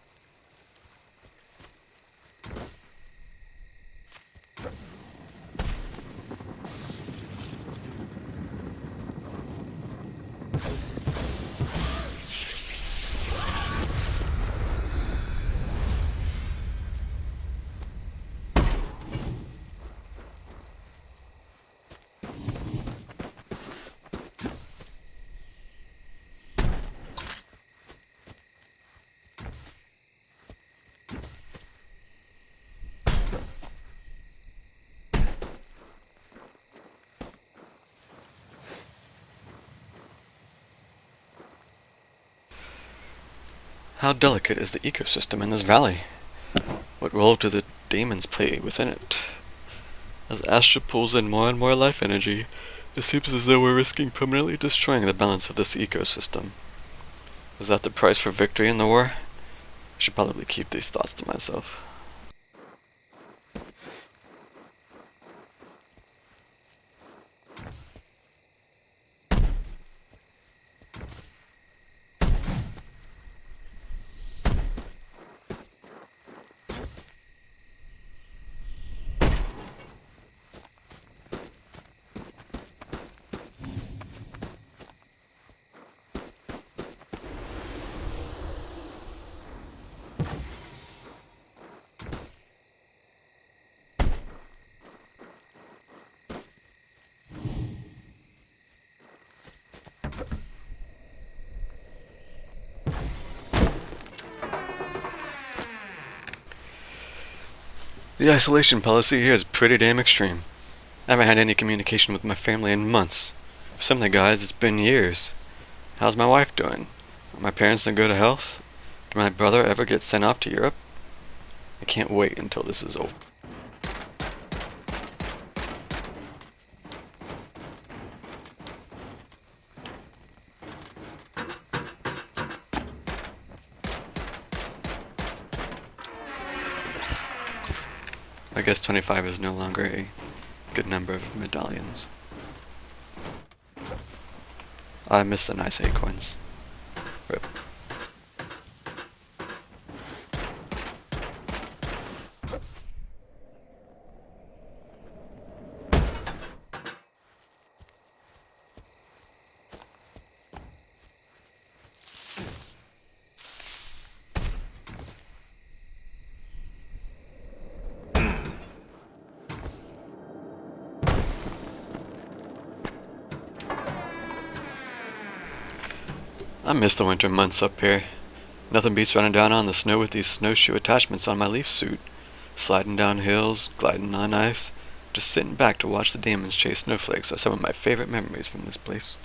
How delicate is the ecosystem in this valley? What role do the demons play within it? As Astra pulls in more and more life energy, it seems as though we're risking permanently destroying the balance of this ecosystem. Is that the price for victory in the war? I should probably keep these thoughts to myself. The isolation policy here is pretty damn extreme. I haven't had any communication with my family in months. For some of the guys, it's been years. How's my wife doing? Are my parents in good health? Did my brother ever get sent off to Europe? I can't wait until this is over. I guess 25 is no longer a good number of medallions. I miss the nice acorns. Rip. I miss the winter months up here. Nothing beats running down on the snow with these snowshoe attachments on my leaf suit. Sliding down hills, gliding on ice, just sitting back to watch the demons chase snowflakes are some of my favorite memories from this place.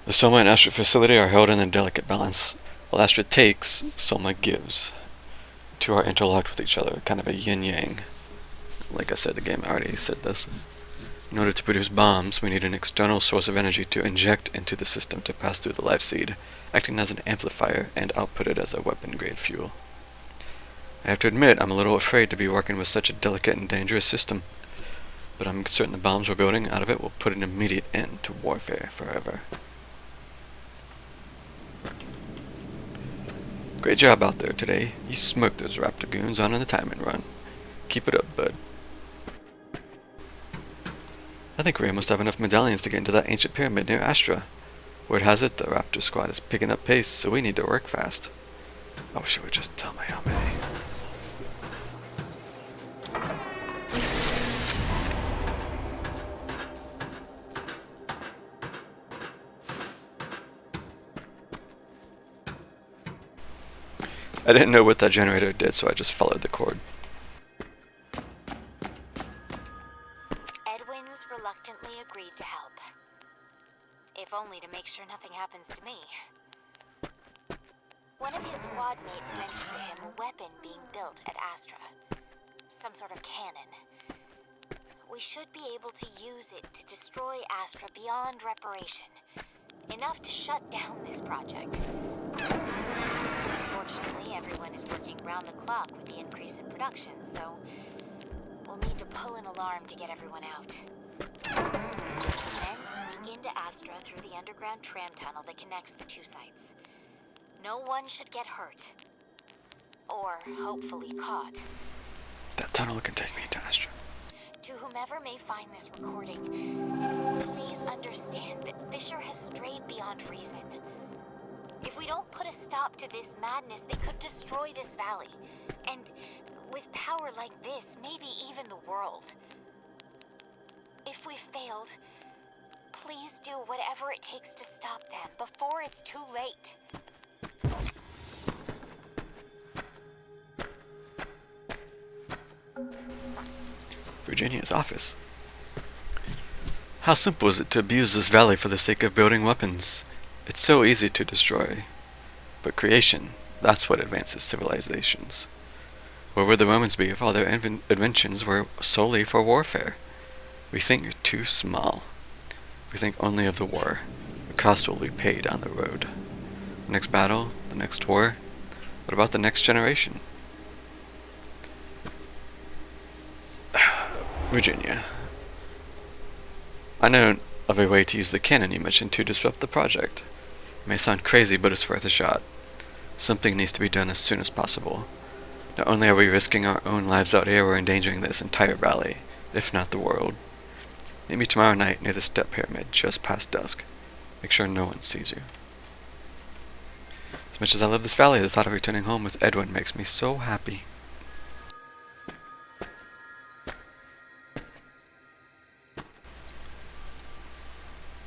The Soma and Astra facility are held in a delicate balance. While Astra takes, Soma gives. Two are interlocked with each other, kind of a yin-yang. Like I said, the game already said this. In order to produce bombs, we need an external source of energy to inject into the system to pass through the life seed, acting as an amplifier and output it as a weapon-grade fuel. I have to admit, I'm a little afraid to be working with such a delicate and dangerous system, but I'm certain the bombs we're building out of it will put an immediate end to warfare forever. Great job out there today. You smoked those Raptor goons on the timing run. Keep it up, bud. I think we almost have enough medallions to get into that ancient pyramid near Astra. Word has it, the Raptor squad is picking up pace, so we need to work fast. I wish it would just tell me how many. I didn't know what that generator did, so I just followed the cord. Edwin's reluctantly agreed to help. If only to make sure nothing happens to me. One of his squad mates mentioned to him a weapon being built at Astra. Some sort of cannon. We should be able to use it to destroy Astra beyond reparation. Enough to shut down this project. Unfortunately, everyone is working round the clock with the increase in production, so we'll need to pull an alarm to get everyone out. Then sneak into Astra through the underground tram tunnel that connects the two sites. No one should get hurt. Or hopefully caught. That tunnel can take me to Astra. To whomever may find this recording, please understand that Fisher has strayed beyond reason. If we don't put a stop to this madness, they could destroy this valley. And with power like this, maybe even the world. If we failed, please do whatever it takes to stop them before it's too late. Virginia's office. How simple is it to abuse this valley for the sake of building weapons? It's so easy to destroy. But creation, that's what advances civilizations. Where would the Romans be if all their inventions were solely for warfare? We think you're too small. We think only of the war. The cost will be paid on the road. The next battle, the next war. What about the next generation? Virginia. I know of a way to use the cannon you mentioned to disrupt the project. It may sound crazy, but it's worth a shot. Something needs to be done as soon as possible. Not only are we risking our own lives out here, we're endangering this entire valley, if not the world. Meet me tomorrow night near the Step Pyramid, just past dusk. Make sure no one sees you. As much as I love this valley, the thought of returning home with Edwin makes me so happy.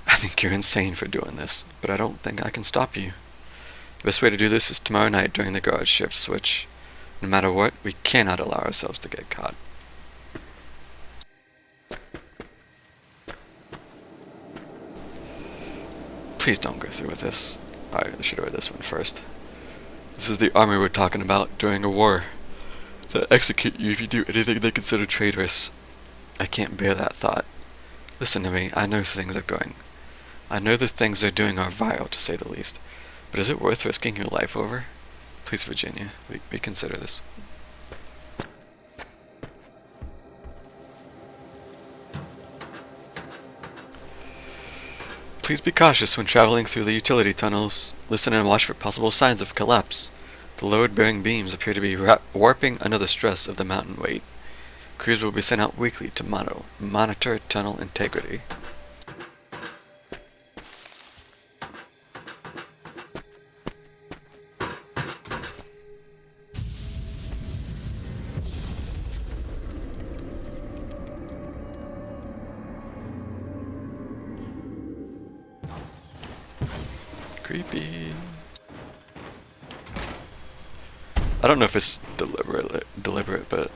I think you're insane for doing this, but I don't think I can stop you. The best way to do this is tomorrow night during the guard shift switch. No matter what, we cannot allow ourselves to get caught. Please don't go through with this. I should have read this one first. This is the army we're talking about during a war. They'll execute you if you do anything they consider traitorous. I can't bear that thought. Listen to me, I know things are going. I know the things they're doing are vile, to say the least. But is it worth risking your life over? Please, Virginia, reconsider this. Please be cautious when traveling through the utility tunnels. Listen and watch for possible signs of collapse. The load-bearing beams appear to be warping under the stress of the mountain weight. Crews will be sent out weekly to monitor tunnel integrity. Creepy. I don't know if it's deliberate, but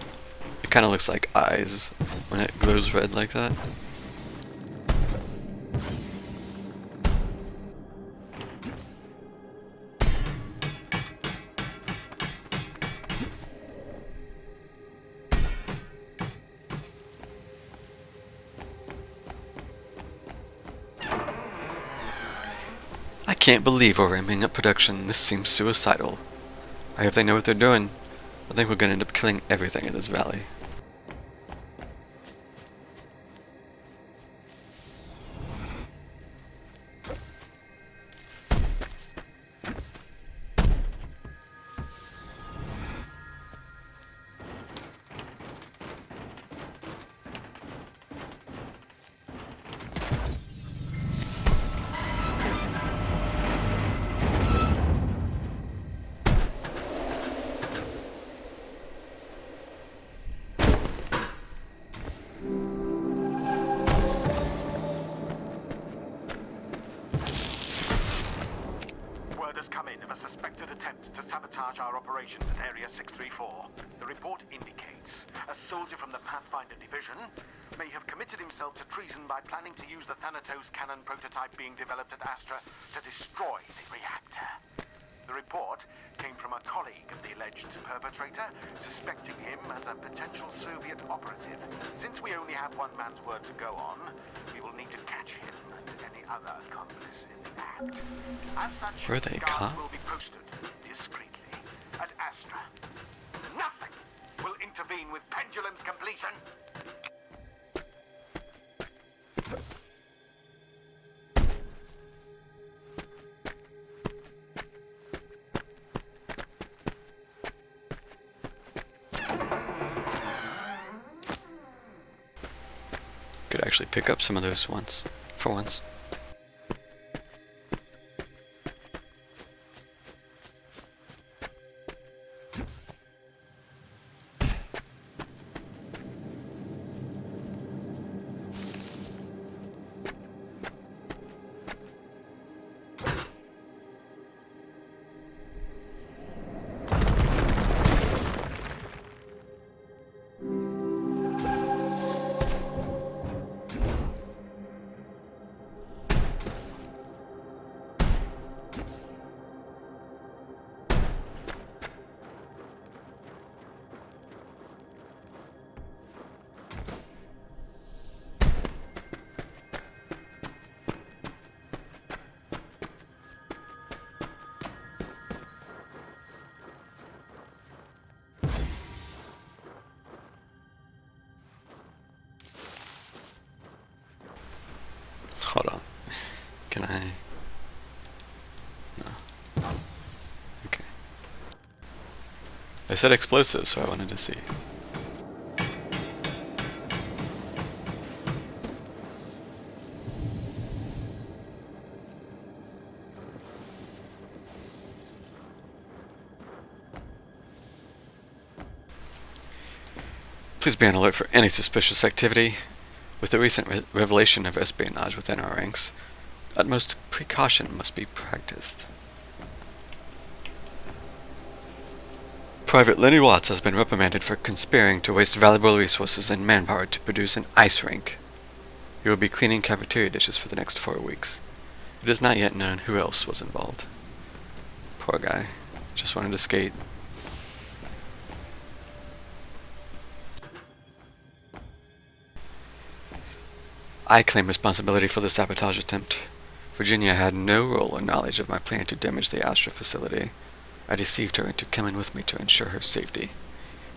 it kind of looks like eyes when it glows red like that. can't believe we're ramping up production. This seems suicidal. I hope they know what they're doing. I think we're gonna end up killing everything in this valley. Word has come in of a suspected attempt to sabotage our operations at Area 634. The report indicates a soldier from the Pathfinder Division may have committed himself to treason by planning to use the Thanatos cannon prototype being developed at Astra to destroy the reactor. The report came from a colleague of the alleged perpetrator, suspecting him as a potential Soviet operative. Since we only have one man's word to go on, we will need to catch him and any other accomplice in the act. As such, Were they guards caught? will be posted discreetly at Astra. Nothing will intervene with Pendulum's completion. Could actually pick up some of those for once. Hold on. Can I? No. Okay. I said explosive, so I wanted to see. Please be on alert for any suspicious activity. With the recent revelation of espionage within our ranks, utmost precaution must be practiced. Private Lenny Watts has been reprimanded for conspiring to waste valuable resources and manpower to produce an ice rink. He will be cleaning cafeteria dishes for the next 4 weeks. It is not yet known who else was involved. Poor guy. Just wanted to skate. I claim responsibility for the sabotage attempt. Virginia had no role or knowledge of my plan to damage the Astra facility. I deceived her into coming with me to ensure her safety.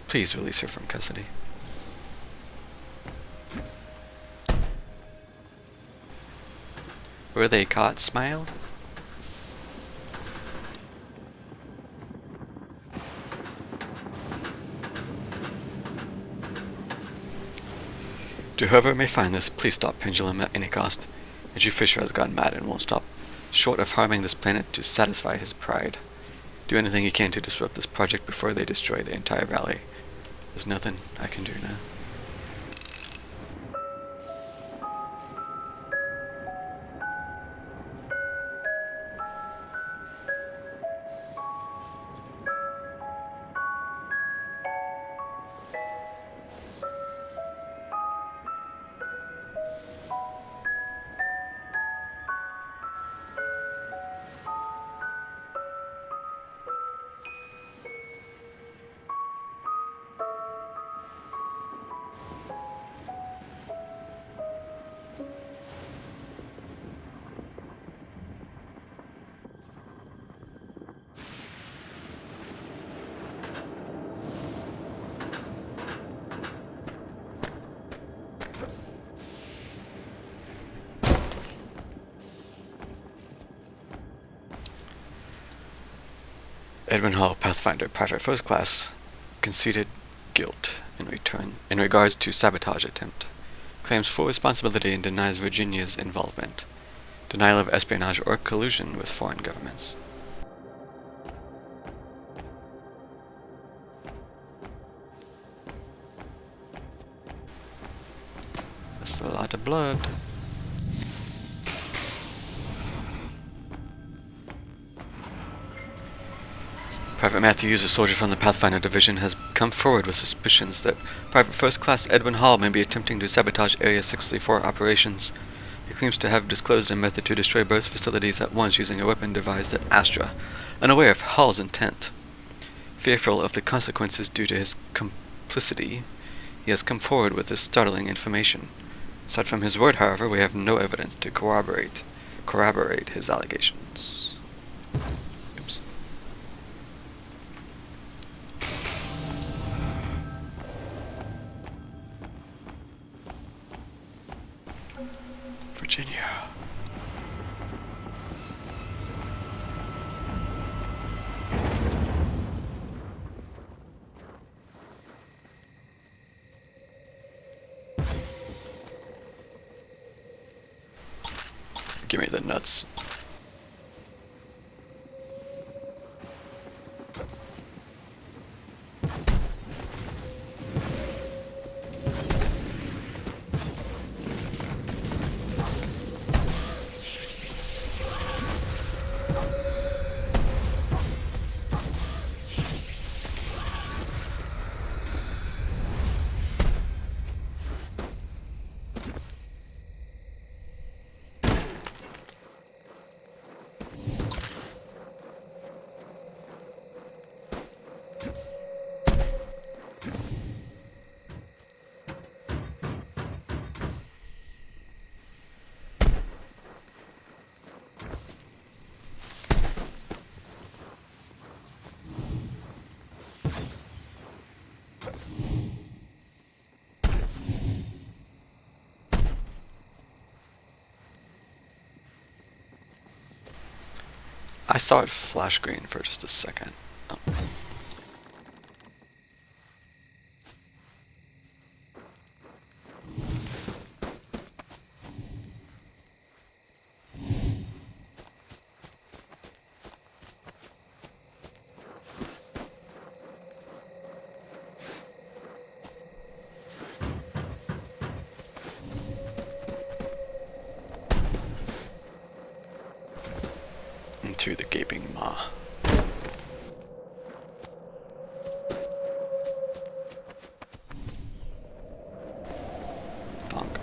Please release her from custody. Were they caught? Smile? To whoever may find this, please stop Pendulum at any cost. Andrew Fisher has gone mad and won't stop short of harming this planet to satisfy his pride. Do anything you can to disrupt this project before they destroy the entire valley. There's nothing I can do now. Edwin Hall, Pathfinder, Private First Class, conceded guilt in regards to sabotage attempt. Claims full responsibility and denies Virginia's involvement. Denial of espionage or collusion with foreign governments. That's a lot of blood. Private Matthew Hughes, a soldier from the Pathfinder Division, has come forward with suspicions that Private First Class Edwin Hall may be attempting to sabotage Area 634 operations. He claims to have disclosed a method to destroy both facilities at once using a weapon devised at Astra, unaware of Hall's intent. Fearful of the consequences due to his complicity, he has come forward with this startling information. Aside from his word, however, we have no evidence to corroborate his allegations. Oops. Virginia. Give me the nuts. I saw it flash green for just a second. Oh. Into the gaping maw. Bonk.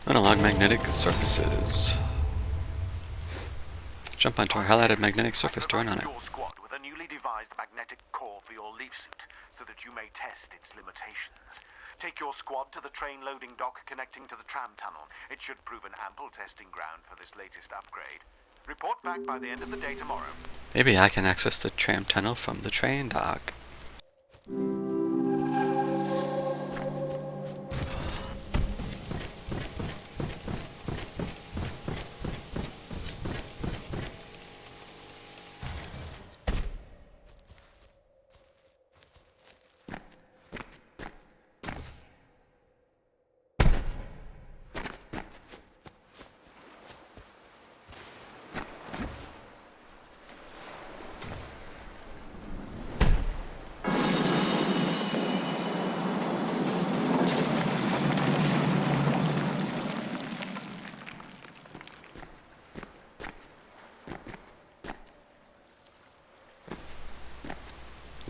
Unalog magnetic surfaces. Jump onto our highlighted magnetic surface to run on it. Your squad with a newly devised magnetic core for your leaf suit, so that you may test its limitations. Take your squad to the train loading dock connecting to the tram tunnel. It should prove an ample testing ground for this latest upgrade. Report back by the end of the day tomorrow. Maybe I can access the tram tunnel from the train dock.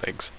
legs.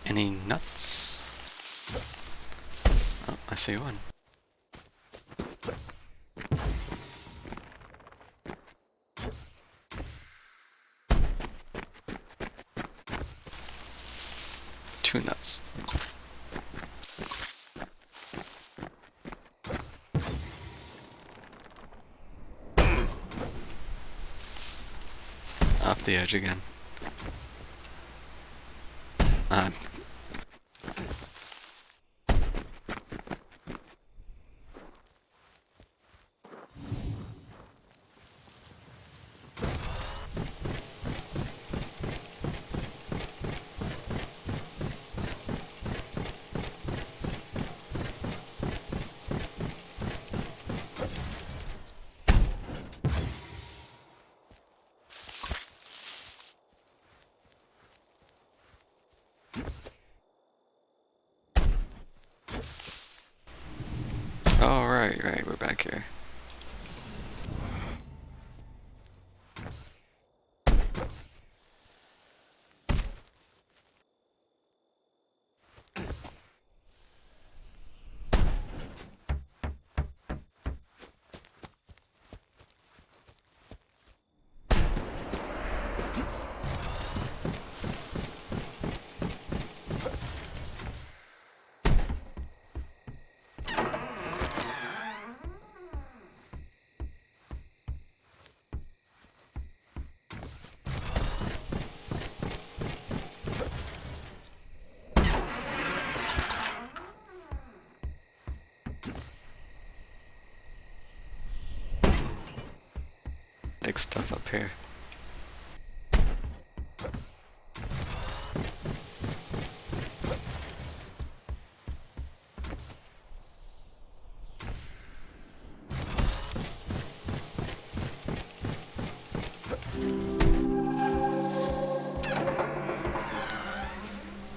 Any nuts? Oh, I see one. Two nuts. Off the edge again. Oh, right, we're back here. Big stuff up here.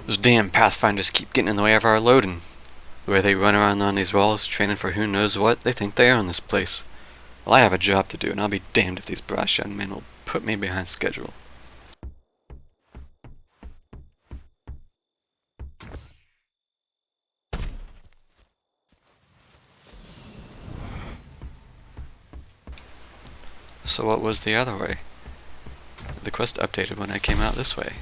Those damn Pathfinders keep getting in the way of our loading. The way they run around on these walls, training for who knows what, they think they own this place. Well, I have a job to do, and I'll be damned if these brash young men will put me behind schedule. So what was the other way? The quest updated when I came out this way.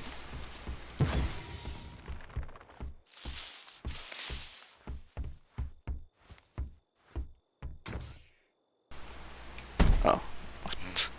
Oh, what?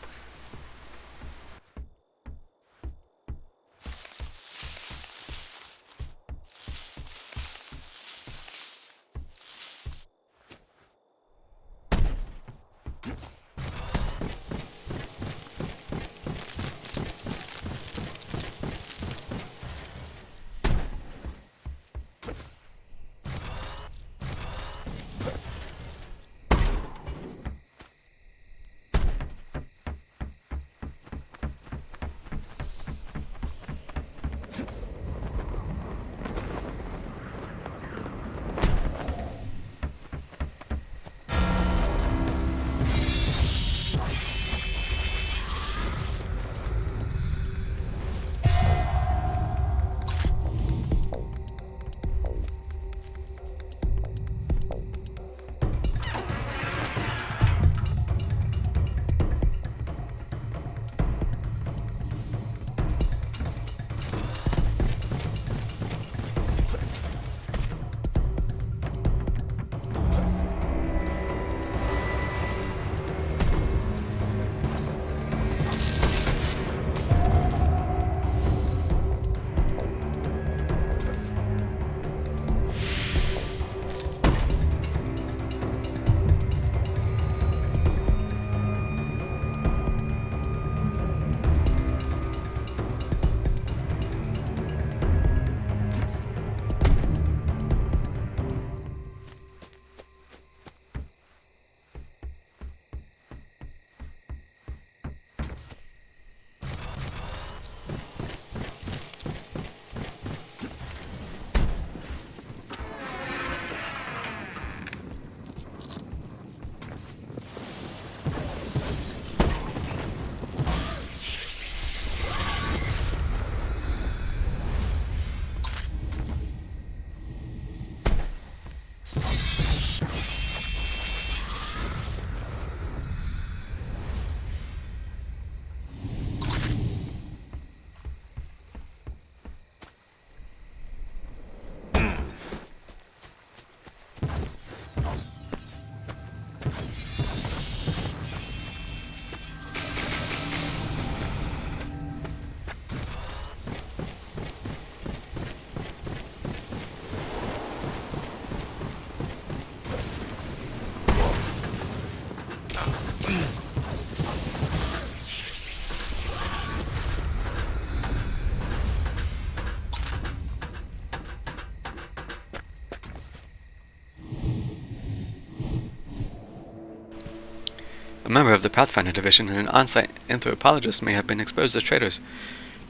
A member of the Pathfinder Division and an on-site anthropologist may have been exposed as traitors.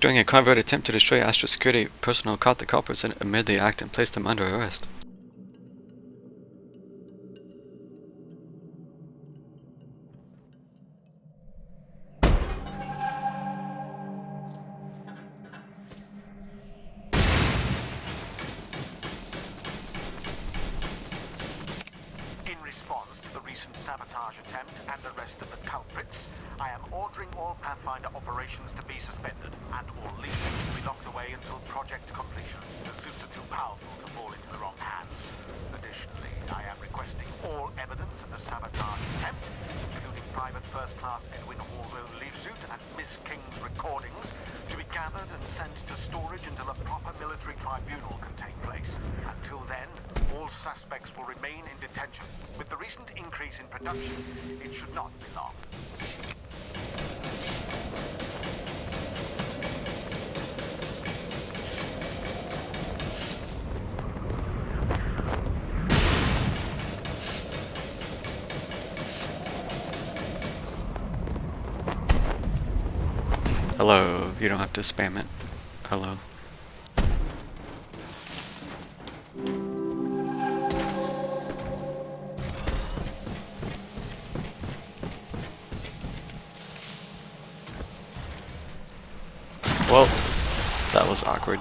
During a covert attempt to destroy Astra security, personnel caught the culprits amid the act and placed them under arrest. In response to the recent sabotage attempt and arrest of the culprits, I am ordering all Pathfinder operations to be suspended and all leads to be locked away until project completion. The suits are too powerful to fall into the wrong hands. Additionally, I am requesting all evidence of the sabotage attempt, including Private First Class Edwin Hall's own leaf suit and Miss King's recordings, to be gathered and sent to storage until a proper military tribunal can take place. Until then, all suspects will remain in detention. With the recent increase in production, it should not be long. Hello, you don't have to spam it. Hello. Well, that was awkward.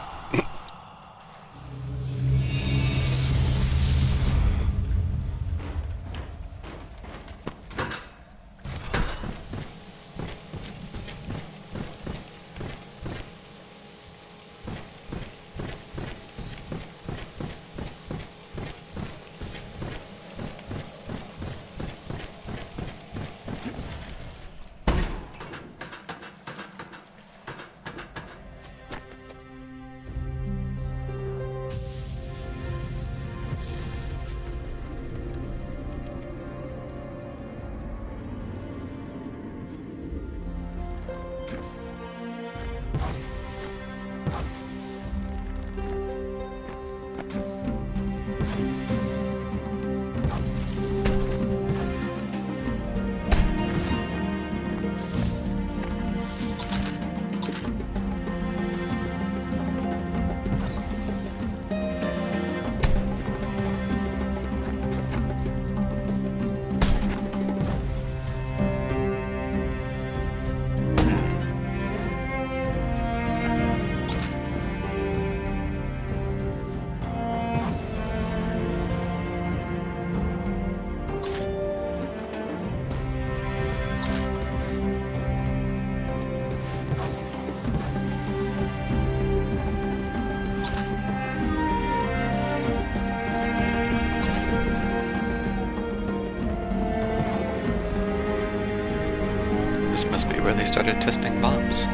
This must be where they started testing bombs.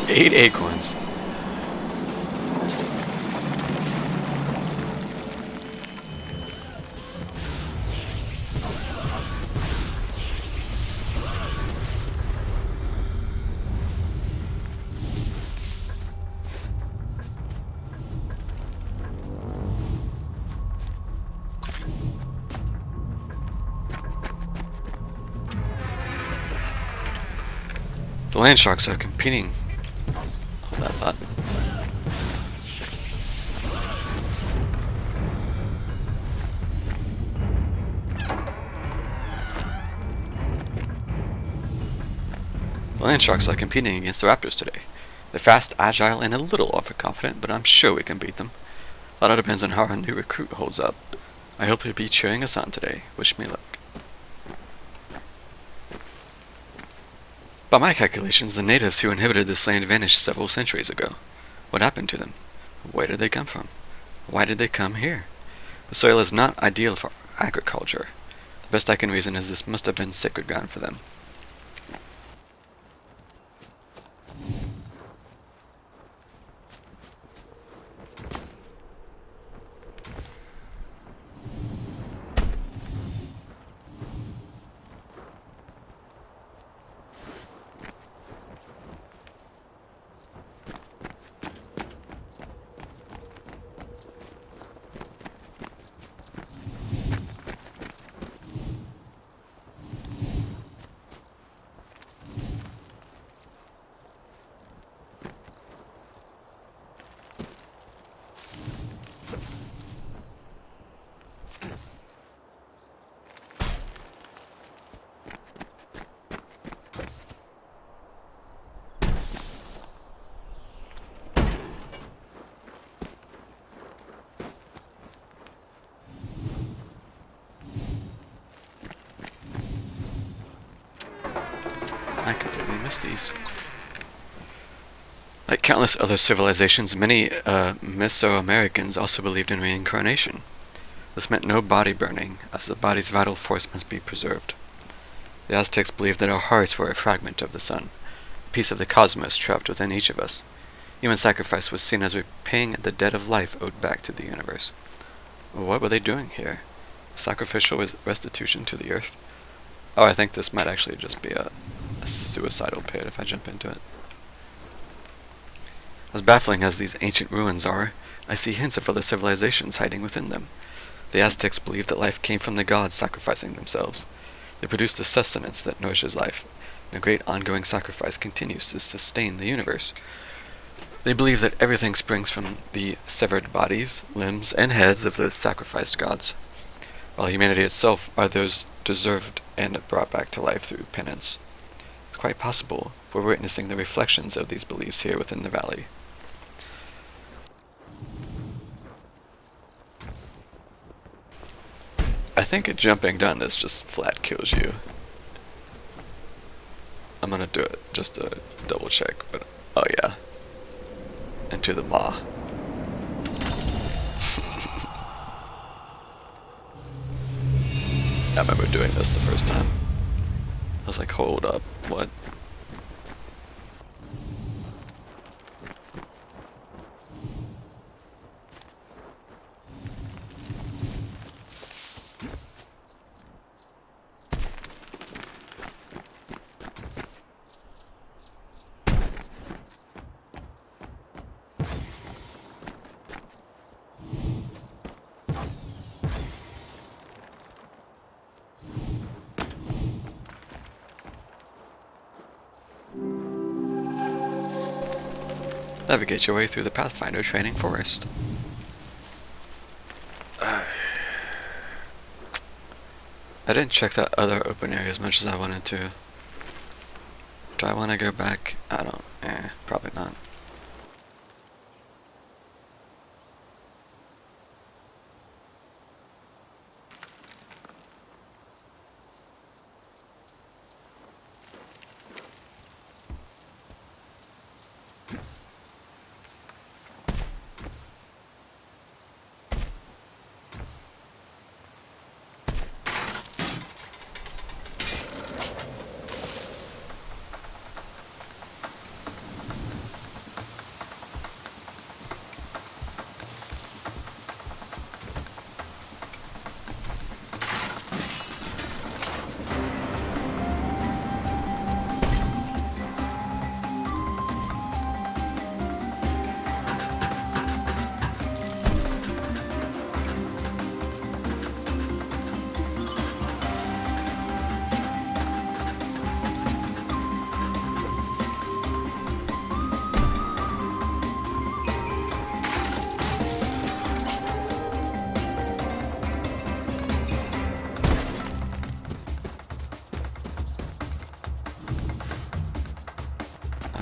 8 acorns. The land sharks are competing. Hold that thought. The land sharks are competing against the raptors today. They're fast, agile, and a little overconfident, but I'm sure we can beat them. A lot depends on how our new recruit holds up. I hope he'll be cheering us on today. Wish me luck. By my calculations, the natives who inhabited this land vanished several centuries ago. What happened to them? Where did they come from? Why did they come here? The soil is not ideal for agriculture. The best I can reason is this must have been sacred ground for them. I completely missed these. Like countless other civilizations, many Mesoamericans also believed in reincarnation. This meant no body burning, as the body's vital force must be preserved. The Aztecs believed that our hearts were a fragment of the sun, a piece of the cosmos trapped within each of us. Human sacrifice was seen as repaying the debt of life owed back to the universe. What were they doing here? Sacrificial restitution to the earth? Oh, I think this might actually just be a suicidal pit if I jump into it. As baffling as these ancient ruins are, I see hints of other civilizations hiding within them. The Aztecs believed that life came from the gods sacrificing themselves. They produced the sustenance that nourishes life, and a great ongoing sacrifice continues to sustain the universe. They believe that everything springs from the severed bodies, limbs, and heads of those sacrificed gods, while humanity itself are those deserved and brought back to life through penance. It's quite possible we're witnessing the reflections of these beliefs here within the valley. I think jumping down this just flat kills you. I'm gonna do it just to double check, but oh yeah. Into the maw. I remember doing this the first time. I was like, hold up, what? Navigate your way through the Pathfinder training forest. I didn't check that other open area as much as I wanted to. Do I want to go back? I don't. Probably not.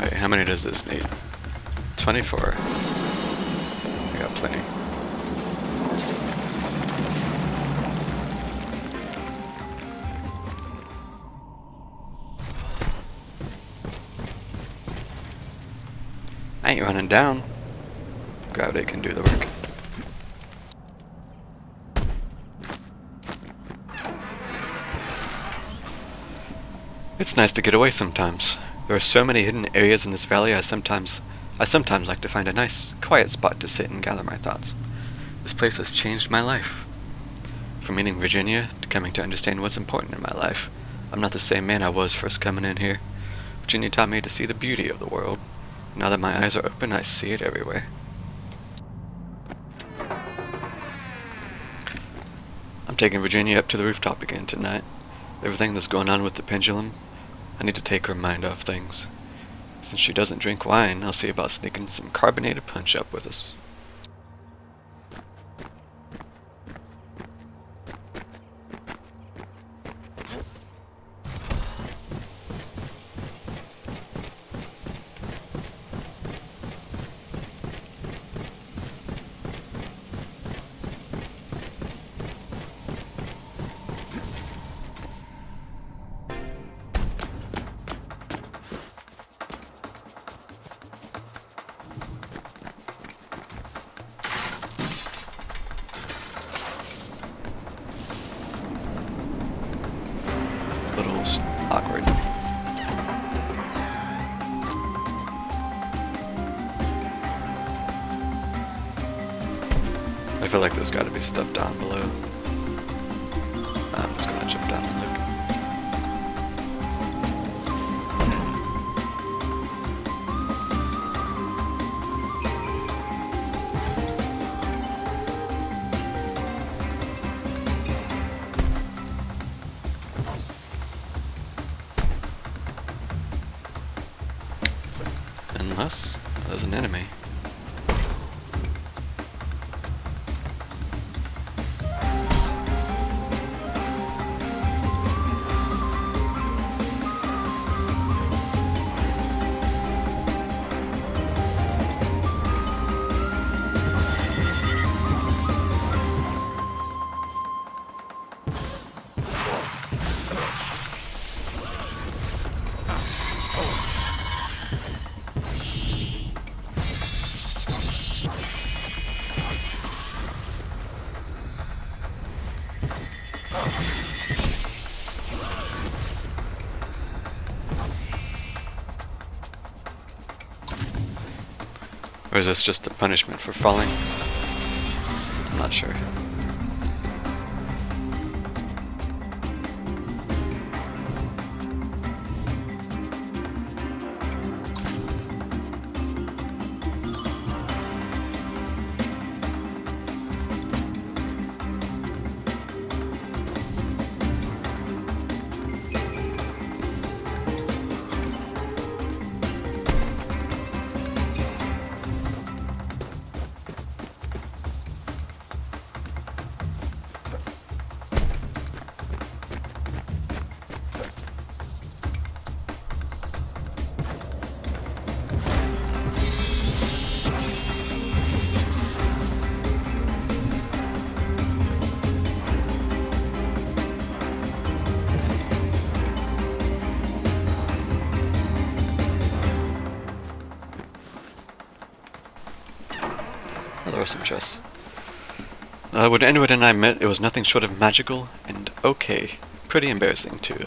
Alright, how many does this need? 24. I got plenty. I ain't running down. Gravity can do the work. It's nice to get away sometimes. There are so many hidden areas in this valley. I sometimes like to find a nice, quiet spot to sit and gather my thoughts. This place has changed my life. From meeting Virginia to coming to understand what's important in my life, I'm not the same man I was first coming in here. Virginia taught me to see the beauty of the world. Now that my eyes are open, I see it everywhere. I'm taking Virginia up to the rooftop again tonight. Everything that's going on with the pendulum, I need to take her mind off things. Since she doesn't drink wine, I'll see about sneaking some carbonated punch up with us. Awkward. I feel like there's got to be stuff down below. I'm just gonna jump down and look. Unless there's an enemy. Or is this just a punishment for falling? I'm not sure. There were some chests. When Edward and I met, it was nothing short of magical and okay. Pretty embarrassing, too.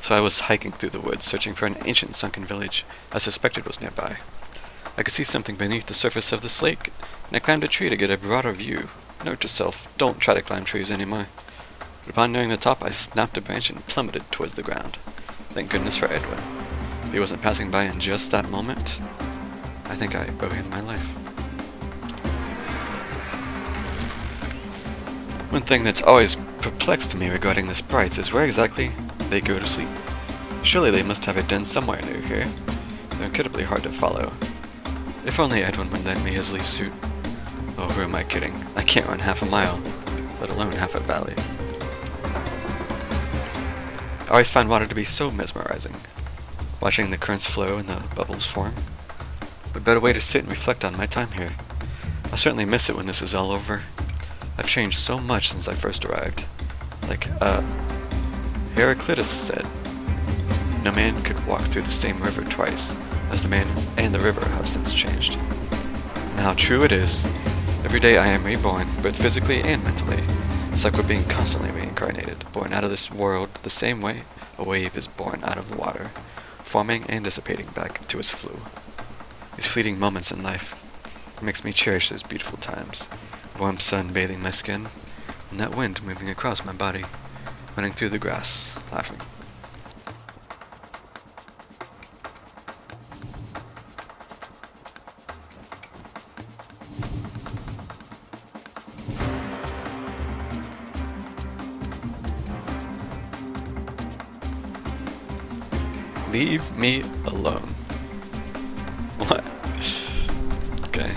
So I was hiking through the woods, searching for an ancient sunken village I suspected was nearby. I could see something beneath the surface of this lake, and I climbed a tree to get a broader view. Note to self, don't try to climb trees anymore. But upon nearing the top, I snapped a branch and plummeted towards the ground. Thank goodness for Edwin. If he wasn't passing by in just that moment, I think I owe him my life. One thing that's always perplexed me regarding the sprites is where exactly they go to sleep. Surely they must have a den somewhere near here. They're incredibly hard to follow. If only Edwin would lend me his leaf suit. Oh, who am I kidding? I can't run half a mile, let alone half a valley. I always find water to be so mesmerizing. watching the currents flow and the bubbles form. What better way to sit and reflect on my time here? I'll certainly miss it when this is all over. I've changed so much since I first arrived. Like, Heraclitus said, no man could walk through the same river twice, as the man and the river have since changed. And how true it is. Every day I am reborn, both physically and mentally. It's like we're being constantly reincarnated, born out of this world the same way a wave is born out of the water, forming and dissipating back into its flow. These fleeting moments in life makes me cherish those beautiful times. The warm sun bathing my skin, and that wind moving across my body, running through the grass, laughing. Leave me alone. What? Okay.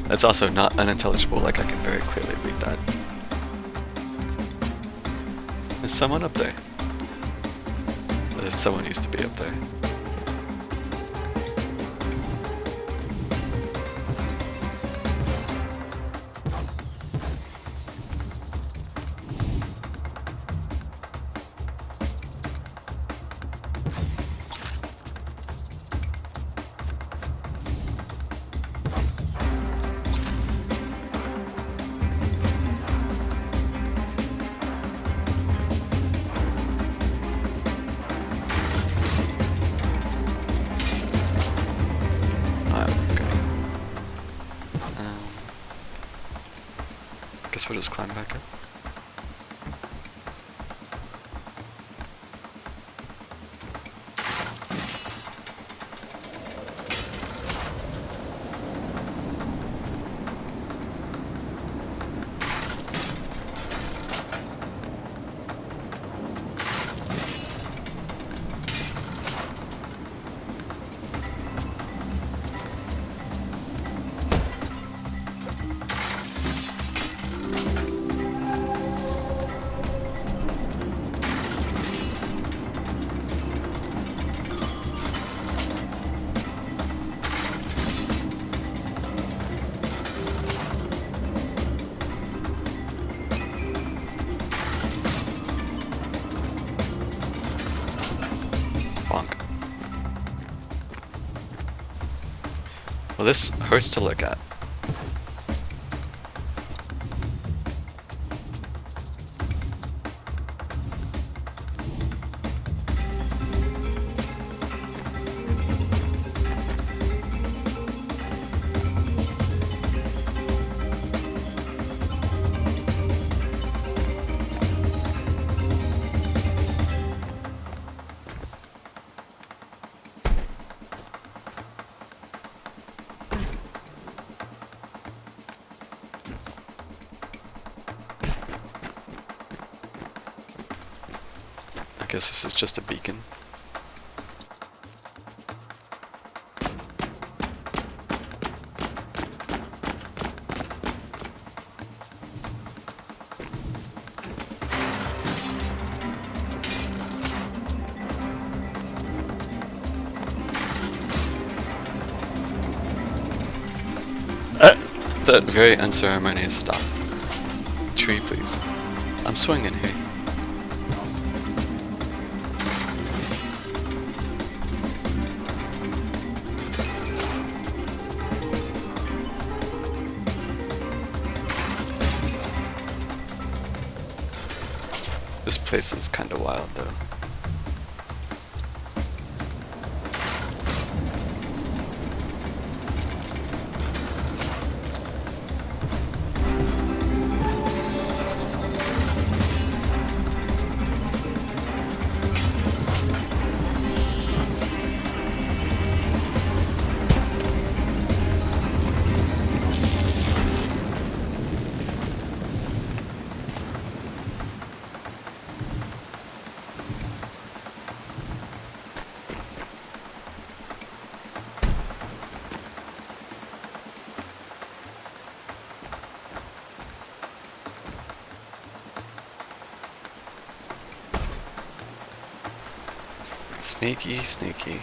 That's also not unintelligible, like I can very clearly read that. There's someone up there. Well, there's someone used to be up there. Guess we'll just climb back up. Bonk. Well, this hurts to look at. I guess this is just a beacon. That very unceremonious stop. Tree, please. I'm swinging here. This place is kinda wild though. Sneaky, sneaky.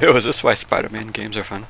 Yo, is this why Spider-Man games are fun?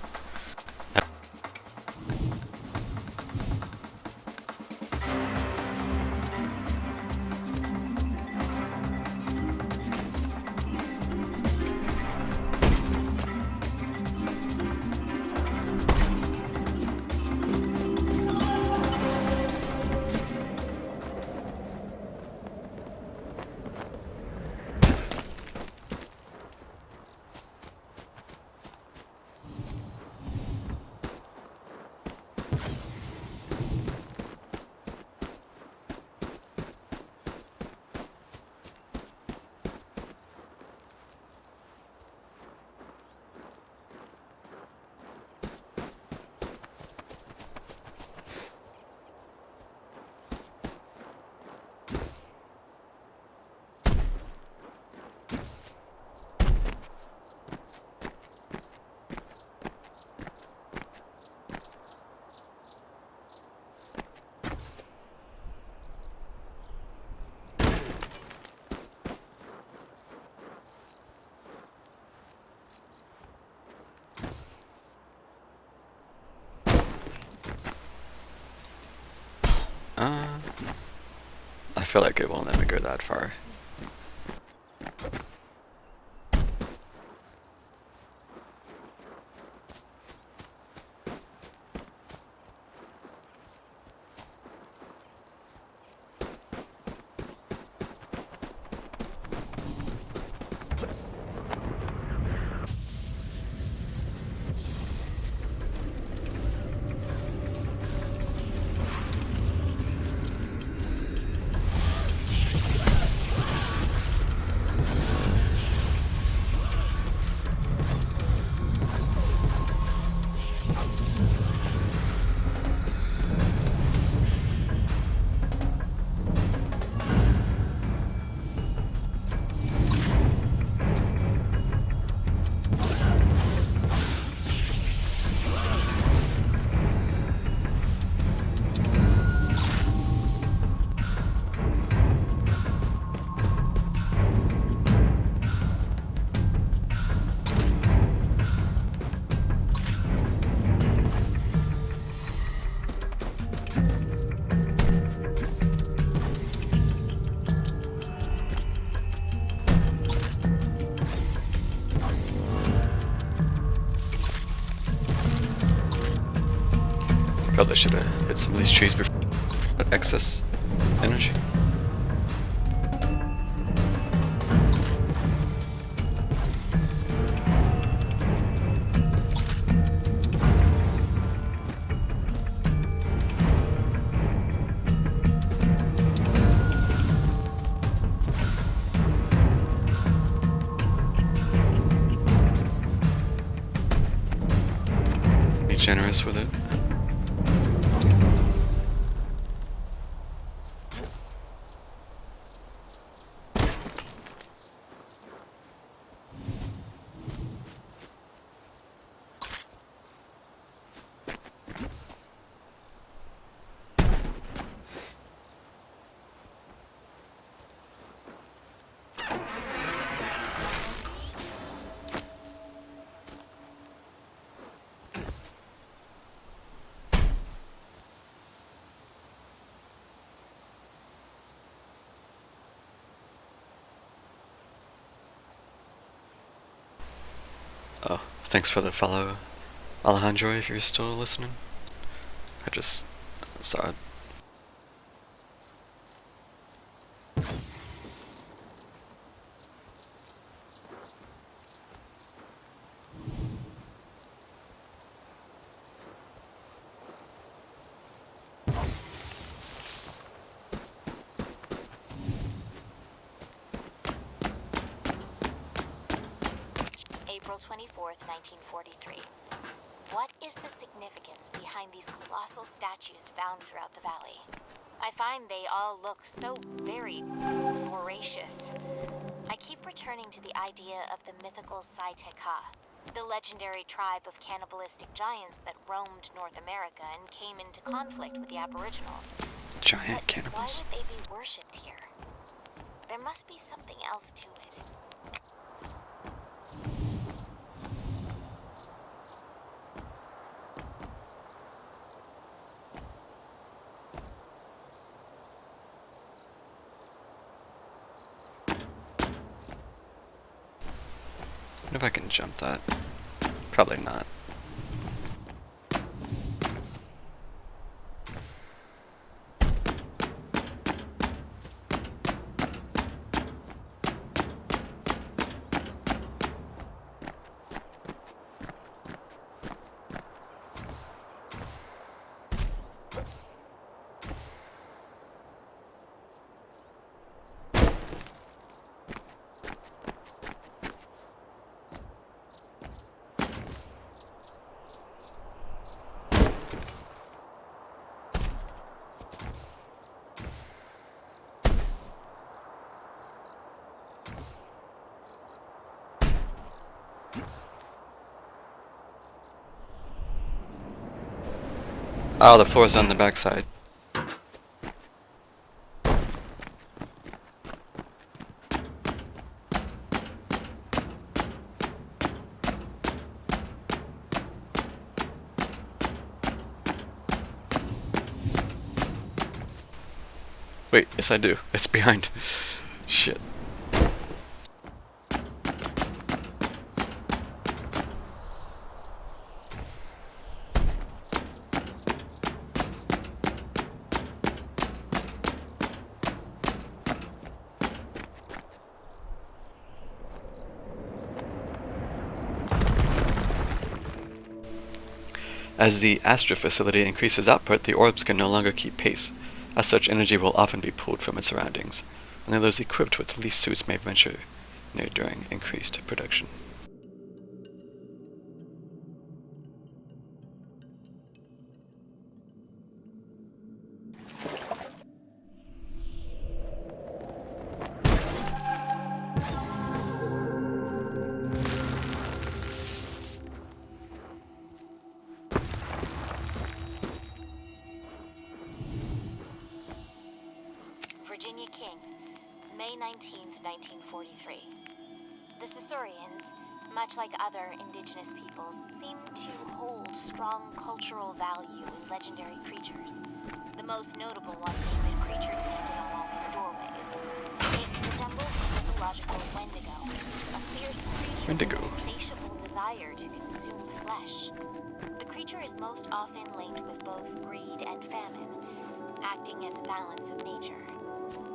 I feel like it won't let me go that far. Probably should have hit some of these trees before excess energy. Be generous with it. Oh, thanks for the follow, Alejandro, if you're still listening. I just saw it. April 24th, 1943. What is the significance behind these colossal statues found throughout the valley? I find they all look so very voracious. I keep returning to the idea of the mythical Saiteka, the legendary tribe of cannibalistic giants that roamed North America and came into conflict with the Aboriginals. Giant But cannibals. why would they be worshipped here? There must be something else to it. wonder if I can jump that. Probably not. Oh, the floor's on the backside. Wait, yes I do. It's behind. Shit. As the Astra facility increases output, the orbs can no longer keep pace. As such, energy will often be pulled from its surroundings. Only those equipped with leaf suits may venture near during increased production. Virginia King, May 19th, 1943. The Sisurians, much like other indigenous peoples, seem to hold strong cultural value in legendary creatures. The most notable one being the creature painted along his doorways. It resembles a mythological Wendigo, a fierce creature Wendigo. with an insatiable desire to consume flesh. The creature is most often linked with both greed and famine, acting as a balance of nature.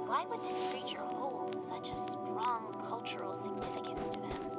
Why would this creature hold such a strong cultural significance to them?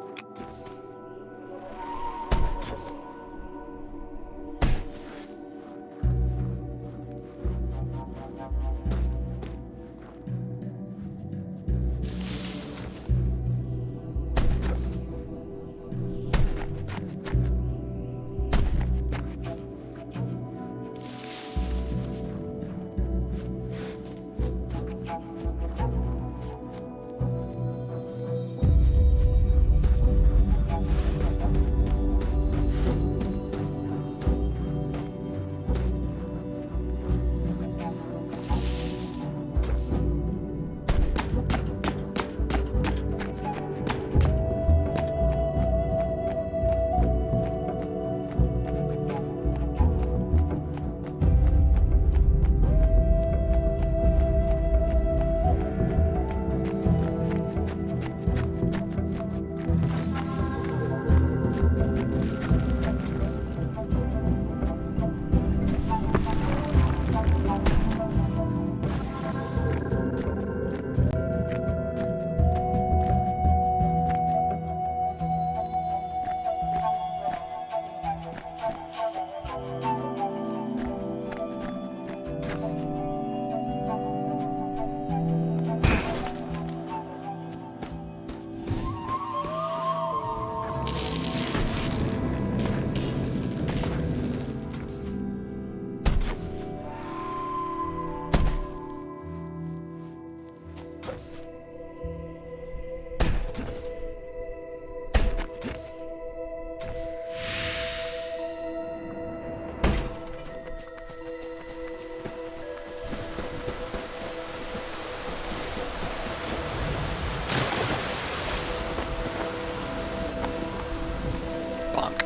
Bonk.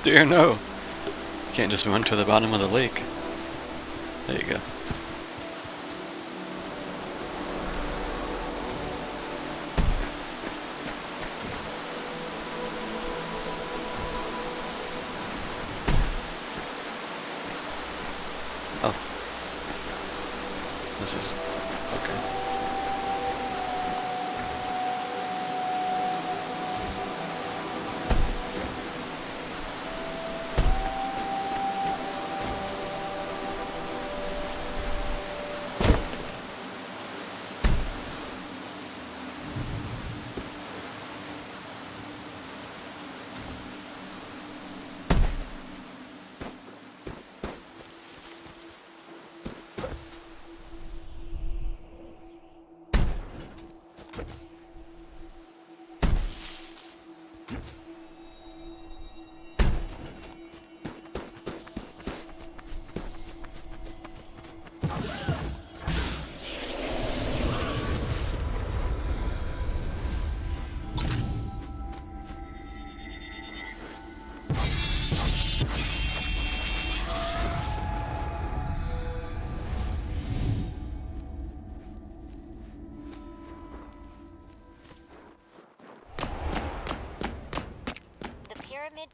Dear no! You can't just run to the bottom of the lake. There you go. Oh. This is... okay.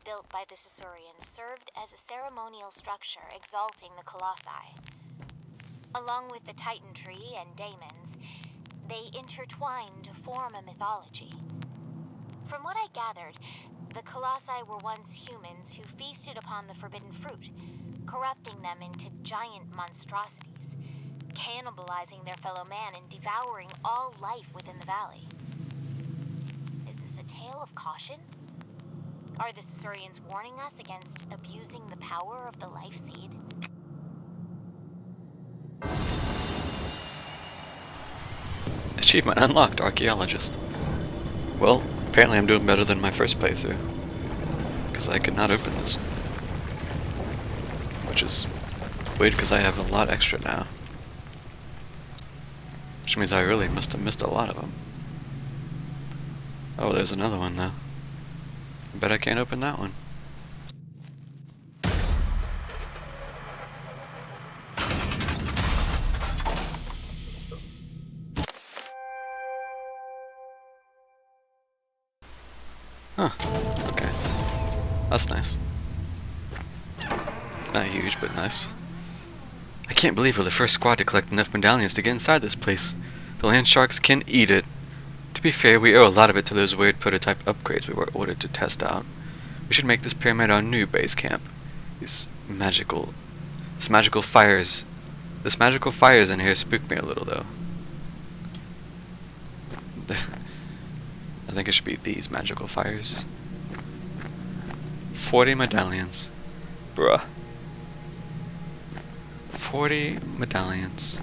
Built by the Caesarians served as a ceremonial structure exalting the Colossi. Along with the Titan Tree and daemons, they intertwined to form a mythology. From what I gathered, the Colossi were once humans who feasted upon the forbidden fruit, corrupting them into giant monstrosities, cannibalizing their fellow man and devouring all life within the valley. Is this a tale of caution? Are the Caesarians warning us against abusing the power of the life seed? Achievement unlocked, Archaeologist. Well, apparently I'm doing better than my first playthrough. Because I could not open this. Which is weird because I have a lot extra now. Which means I really must have missed a lot of them. Oh, there's another one though. I bet I can't open that one. Huh. Okay. That's nice. Not huge, but nice. I can't believe we're the first squad to collect enough medallions to get inside this place. The land sharks can eat it. To be fair, we owe a lot of it to those weird prototype upgrades we were ordered to test out. We should make this pyramid our new base camp. This magical fires in here spook me a little, though. I think it should be these magical fires. 40 medallions. Bruh. 40 medallions.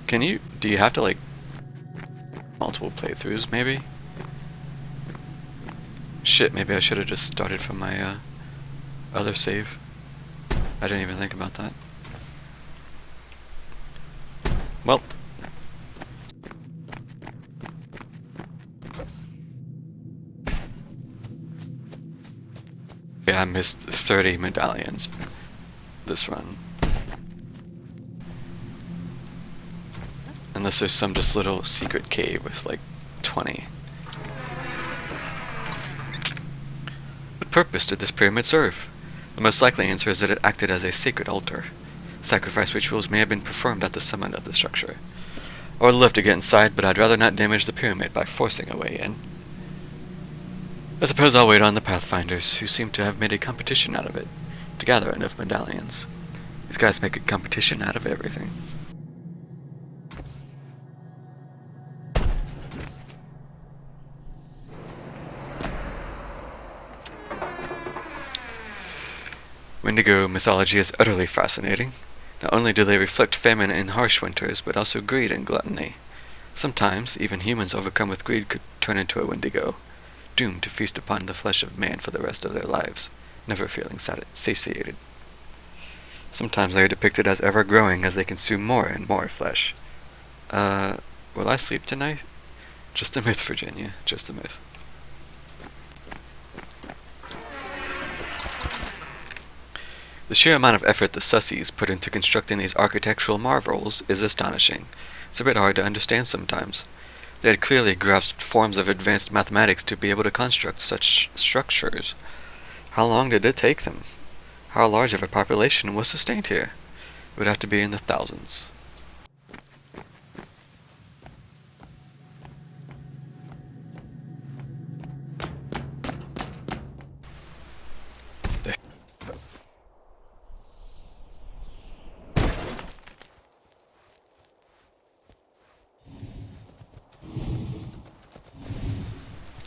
Do you have to, like, multiple playthroughs, maybe? Shit, maybe I should have just started from my other save. I didn't even think about that. Well. Yeah, I missed 30 medallions this run. Unless there's some just little secret cave with like 20. What purpose did this pyramid serve? The most likely answer is that it acted as a sacred altar. Sacrifice rituals may have been performed at the summit of the structure. I would love to get inside, but I'd rather not damage the pyramid by forcing a way in. I suppose I'll wait on the Pathfinders, who seem to have made a competition out of it, to gather enough medallions. These guys make a competition out of everything. Wendigo mythology is utterly fascinating. Not only do they reflect famine and harsh winters, but also greed and gluttony. Sometimes, even humans overcome with greed could turn into a Wendigo, doomed to feast upon the flesh of man for the rest of their lives, never feeling satiated. Sometimes they are depicted as ever growing as they consume more and more flesh. Will I sleep tonight? Just a myth, Virginia. Just a myth. The sheer amount of effort the Sussies put into constructing these architectural marvels is astonishing. It's a bit hard to understand sometimes. They had clearly grasped forms of advanced mathematics to be able to construct such structures. How long did it take them? How large of a population was sustained here? It would have to be in the thousands.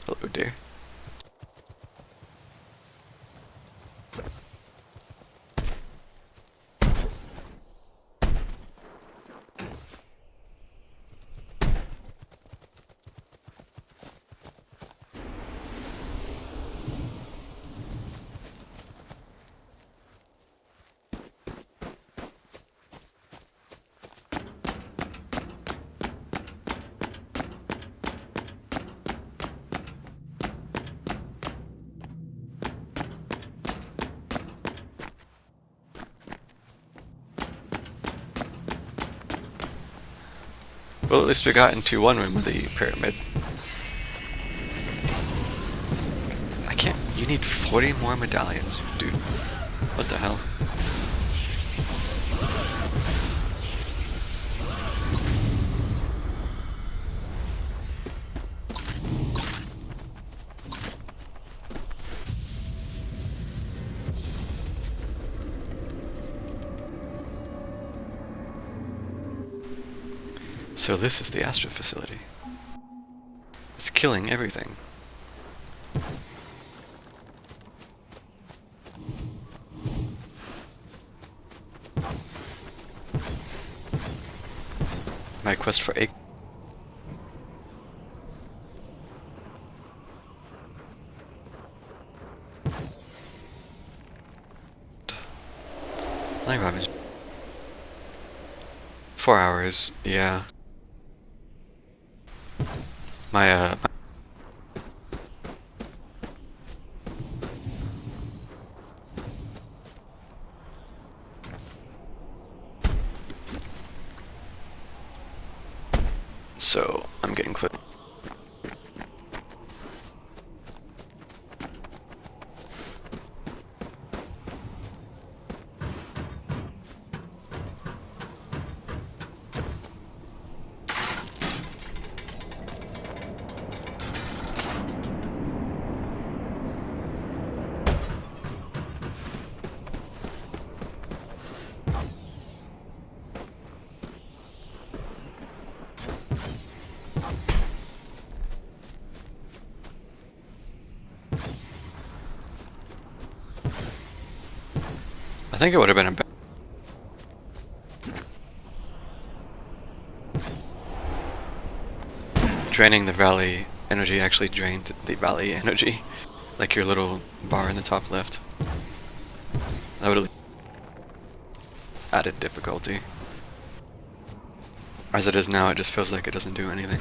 Hello, dear. Well, at least we got into one room of the pyramid. I can't... You need 40 more medallions, dude. What the hell? So this is the Astra facility. It's killing everything. My quest for egg. Like Robin. 4 hours, yeah. My So, I'm getting close. I think it would have been a better. Draining the valley energy actually drained the valley energy, like your little bar in the top left. That would have added difficulty. As it is now, it just feels like it doesn't do anything.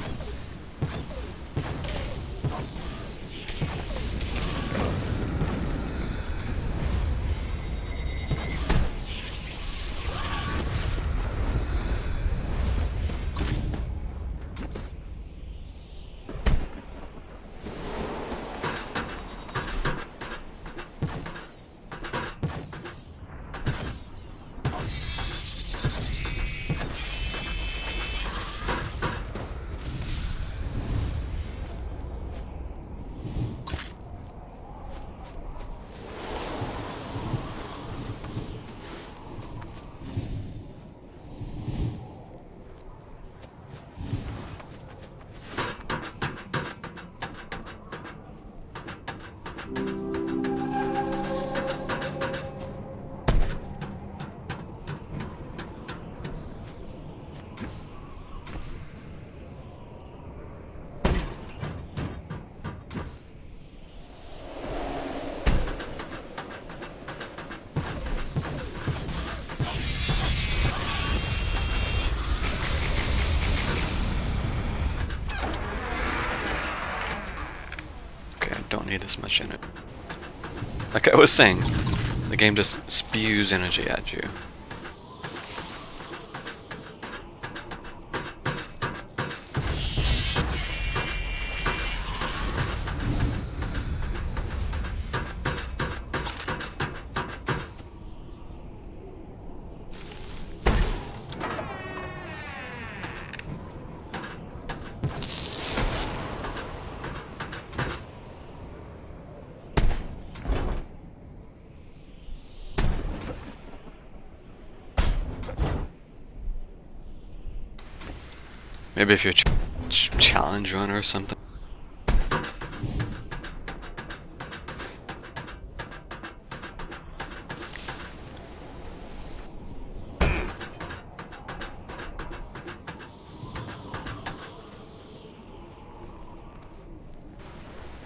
Don't need this much in it. Like I was saying, The game just spews energy at you. Maybe if you're challenge runner or something.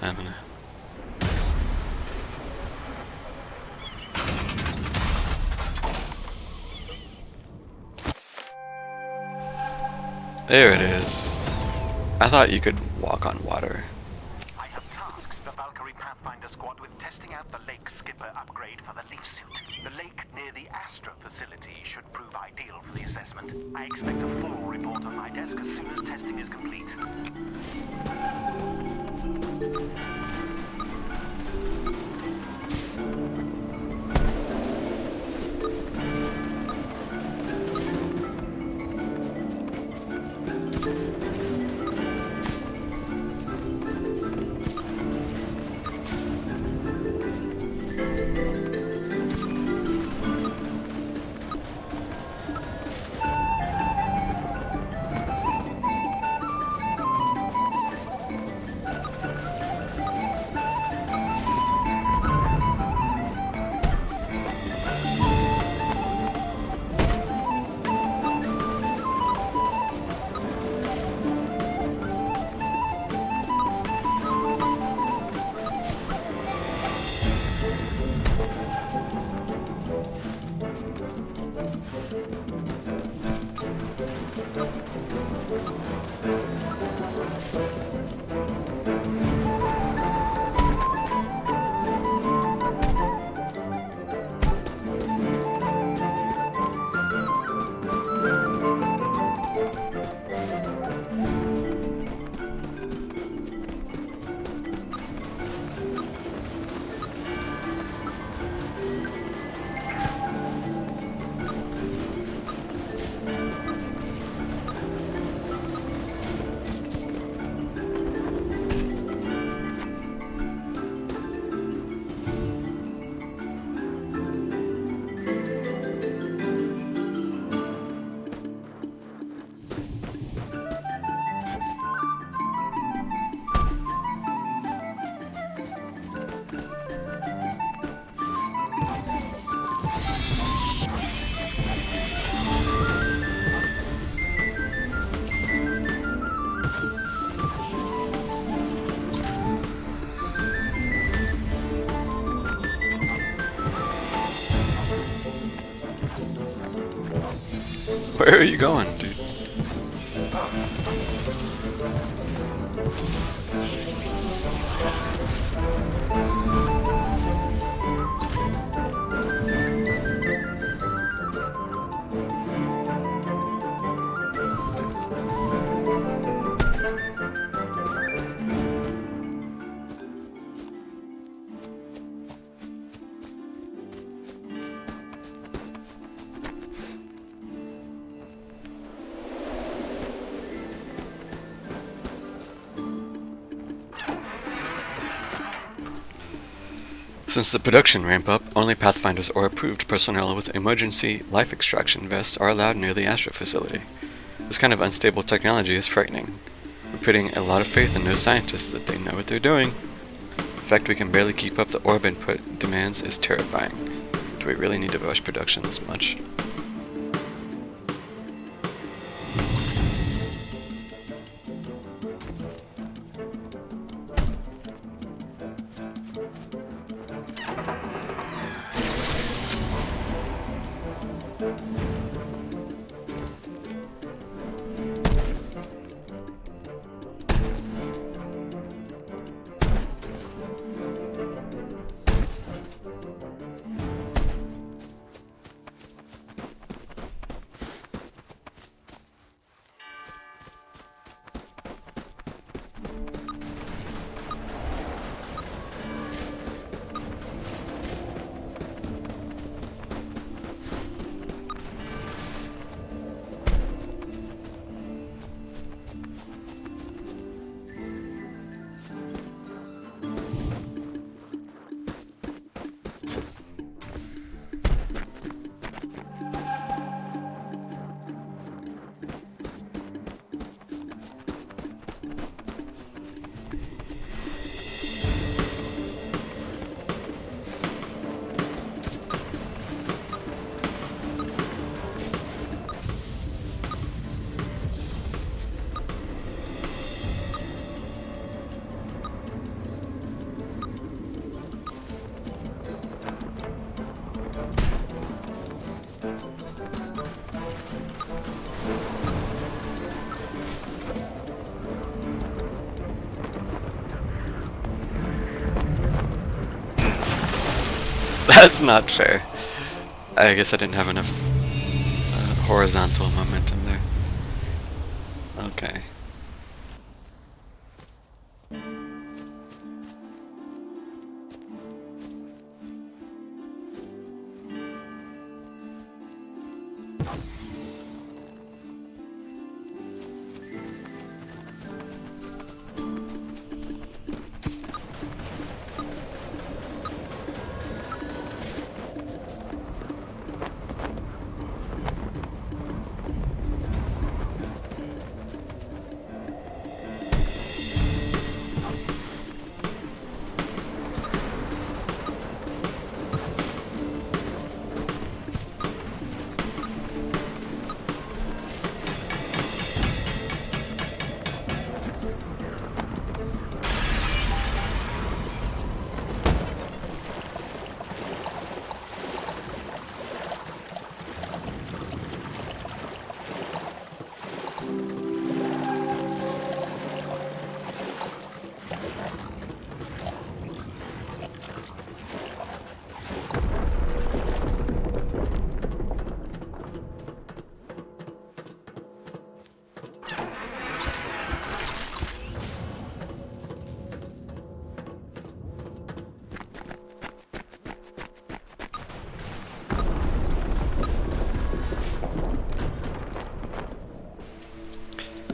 I don't know. There it is. I thought you could walk on water. I have tasked the Valkyrie Pathfinder squad with testing out the Lake Skipper upgrade for the Leaf Suit. The lake near the Astra facility should prove ideal for the assessment. I expect a full report on my desk as soon as testing is complete. Where are you going, dude? Since the production ramp up, only Pathfinders or approved personnel with emergency life extraction vests are allowed near the Astra facility. This kind of unstable technology is frightening. We're putting a lot of faith in those scientists that they know what they're doing. The fact we can barely keep up the orb input demands is terrifying. Do we really need to rush production this much? That's not fair. I guess I didn't have enough horizontal momentum there. Okay.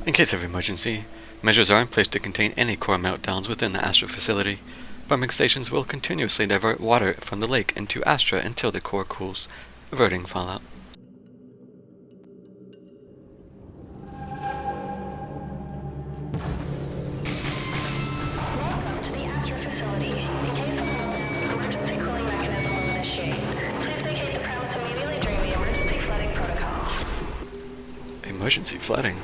In case of emergency, measures are in place to contain any core meltdowns within the Astra facility. Pumping stations will continuously divert water from the lake into Astra until the core cools, averting fallout. Welcome to the Astra facility. In case of meltdown, emergency cooling mechanism will initiate. Please vacate the premise immediately during the emergency flooding protocol. Emergency flooding?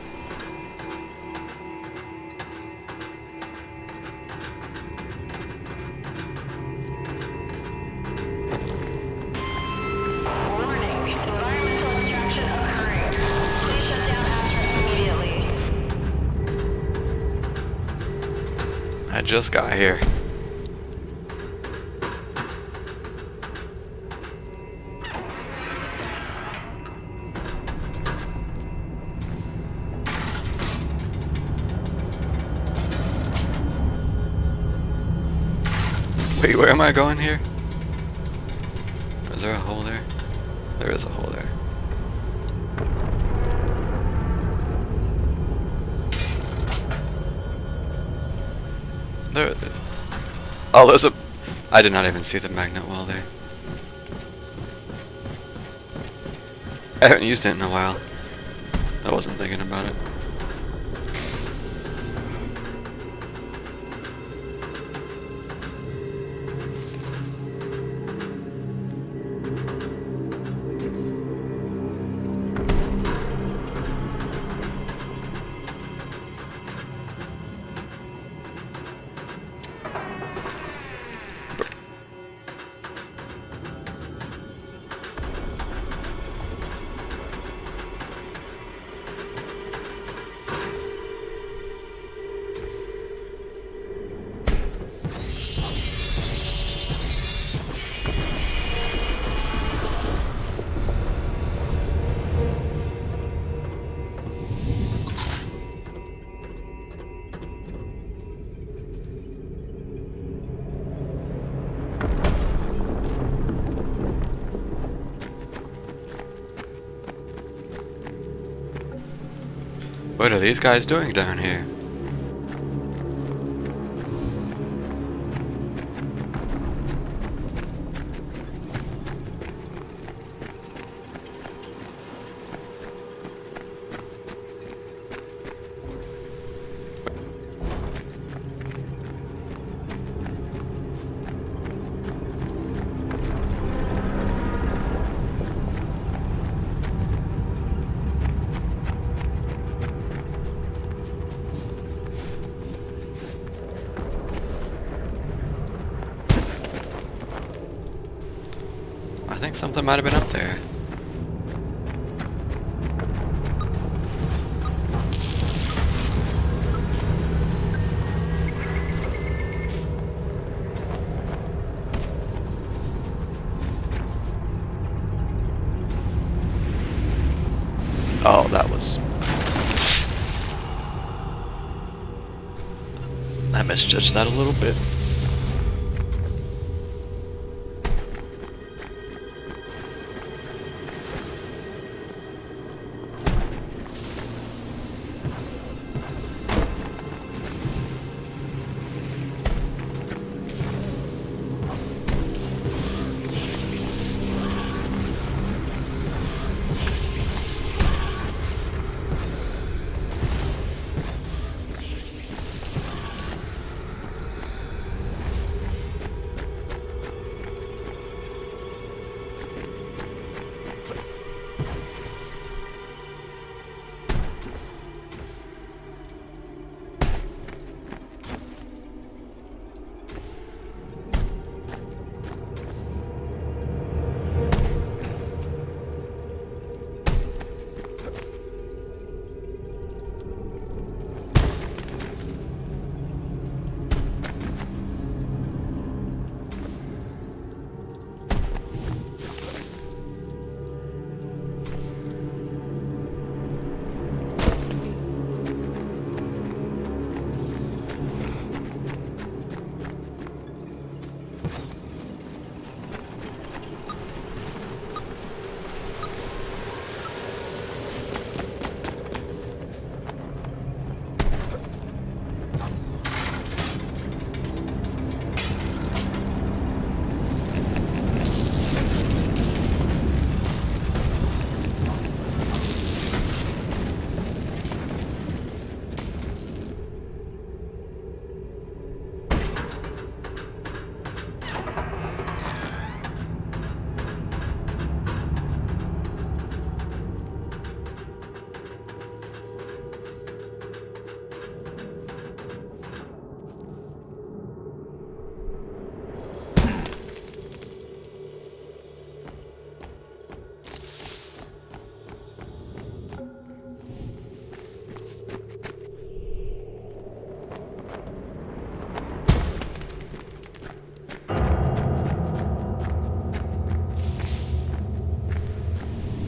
Warning, environmental extraction occurring. Please shut down Astra immediately. I just got here. Wait, where am I going here? Is there a hole there? There is a hole there. There. Oh, there's a. I did not even see the magnet wall there. I haven't used it in a while. I wasn't thinking about it. What are these guys doing down here? I think something might have been up there. Oh, that was... I misjudged that a little bit.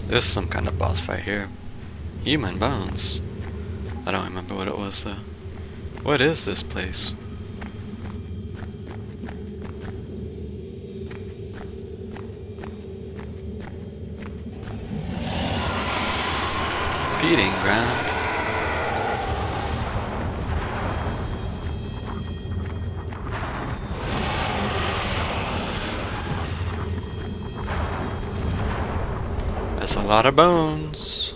There's some kind of boss fight here. Human bones. I don't remember what it was though. What is this place? Feeding ground. That's a lot of bones.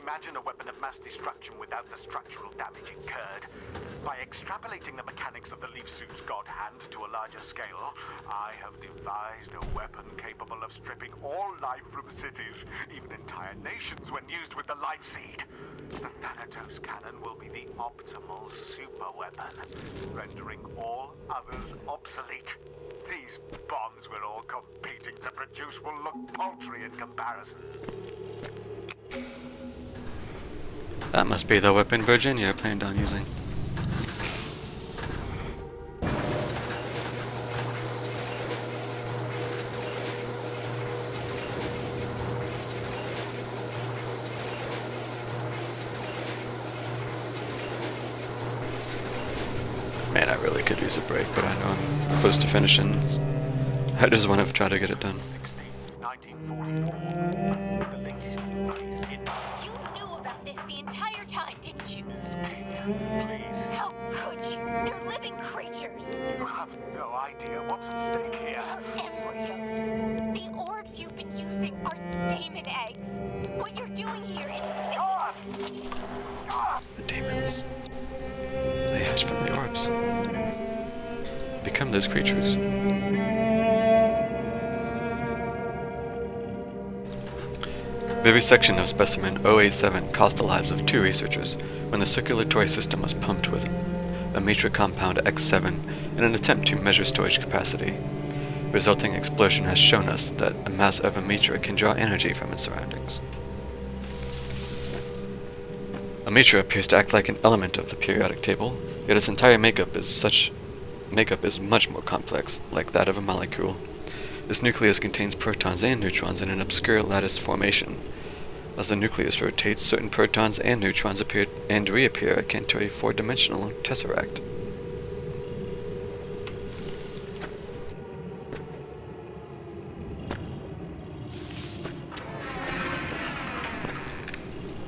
imagine a weapon of mass destruction without the structural damage incurred. By extrapolating the mechanics of the Leaf Suit's God Hand to a larger scale, I have devised a weapon capable of stripping all life from cities, even entire nations when used with the Life Seed. The Thanatos cannon will be the optimal super weapon, rendering all others obsolete. These bombs we're all competing to produce will look paltry in comparison. That must be the weapon Virginia planned on using. Man, I really could use a break, but I know I'm close to finishing. I just want to try to get it done. 1944. The latest increase in... You knew about this the entire time, didn't you? Please. How could you? They're living creatures. You have no idea what's at stake here. Embryos. The orbs you've been using are demon eggs. What you're doing here is... The demons. They hatch from the orbs. Become those creatures. Vivisection of specimen 087 cost the lives of 2 researchers when the circulatory system was pumped with Amitra compound X7 in an attempt to measure storage capacity. The resulting explosion has shown us that a mass of Amitra can draw energy from its surroundings. Amitra appears to act like an element of the periodic table, yet its entire makeup is much more complex, like that of a molecule. This nucleus contains protons and neutrons in an obscure lattice formation. As the nucleus rotates, certain protons and neutrons appear and reappear akin to a 4-dimensional tesseract.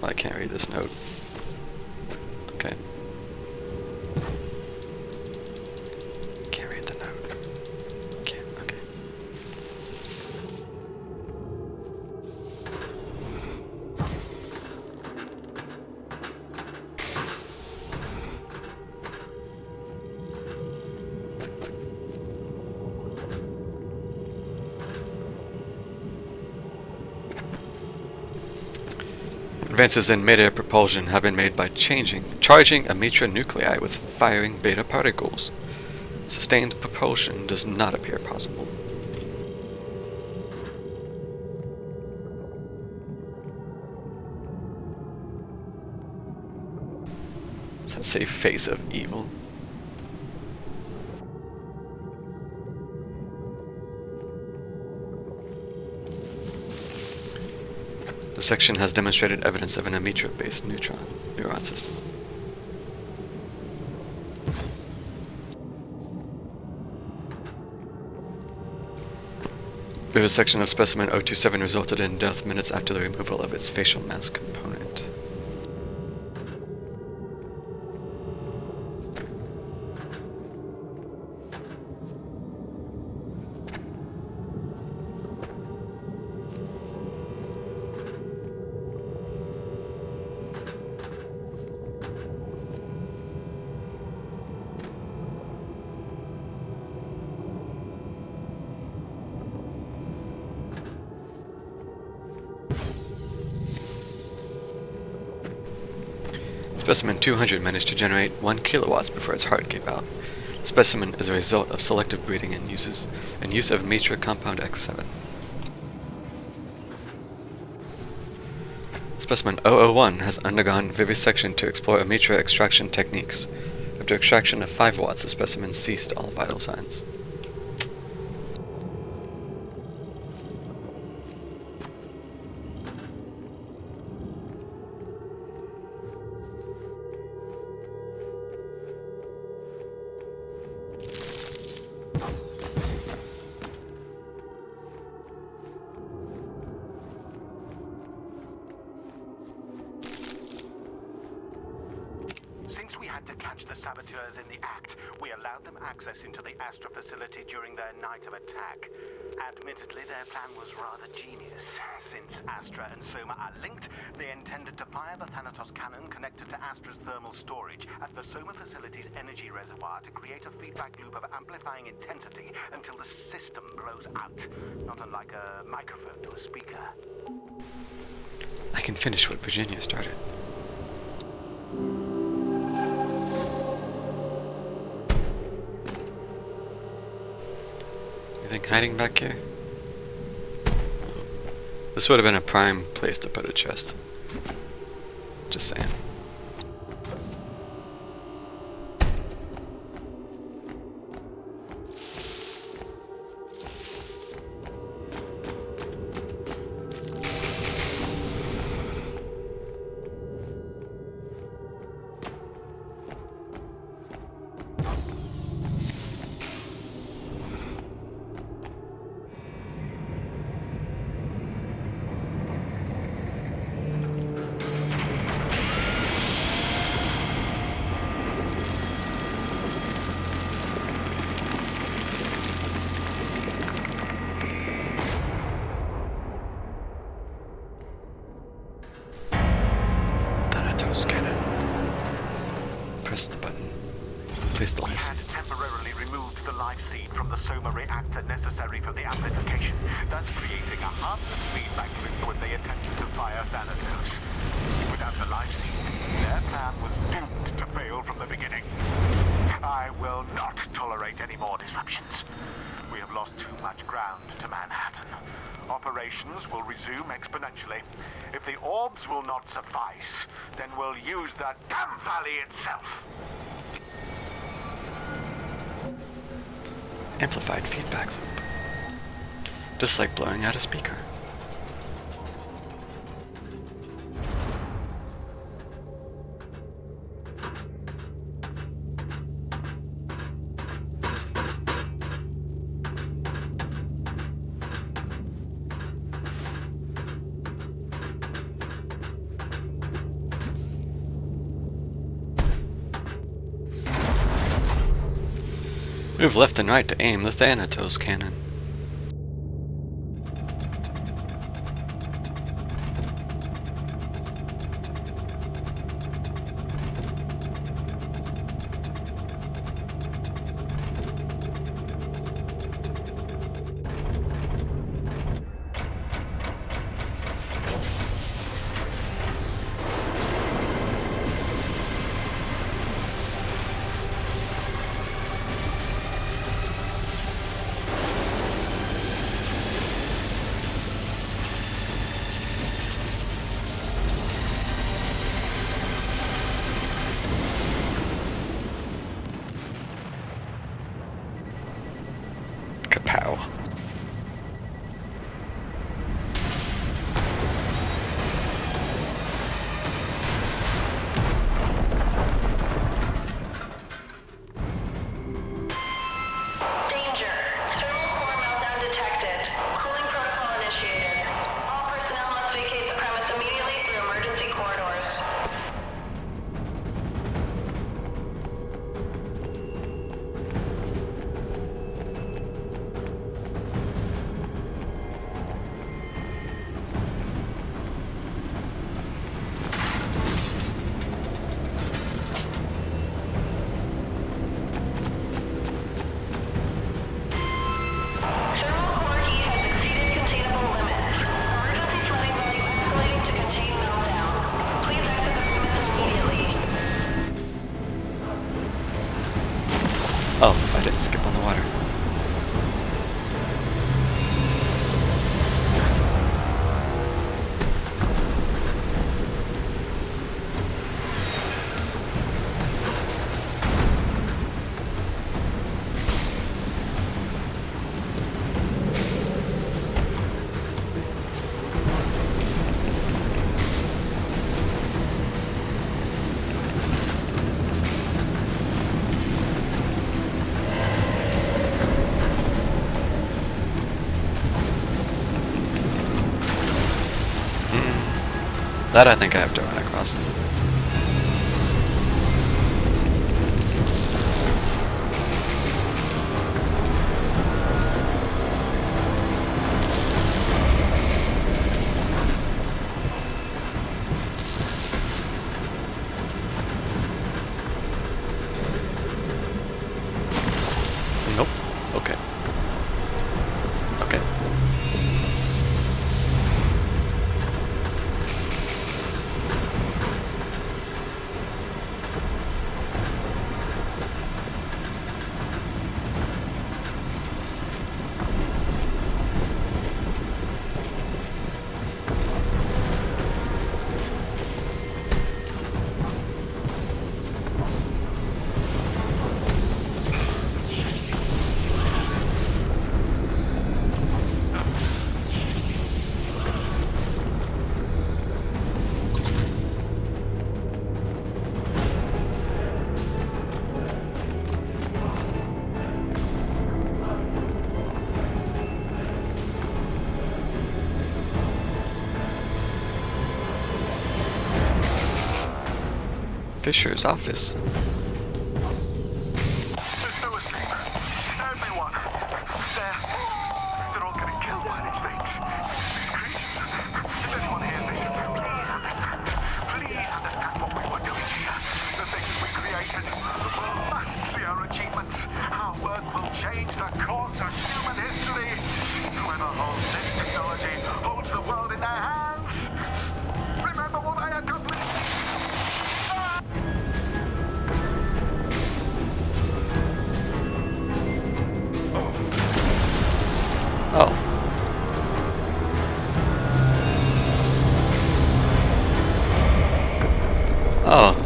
I can't read this note. Okay. Can't read the note. Can't, okay. Advances in mid-air propulsion have been made by charging Amitra nuclei with firing beta particles. Sustained propulsion does not appear possible. Does that say face of evil? The section has demonstrated evidence of an Amitra-based neuron system. Vivisection of specimen 027 resulted in death minutes after the removal of its facial mask component. Specimen 200 managed to generate 1 kilowatts before its heart gave out. The specimen is a result of selective breeding and use of Amitra compound X7. Specimen 001 has undergone vivisection to explore Amitra extraction techniques. After extraction of 5 watts, the specimen ceased all vital signs. Since we had to catch the saboteurs in the act, we allowed them access into the Astra facility during their night of attack. Admittedly, their plan was rather genius. Since Astra and Soma are linked, they intended to fire the Thanatos cannon connected to Astra's thermal storage at the Soma facility's energy reservoir to create a feedback loop of amplifying intensity until the system blows out. Not unlike a microphone to a speaker. I can finish what Virginia started. Anything hiding back here? This would have been a prime place to put a chest. Just saying. Cannon. Press the button. Place the We life had seed. temporarily removed the life seed from the Soma reactor necessary for the amplification, thus creating a harmless feedback loop when they attempted to fire Thanatos. Without the life seed, their plan was doomed to fail from the beginning. I will not tolerate any more disruptions. We have lost too much ground to Manhattan. Operations will resume exponentially. If the orbs will not suffice, then we'll use the damn valley itself. Amplified feedback loop. Just like blowing out a speaker. Move left and right to aim the Thanatos cannon. Kapow. Danger. Thermal core meltdown detected. Cooling protocol initiated. All personnel must vacate the premise immediately through emergency corridors. Thermal core heat has exceeded containable limits. Emergency flooding value escalating to contain meltdown. Please exit the premise immediately. Oh, I didn't skip on the water. That I think I have to run across. Fisher's office. There's no escape. Everyone. They're all getting killed by these things. These creatures. If anyone hears this, please understand. Please understand what we were doing here. The things we created. The world must see our achievements. Our work will change the course of human history. Whoever holds this technology holds the world in their hands. Remember what I accomplished. Oh. Oh.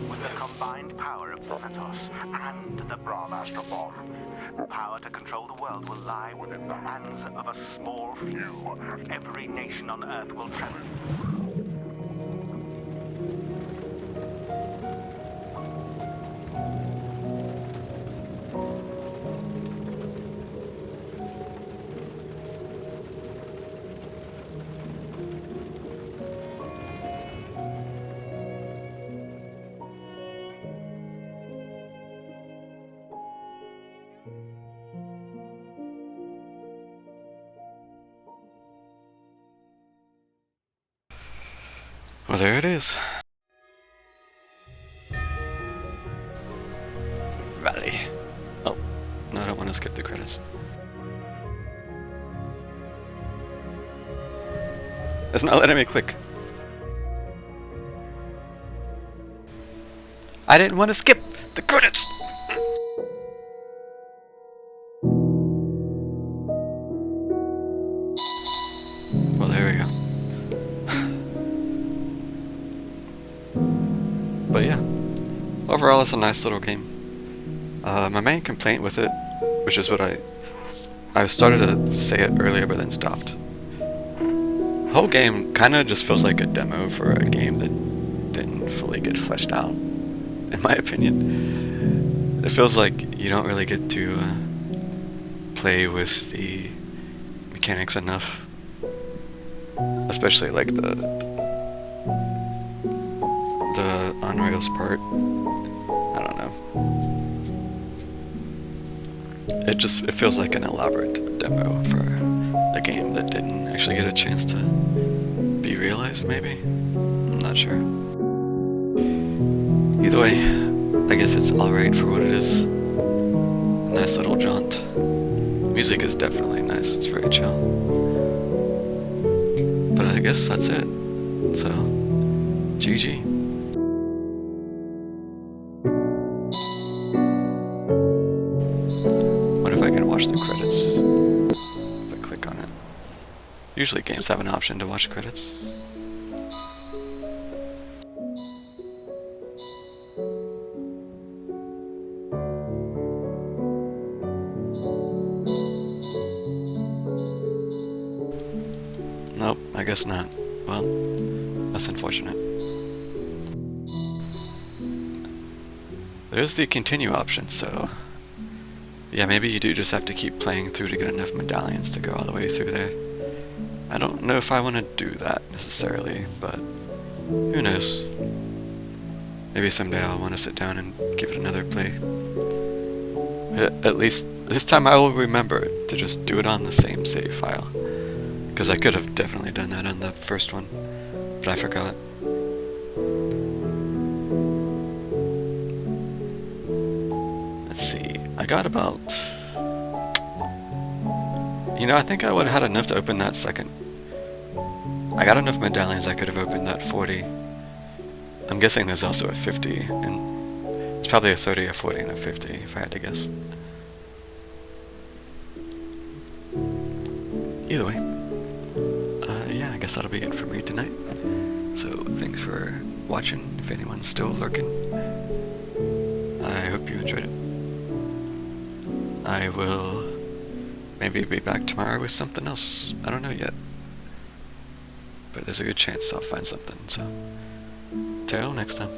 With the combined power of Thanatos and the Brahm Astral Bomb, the power to control the world will lie within the hands of a small few. Every nation on Earth will tremble. Well, there it is. Valley. Oh, no, I don't want to skip the credits. It's not letting me click. I didn't want to skip the credits! Well, there we go. But yeah, overall it's a nice little game. My main complaint with it, which is what I started to say it earlier but then stopped. The whole game kind of just feels like a demo for a game that didn't fully get fleshed out, in my opinion. It feels like you don't really get to play with the mechanics enough, especially like the on-rails part. I don't know. It feels like an elaborate demo for a game that didn't actually get a chance to be realized, maybe? I'm not sure. Either way, I guess it's alright for what it is. Nice little jaunt. Music is definitely nice, it's very chill. But I guess that's it. So, GG. Usually games have an option to watch credits. Nope, I guess not. Well, that's unfortunate. There's the continue option, so yeah, maybe you do just have to keep playing through to get enough medallions to go all the way through there. I don't know if I want to do that necessarily, but who knows. Maybe someday I'll want to sit down and give it another play. At least this time I will remember to just do it on the same save file. Because I could have definitely done that on the first one, but I forgot. Let's see, I got about... You know, I think I would have had enough to open that second. I got enough medallions I could have opened that 40. I'm guessing there's also a 50, and it's probably a 30, a 40, and a 50, if I had to guess. Either way. Yeah, I guess that'll be it for me tonight. So, thanks for watching, if anyone's still lurking. I hope you enjoyed it. I will maybe be back tomorrow with something else. I don't know yet. But there's a good chance I'll find something, so... till next time.